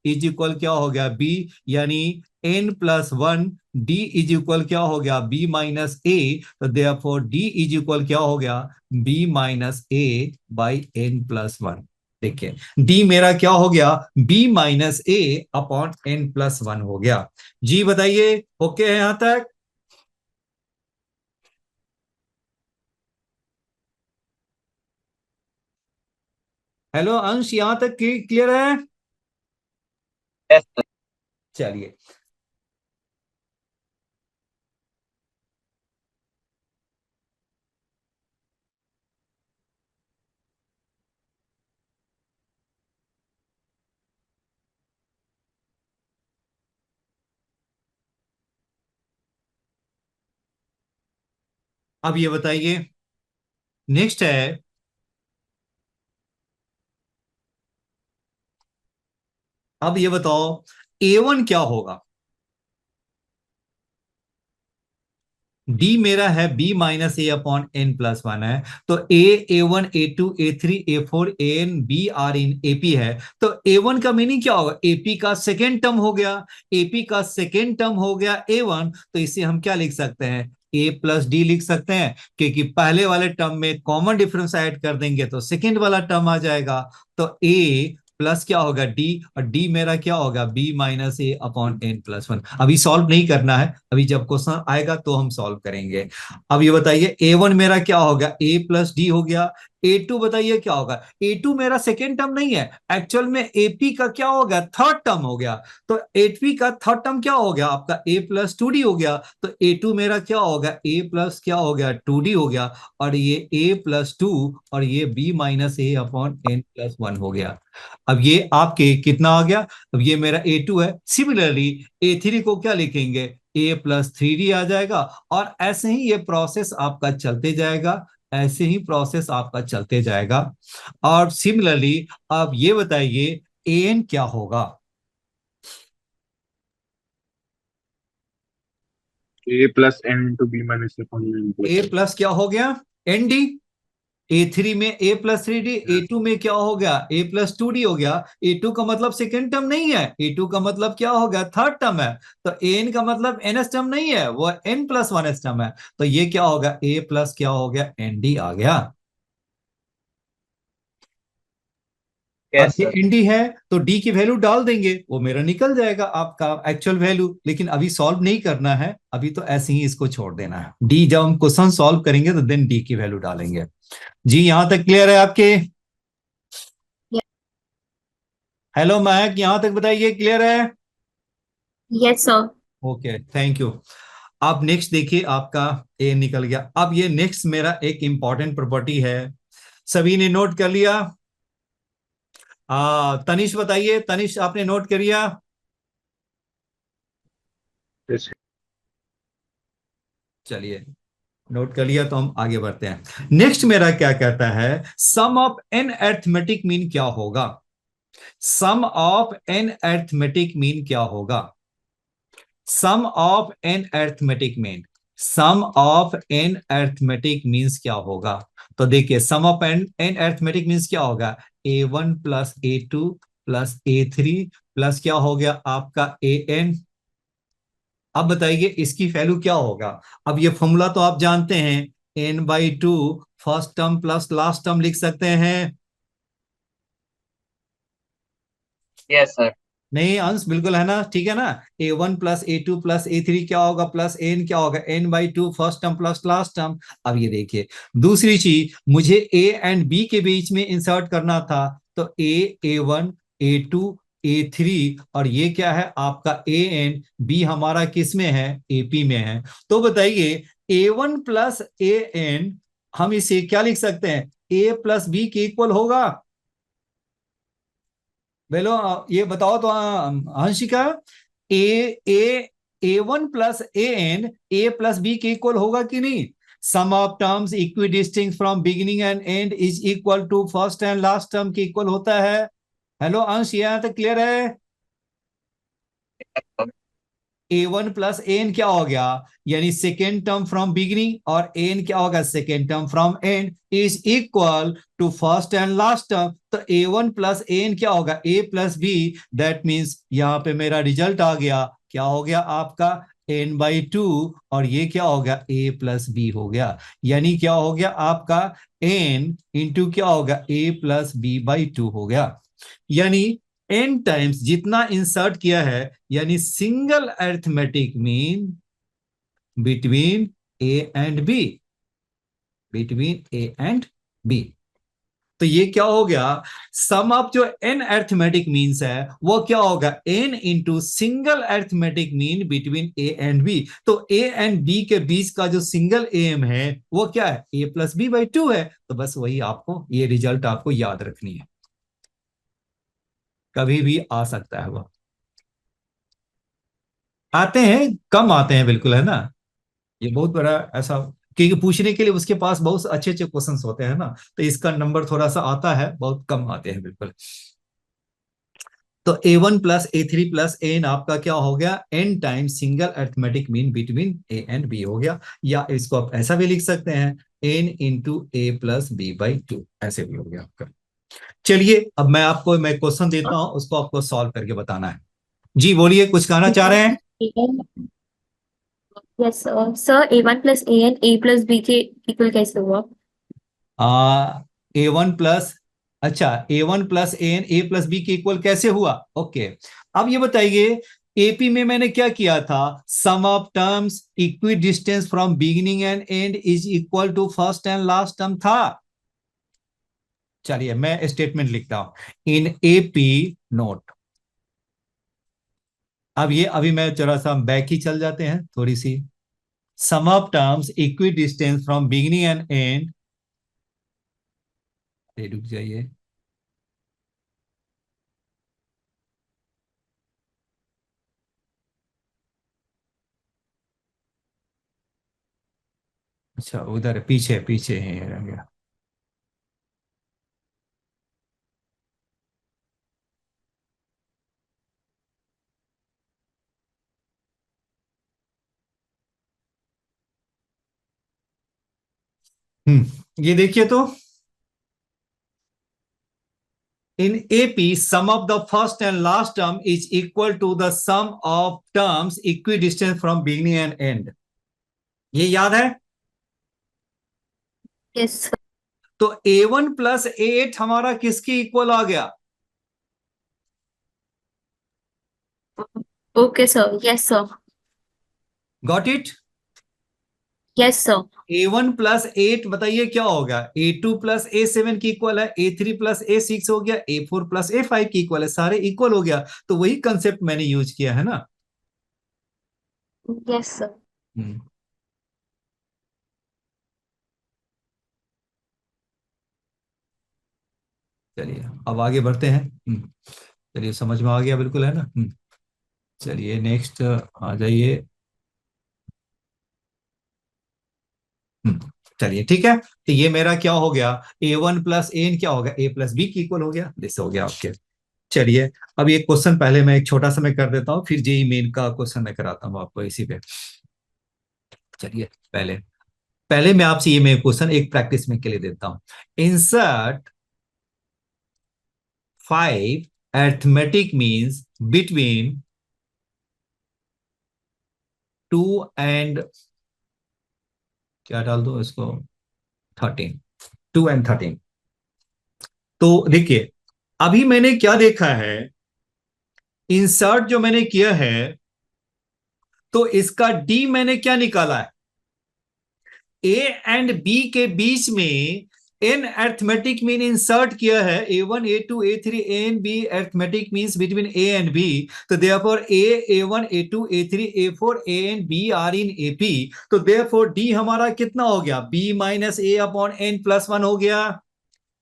इज इक्वल क्या हो गया, b, यानी n+1 d इज इक्वल क्या हो गया, b माइनस a। तो देयरफॉर d इज इक्वल क्या हो गया, b minus a by n+1। देखिए d मेरा क्या हो गया, b minus a upon n+1 हो गया। जी बताइए, ओके है यहां तक? हेलो अंश, यहां तक क्लियर है? Yes, sir. चलिए, अब ये बताइए, नेक्स्ट है, अब ये बताओ a1 क्या होगा। d मेरा है b माइनस ए अपॉन n+1 है, तो a1 a2 a3 a4 an b are in ap है। तो a1 का मीनिंग क्या होगा, ap का सेकेंड टर्म हो गया, ap का सेकेंड टर्म हो गया a1। तो इसे हम क्या लिख सकते हैं, a प्लस डी लिख सकते हैं, क्योंकि पहले वाले टर्म में कॉमन डिफरेंस ऐड कर देंगे तो सेकेंड वाला टर्म आ जाएगा। तो a प्लस क्या होगा d, और d मेरा क्या होगा, b माइनस ए अपॉन n+1। अभी सॉल्व नहीं करना है, अभी जब क्वेश्चन आएगा तो हम सॉल्व करेंगे। अब ये बताइए a1 मेरा क्या होगा, a प्लस डी हो गया। a2 बताइए क्या होगा, a2 मेरा सेकेंड टर्म नहीं है, एक्चुअल में ap का क्या हो गया, थर्ड टर्म हो गया। तो ap का थर्ड टर्म क्या हो गया आपका, a प्लस 2d हो गया। तो a2 मेरा क्या होगा, a प्लस क्या हो गया 2d हो गया, और ये a प्लस 2 और ये b माइनस ए अपॉन n+1 हो गया। अब ये आपके कितना आ गया, अब ये मेरा a2 है। सिमिलरली a3 को क्या लिखेंगे, a प्लस 3d आ जाएगा। और ऐसे ही ये प्रोसेस आपका चलते जाएगा, ऐसे ही प्रोसेस आपका चलते जाएगा। और सिमिलरली अब ये बताइए an क्या होगा, A plus n into b minus a upon n plus a n. Plus क्या हो गया nd, a3 में a प्लस 3d, a2 में क्या हो गया a प्लस 2d हो गया। a2 का मतलब सेकेंड टर्म नहीं है, a2 का मतलब क्या हो गया, थर्ड टर्म है। तो an का मतलब ns टर्म नहीं है, वो n+1 टर्म है। तो ये क्या होगा, a प्लस क्या हो गया nd आ गया। अब Yes, ये sir. nd है तो d की वैल्यू डाल देंगे, वो मेरा निकल जाएगा आपका एक्चुअल वैल्यू। लेकिन अभी सॉल्व नहीं करना है, अभी तो ऐसे ही इसको छोड़ देना है। d जब हम क्वेश्चन सॉल्व करेंगे तो देन d की वैल्यू डालेंगे। जी यहां तक क्लियर है आपके? हेलो महक, यहां तक बताइए क्लियर है? Yes, sir. Okay, thank you. अब नेक्स्ट देखिए, आपका ए निकल गया। अब ये नेक्स्ट मेरा एक इंपॉर्टेंट प्रॉपर्टी है, सभी ने नोट कर लिया? तनिष बताइए, तनिष आपने नोट कर लिया? Yes. चलिए, नोट कर लिया तो हम आगे बढ़ते हैं। नेक्स्ट मेरा क्या कहता है, sum of N arithmetic mean क्या होगा, sum of N arithmetic mean क्या होगा, sum of N arithmetic mean, sum of N arithmetic means क्या होगा। तो देखिए sum of N N arithmetic means क्या होगा, a1 plus a2 plus a3 plus क्या हो गया आपका an। अब बताइए इसकी वैल्यू क्या होगा। अब ये फॉर्मूला तो आप जानते हैं, n/2 first term plus last term लिख सकते हैं। Yes, sir. नहीं अंश, बिल्कुल है ना, ठीक है ना। a1 plus a2 plus a3 क्या होगा, प्लस n क्या होगा, n/2 first term plus last term. अब ये देखिए दूसरी चीज, मुझे a एंड b के बीच में इंसर्ट करना था, तो a1 a2 a3, और ये क्या है आपका an, b हमारा किस में है, ap में है। तो बताइए a1 प्लस an, हम इसे क्या लिख सकते हैं, a प्लस b के इक्वल होगा। बोलो ये बताओ तो Hansika, A A a1 plus an a plus b के इक्वल होगा कि नहीं। Sum of terms equidistant from beginning and end is equal to first and last term के इक्वल होता है। हेलो अंश, यहाँ तक क्लियर है? Yes, sir. a1 plus an क्या हो गया, यानी सेकेंड टर्म फ्रॉम बिगिनिंग, और an क्या होगा, second term from end, is equal to first and last term. तो a1 प्लस an क्या होगा, a plus b। That means यहाँ पे मेरा रिजल्ट आ गया, क्या हो गया आपका, n/2, और ये क्या हो गया, a प्लस b हो गया। यानी क्या हो गया आपका, n इंटू क्या होगा, a प्लस b/2 हो गया। यानी n टाइम्स जितना इंसर्ट किया है, यानी single arithmetic mean between a and b, between a and b। तो ये क्या हो गया, सम ऑफ जो n अरिथमेटिक मीन्स है वो क्या होगा, n into single arithmetic mean between a and b। तो a एंड b के बीच का जो सिंगल am है वो क्या है, a प्लस b/2 है। तो बस वही आपको, ये रिजल्ट आपको याद रखनी है, कभी भी आ सकता है। वो आते हैं, कम आते हैं बिल्कुल, है ना। ये बहुत बड़ा ऐसा, क्योंकि पूछने के लिए उसके पास बहुत अच्छे अच्छे क्वेश्चंस होते हैं ना, तो इसका नंबर थोड़ा सा आता है, बहुत कम आते हैं बिल्कुल। तो a1 plus a3 plus n आपका क्या हो गया, n times single arithmetic mean between a and b हो गया। या इसको आप ऐसा भी लिख सकते हैं, n into a plus b/2, ऐसे भी हो गया आपका। चलिए अब मैं क्वेश्चन देता हूं, उसको आपको सॉल्व करके बताना है। जी बोलिए, कुछ कहना चाह रहे हैं। Yes sir. Sir a1 plus an a plus b के इक्वल कैसे हुआ? a1 प्लस, अच्छा a1 plus an a plus b के इक्वल कैसे हुआ, ओके। अब ये बताइए, एपी में मैंने क्या किया था, sum of terms equidistant from beginning and end is equal to first and last term था। चलिए मैं स्टेटमेंट लिखता हूं, इन एपी नोट। अब ये अभी मैं जरा सा बैक ही चल जाते हैं थोड़ी सी, sum of terms equidistant from beginning and end, रुक जाइए, अच्छा उधर पीछे पीछे है, रह गया। ये देखिए तो, in AP sum of the first and last term is equal to the sum of terms equidistant from beginning and end, ये याद है। Yes sir. तो a1 प्लस a8 हमारा किसके इक्वल आ गया, okay sir. Yes sir. Got it. Yes sir. a1 plus 8 बताइए क्या होगा, a2 प्लस a7 की इक्वल है, a3 प्लस a6 हो गया, a4 प्लस a5 की इक्वल है, सारे इक्वल हो गया। तो वही कंसेप्ट मैंने यूज किया है ना। Yes sir. चलिए अब आगे बढ़ते हैं। चलिए समझ में आ गया बिल्कुल, है ना। चलिए नेक्स्ट आ जाइए। चलिए ठीक है, तो ये मेरा क्या हो गया, a1 प्लस an क्या होगा, a प्लस b की इक्वल हो गया, जैसे हो गया आपके। चलिए अब ये क्वेश्चन पहले मैं एक छोटा सा मैं कर देता हूँ, फिर जेई मेन का क्वेश्चन मैं कराता हूँ आपको इसी पे। चलिए पहले पहले मैं आपसे ये मैं क्वेश्चन एक प्रैक्टिस में के लिए देता हूं, insert 5 arithmetic means between 2 and, क्या डाल दो इसको, 13, 2 एंड 13। तो देखिए अभी मैंने क्या देखा है, इंसर्ट जो मैंने किया है, तो इसका डी मैंने क्या निकाला है, ए एंड बी के बीच में एन अरिथमेटिक मीन इंसर्ट किया है, a1 a2 a3 a and b arithmetic means between a and b। तो therefore a1 a2 a3 a4 a and b are in AP। तो देयरफॉर d हमारा कितना हो गया, b minus a upon n plus 1 हो गया।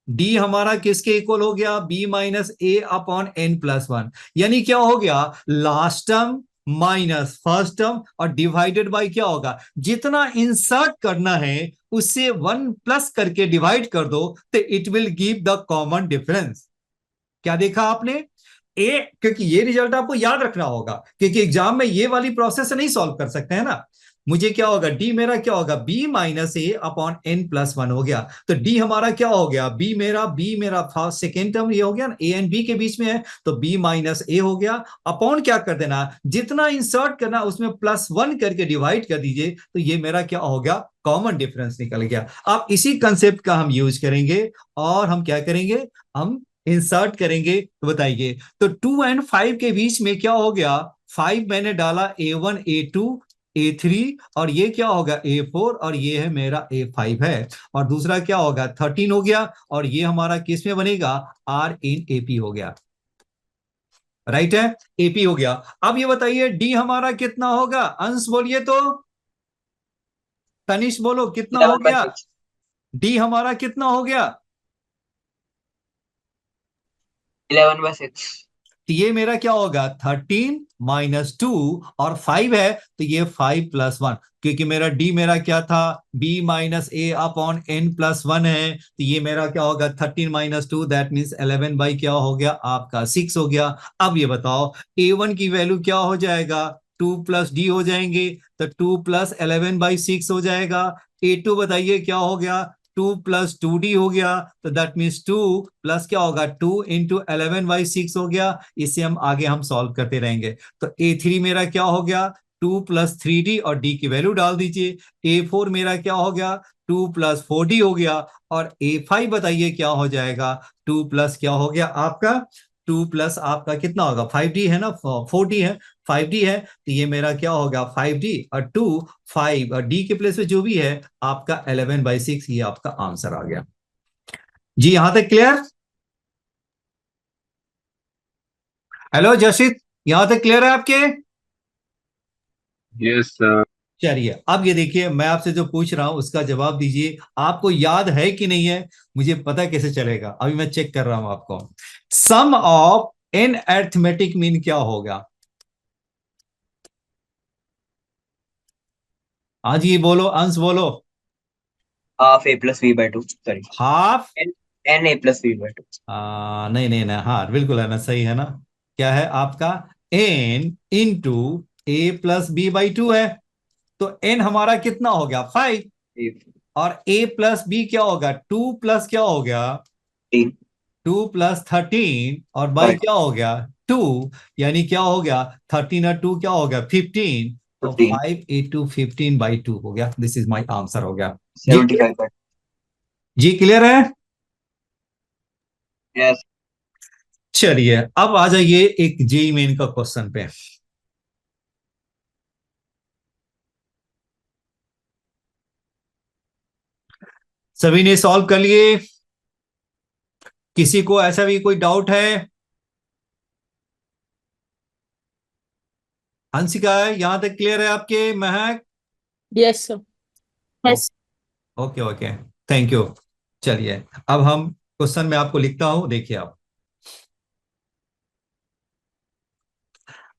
d हमारा किसके इक्वल हो गया, b minus a upon n plus 1। यानी क्या हो गया, last term minus first term और डिवाइडेड बाय क्या होगा, जितना इंसर्ट करना है उससे 1 प्लस करके डिवाइड कर दो, तो it will give the common difference. क्या देखा आपने, ए, क्योंकि ये रिजल्ट आपको याद रखना होगा, क्योंकि एग्जाम में ये वाली प्रोसेस से नहीं सॉल्व कर सकते हैं ना। मुझे क्या होगा, डी मेरा क्या होगा, बी माइनस ए अपॉन एन प्लस वन हो गया। तो डी हमारा क्या हो गया, बी मेरा फर्स्ट सेकेंड टर्म ये हो गया ना, ए एंड बी के बीच में है, तो बी माइनस ए हो गया। अपॉन क्या कर देना, जितना इंसर्ट करना उसमें प्लस वन करके डिवाइड कर दीजिए, तो ये मेरा क्या हो गया, कॉमन डिफरेंस निकल गया। अब इसी कंसेप्ट का हम यूज करेंगे और हम क्या करेंगे, हम इंसर्ट करेंगे। तो बताइए, तो 2 एंड 5 के बीच में क्या हो गया, 5 मैंने डाला A1 A2 A3, और ये क्या होगा A4, और ये है मेरा A5 है। और दूसरा क्या होगा 13 हो गया, और ये हमारा किस में बनेगा, R इन AP हो गया, राइट है, AP हो गया। अब ये बताइए डी हमारा कितना होगा, अंश बोलिए तो, तनिष बोलो कितना हो 11 by गया, 6. डी हमारा कितना हो गया। 11 by 6. तो ये मेरा क्या होगा 13 माइनस 2, और 5 है तो ये 5 प्लस 1, क्योंकि मेरा डी मेरा क्या था, b माइनस ए अपॉन एन प्लस 1 है, तो ये मेरा क्या होगा 13 माइनस 2, दैट मीन्स 11 बाई क्या हो गया आपका 6 हो गया। अब ये बताओ a1 की वैल्यू क्या हो जाएगा, 2 प्लस डी हो जाएंगे, तो 2 प्लस 11/6 हो जाएगा। a2 बताइए क्या हो गया, 2 प्लस 2d हो गया, तो दैट मीन्स 2 प्लस क्या होगा 2 इंटू 11/6 हो गया। इसे हम आगे हम सॉल्व करते रहेंगे। तो A3 मेरा क्या हो गया, 2 प्लस 3d, और d की वैल्यू डाल दीजिए। A4 मेरा क्या हो गया, 2 प्लस 4d हो गया। और A5 बताइए क्या हो जाएगा, 2 प्लस क्या हो गया आपका, 2 प्लस आपका कितना होगा, 5d है ना, 4d है, 5d है, तो ये मेरा क्या होगा 5d, और 2 5, और d के प्लेस में जो भी है आपका 11/6, ये आपका आंसर आ गया। जी यहां तक क्लियर, हेलो जशित, यहां तक क्लियर है आपके। Yes sir. चलिए अब ये देखिए, मैं आपसे जो पूछ रहा हूं उसका जवाब दीजिए, आपको याद है कि नहीं है, मुझे पता कैसे चलेगा, अभी मैं चेक कर रहा हूं आपको। सम ऑफ एन अरिथमेटिक मीन क्या होगा, हाँ जी बोलो, अंश बोलो। Half A plus B by 2. Sorry. Half, N A plus B by 2. नहीं नहीं नहीं, हाँ बिल्कुल है ना, सही है ना, क्या है आपका N into A plus B by 2 है। तो एन हमारा कितना हो गया 5, और ए प्लस बी क्या होगा 2 प्लस क्या हो गया 15. 2 प्लस 13, और बाई Correct. क्या हो गया 2, यानी क्या हो गया 13 और 2 क्या हो गया 15, तो 15. 5 इंटू 15/2 हो गया। दिस इज माई आंसर हो गया। जी 75 by 2. जी क्लियर है। Yes. चलिए अब आ जाइए एक जेई मेन का क्वेश्चन पे। सभी ने सॉल्व कर लिए, किसी को ऐसा भी कोई डाउट है, हंसिका है यहां तक क्लियर है आपके, महक। Yes, sir. Yes. Okay okay, thank you. चलिए अब हम क्वेश्चन में आपको लिखता हूं, देखिए आप,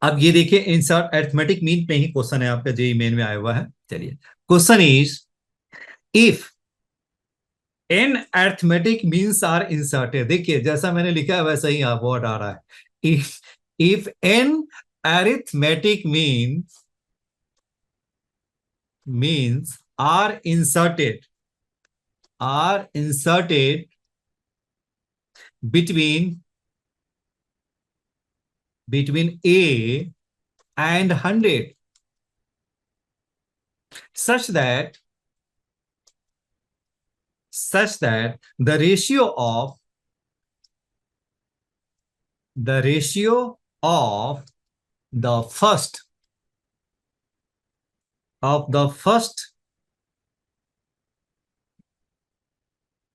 अब ये देखिए इंसर्ट अरिथमेटिक मीन पे ही क्वेश्चन है आपका, जेई मेन में आया हुआ है। चलिए question is, if N arithmetic means are inserted, देखिए जैसा मैंने लिखा है वैसा ही वर्ड आ रहा है। If N arithmetic means are inserted between a and 100, such that the ratio of the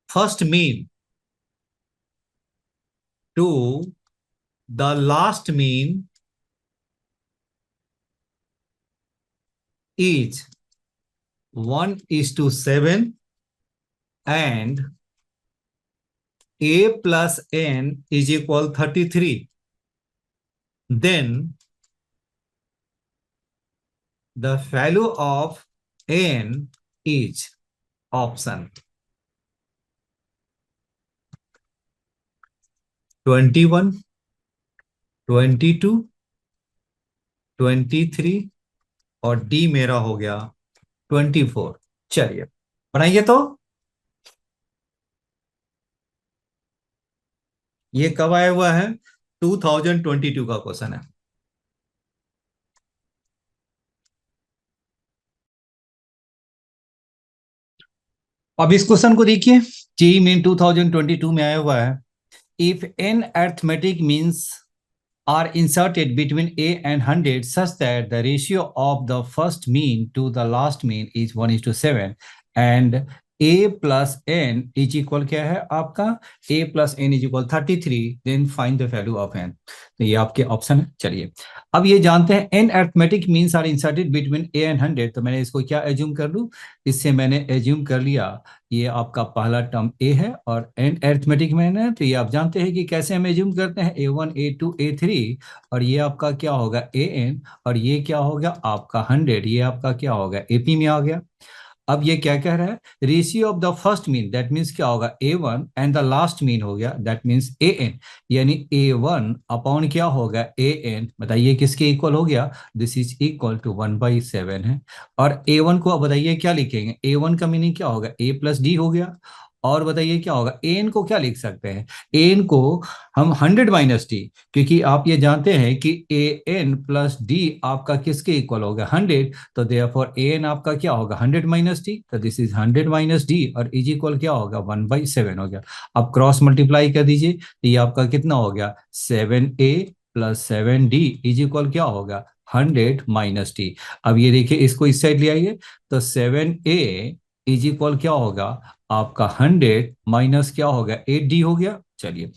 first mean to the last mean is 1:7, and a plus n is equal 33, then the value of n is option 21, 22, 23 और D मेरा हो गया 24। चलिए बनाइए तो। ये कब आया हुआ है? 2022 का क्वेश्चन है। अब इस क्वेश्चन को देखिए, जेईई मेन 2022 में आया हुआ है। If N arithmetic means are inserted between a and 100 such that the ratio of the first mean to the last mean is 1:7 and a plus n is equal क्या है आपका? a plus n is equal 33, then find the value of n। तो ये आपके option है। चलिए अब ये जानते हैं n arithmetic means are inserted between a and 100, तो मैंने इसको क्या एज्यूम कर लूँ? इससे मैंने एज्यूम कर लिया ये आपका पहला टर्म a है और n अरिथमेटिक में है, तो ये आप जानते हैं कि कैसे हम एज्यूम करते हैं, a1 a2 a3 और ये आपका क्या होगा an और ये क्या होगा आपका 100, ये आपका क्या होगा AP में आ गया। अब ये क्या कह रहा है? Ratio of the first mean, that means क्या होगा a1 and the last mean हो गया दैट मीन्स an, यानी a1 अपॉन क्या होगा an। बताइए किसके इक्वल हो गया? दिस इज इक्वल टू 1/7 है। और a1 को अब बताइए क्या लिखेंगे? a1 का मीनिंग क्या होगा? a प्लस डी हो गया। और बताइए क्या होगा? an को क्या लिख सकते हैं? an को हम 100 माइनस डी, क्योंकि आप ये जानते हैं कि an प्लस डी आपका किसके इक्वल होगा? 100, तो देयरफॉर an आपका क्या होगा? 100 माइनस डी, तो दिस इज 100 माइनस डी और इज इक्वल क्या होगा? 1/7 हो गया। अब क्रॉस मल्टीप्लाई कर दीजिए तो ये आपका कितना हो गया? 7a plus 7d is equal क्या होगा? 100 माइनस डी। अब ये देखिए इसको इस साइड ले आइए तो 7a इज इक्वल क्या होगा आपका? 100 माइनस क्या होगा? 8d हो गया। चलिए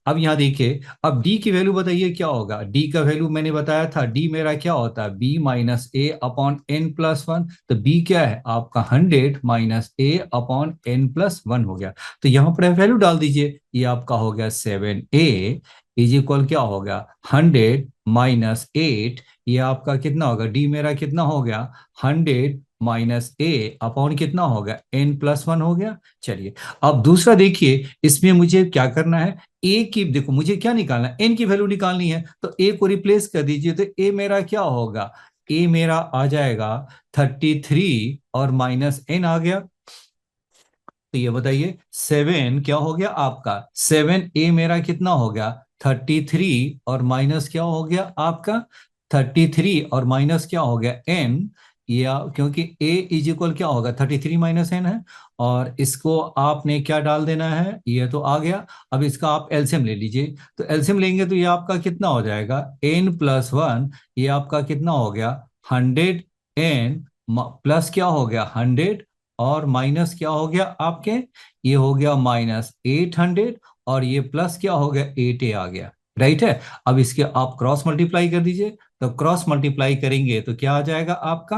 अब यहां देखिए, अब d की वैल्यू बताइए क्या होगा? d का वैल्यू मैंने बताया था, d मेरा क्या होता है? b माइनस ए अपॉन एन प्लस वन, तो b क्या है आपका? 100 माइनस ए अपॉन एन प्लस वन हो गया। तो यहां पर वैल्यू डाल दीजिए, ये आपका हो गया 7a इज इक्वल क्या होगा? 100 माइनस 8, ये आपका कितना होगा? d मेरा कितना हो गया? 100 माइनस ए अपॉन कितना होगा? एन प्लस वन हो गया। चलिए अब दूसरा देखिए, इसमें मुझे क्या करना है? ए की देखो मुझे क्या निकालना है? एन की वैल्यू निकालनी है, तो ए को रिप्लेस कर दीजिए, तो ए मेरा क्या होगा? ए मेरा आ जाएगा 33 और माइनस एन आ गया। तो ये बताइए 7 क्या हो गया आपका? 7a मेरा कितना हो गया? 33 और माइनस क्या हो गया आपका? 33 और माइनस क्या हो गया? n, या क्योंकि a इज इक्वल क्या होगा? 33 माइनस n है, और इसको आपने क्या डाल देना है? ये तो आ गया। अब इसका आप एलसीएम ले लीजिए, तो एलसीएम लेंगे तो ये आपका कितना हो जाएगा? n प्लस वन, ये आपका कितना हो गया? 100n प्लस क्या हो गया? 100 और माइनस क्या हो गया आपके? ये हो गया माइनस 800 और ये प्लस क्या हो गया? 8a आ गया। राइट है। अब इसके आप क्रॉस मल्टीप्लाई कर दीजिए, तो क्रॉस मल्टीप्लाई करेंगे तो क्या आ जाएगा आपका?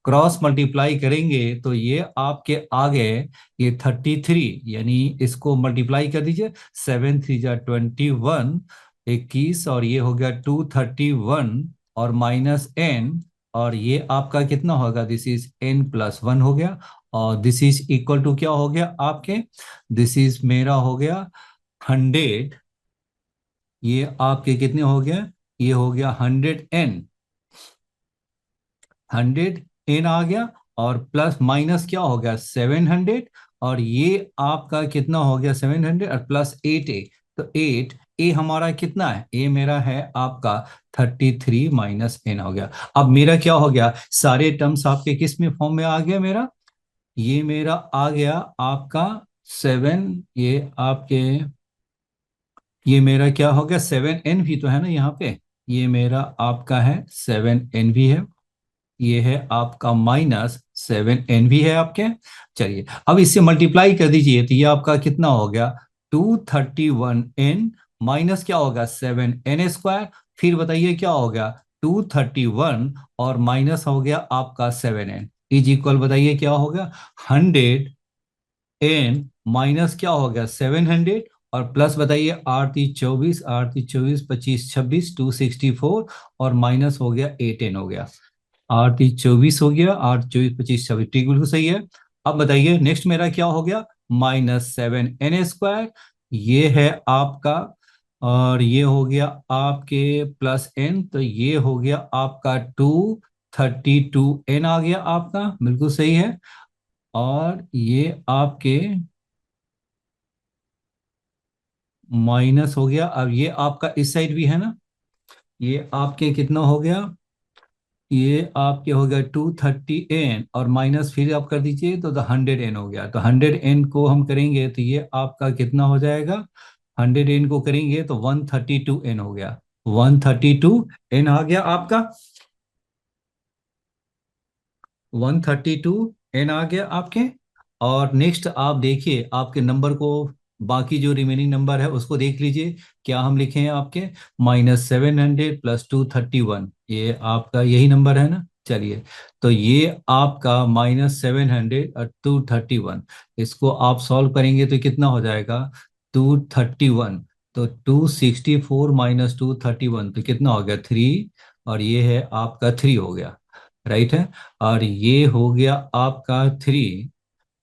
क्रॉस मल्टीप्लाई करेंगे तो ये आपके आ गए ये 33, यानी इसको मल्टीप्लाई कर दीजिए, 7×3 = 21, 21 और ये हो गया 231 और माइनस n, और ये आपका कितना होगा? This is n plus one हो गया, और दिस इज इक्वल टू क्या हो गया आपके? दिस इज मेरा हो गया 100, ये आपके कितने हो गया? ये हो गया 100n, 100n आ गया, और प्लस माइनस क्या हो गया? 700, और ये आपका कितना हो गया? 700 और प्लस 8a, तो 8a हमारा कितना है? a मेरा है आपका 33 माइनस n हो गया। अब मेरा क्या हो गया? सारे टर्म्स आपके किस में फॉर्म में आ गया मेरा? ये मेरा आ गया आपका 7, ये आपके ये मेरा क्या हो गया? 7n भी तो है ना यहाँ पे, ये मेरा आपका है 7n भी है, ये है आपका माइनस 7n भी है आपके। चलिए अब इससे मल्टीप्लाई कर दीजिए, तो ये आपका कितना हो गया? 231n माइनस क्या होगा? 7n², फिर बताइए क्या हो गया? 231 और माइनस हो गया आपका 7n इज इक्वल, बताइए क्या हो गया? 100n माइनस क्या हो गया? 700, और प्लस बताइए 8×3 = 24, 8×3 = 25, 26, 264 और माइनस हो गया 8n हो गया। 8×3 = 24 हो गया, 8×24 = 25, 26, ठीक बिल्कुल सही है। अब बताइए नेक्स्ट मेरा क्या हो गया? -7n², ये है आपका और ये हो गया आपके प्लस n, तो ये हो गया आपका 232n आ गया आपका, बिल्कुल सही है। और ये आपके माइनस हो गया। अब ये आपका इस साइड भी है ना, ये आपके कितना हो गया, ये आपके हो गया 230n और माइनस फिर आप कर दीजिए तो 100n हो गया। तो 100n को हम करेंगे तो ये आपका कितना हो जाएगा, 100n को करेंगे तो 132n हो गया, 132n आ गया आपका, 132n आ गया आपके। और नेक्स्ट आप देखिए आपके नंबर को, बाकी जो रिमेनिंग नंबर है उसको देख लीजिए, क्या हम लिखे हैं आपके, -700 + 231, ये आपका यही नंबर है ना। चलिए, तो ये आपका -700 और 231, इसको आप सॉल्व करेंगे तो कितना हो जाएगा, 231, तो 264 - 231 तो कितना हो गया, 3, और ये है आपका 3 हो गया, राइट है। और ये हो गया आपका 3,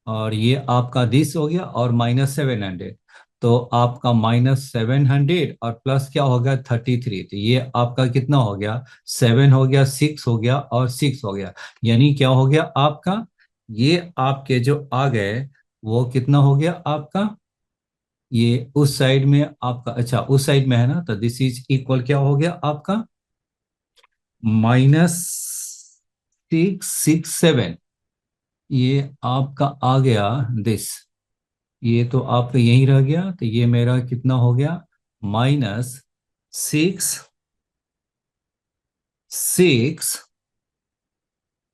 और ये आपका दिस हो गया, और -700, तो आपका -700 और प्लस क्या हो गया 33, तो ये आपका कितना हो गया, 7 हो गया, 6 हो गया और 6 हो गया। यानी क्या हो गया आपका, ये आपके जो आ गए वो कितना हो गया आपका, ये उस साइड में आपका, अच्छा उस साइड में है ना, तो दिस इज इक्वल क्या हो गया आपका, -667, ये आपका आ गया दिस, ये तो आपका यहीं रह गया, तो ये मेरा कितना हो गया, -6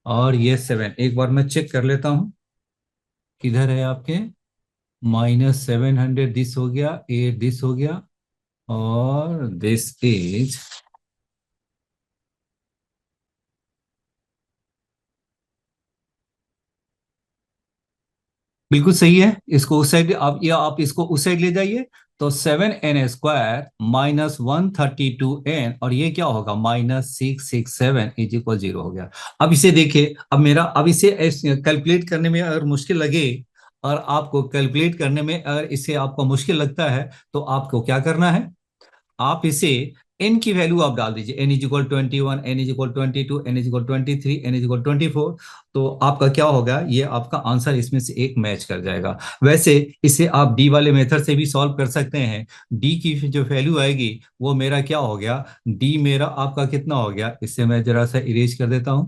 और ये 7। एक बार मैं चेक कर लेता हूं किधर है आपके, -700 दिस हो गया, 8 दिस हो गया, और दिस इज, बिल्कुल सही है। इसको उस साइड आप, या आप इसको उस साइड ले जाइए, तो 7n² -132n, और ये क्या होगा, -667 = 0 हो गया। अब इसे देखिए, अब मेरा, अब इसे कैलकुलेट करने में अगर मुश्किल लगे, और आपको कैलकुलेट करने में अगर इसे आपको मुश्किल लगता है, तो आपको क्या करना है, आप इसे n की वैल्यू आप डाल दीजिए, n = 21, n = 22, n = 23, n = 24, तो आपका क्या होगा, ये आपका आंसर इसमें से एक मैच कर जाएगा। वैसे इसे आप डी वाले मेथड से भी सॉल्व कर सकते हैं। डी की जो वैल्यू आएगी वो मेरा क्या हो गया, डी मेरा आपका कितना हो गया, इससे मैं जरा सा इरेज कर देता हूं,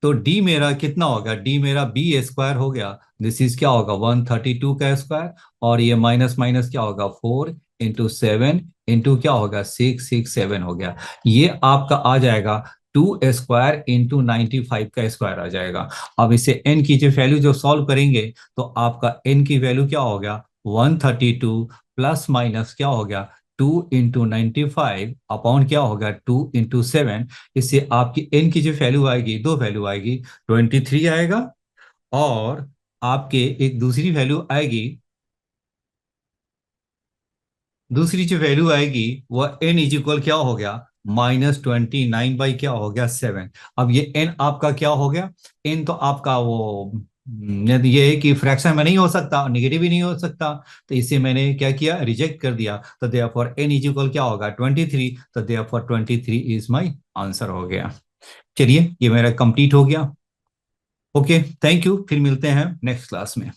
तो डी मेरा कितना होगा, डी मेरा b² हो गया, दिस इज क्या होगा 132 का स्क्वायर, और ये माइनस माइनस क्या होगा 4 × 7 × क्या होगा 667 हो गया। ये आपका आ जाएगा 2² × 95 का स्क्वायर आ जाएगा। अब इसे n की जो वैल्यू जो सॉल्व करेंगे, तो आपका n की वैल्यू क्या हो गया 132 प्लस माइनस क्या हो गया 2 × 95 अपॉन क्या होगा 2 × 7, इससे आपकी n की जो वैल्यू आएगी, दो वैल्यू आएगी, 23 आएगा, और आपके एक दूसरी वैल्यू आएगी, दूसरी जो वैल्यू आएगी वह n = क्या हो गया -29 बाई क्या हो गया 7। अब ये n आपका क्या हो गया, n तो आपका वो यदि ये है कि फ्रैक्शन में नहीं हो सकता, निगेटिव भी नहीं हो सकता, तो इसे मैंने क्या किया, रिजेक्ट कर दिया। तो देयरफॉर n = क्या होगा 23, तो देयरफॉर 23 इज माय आंसर हो गया। चलिए, ये मेरा कंप्लीट हो गया। ओके, थैंक यू, फिर मिलते हैं नेक्स्ट क्लास में।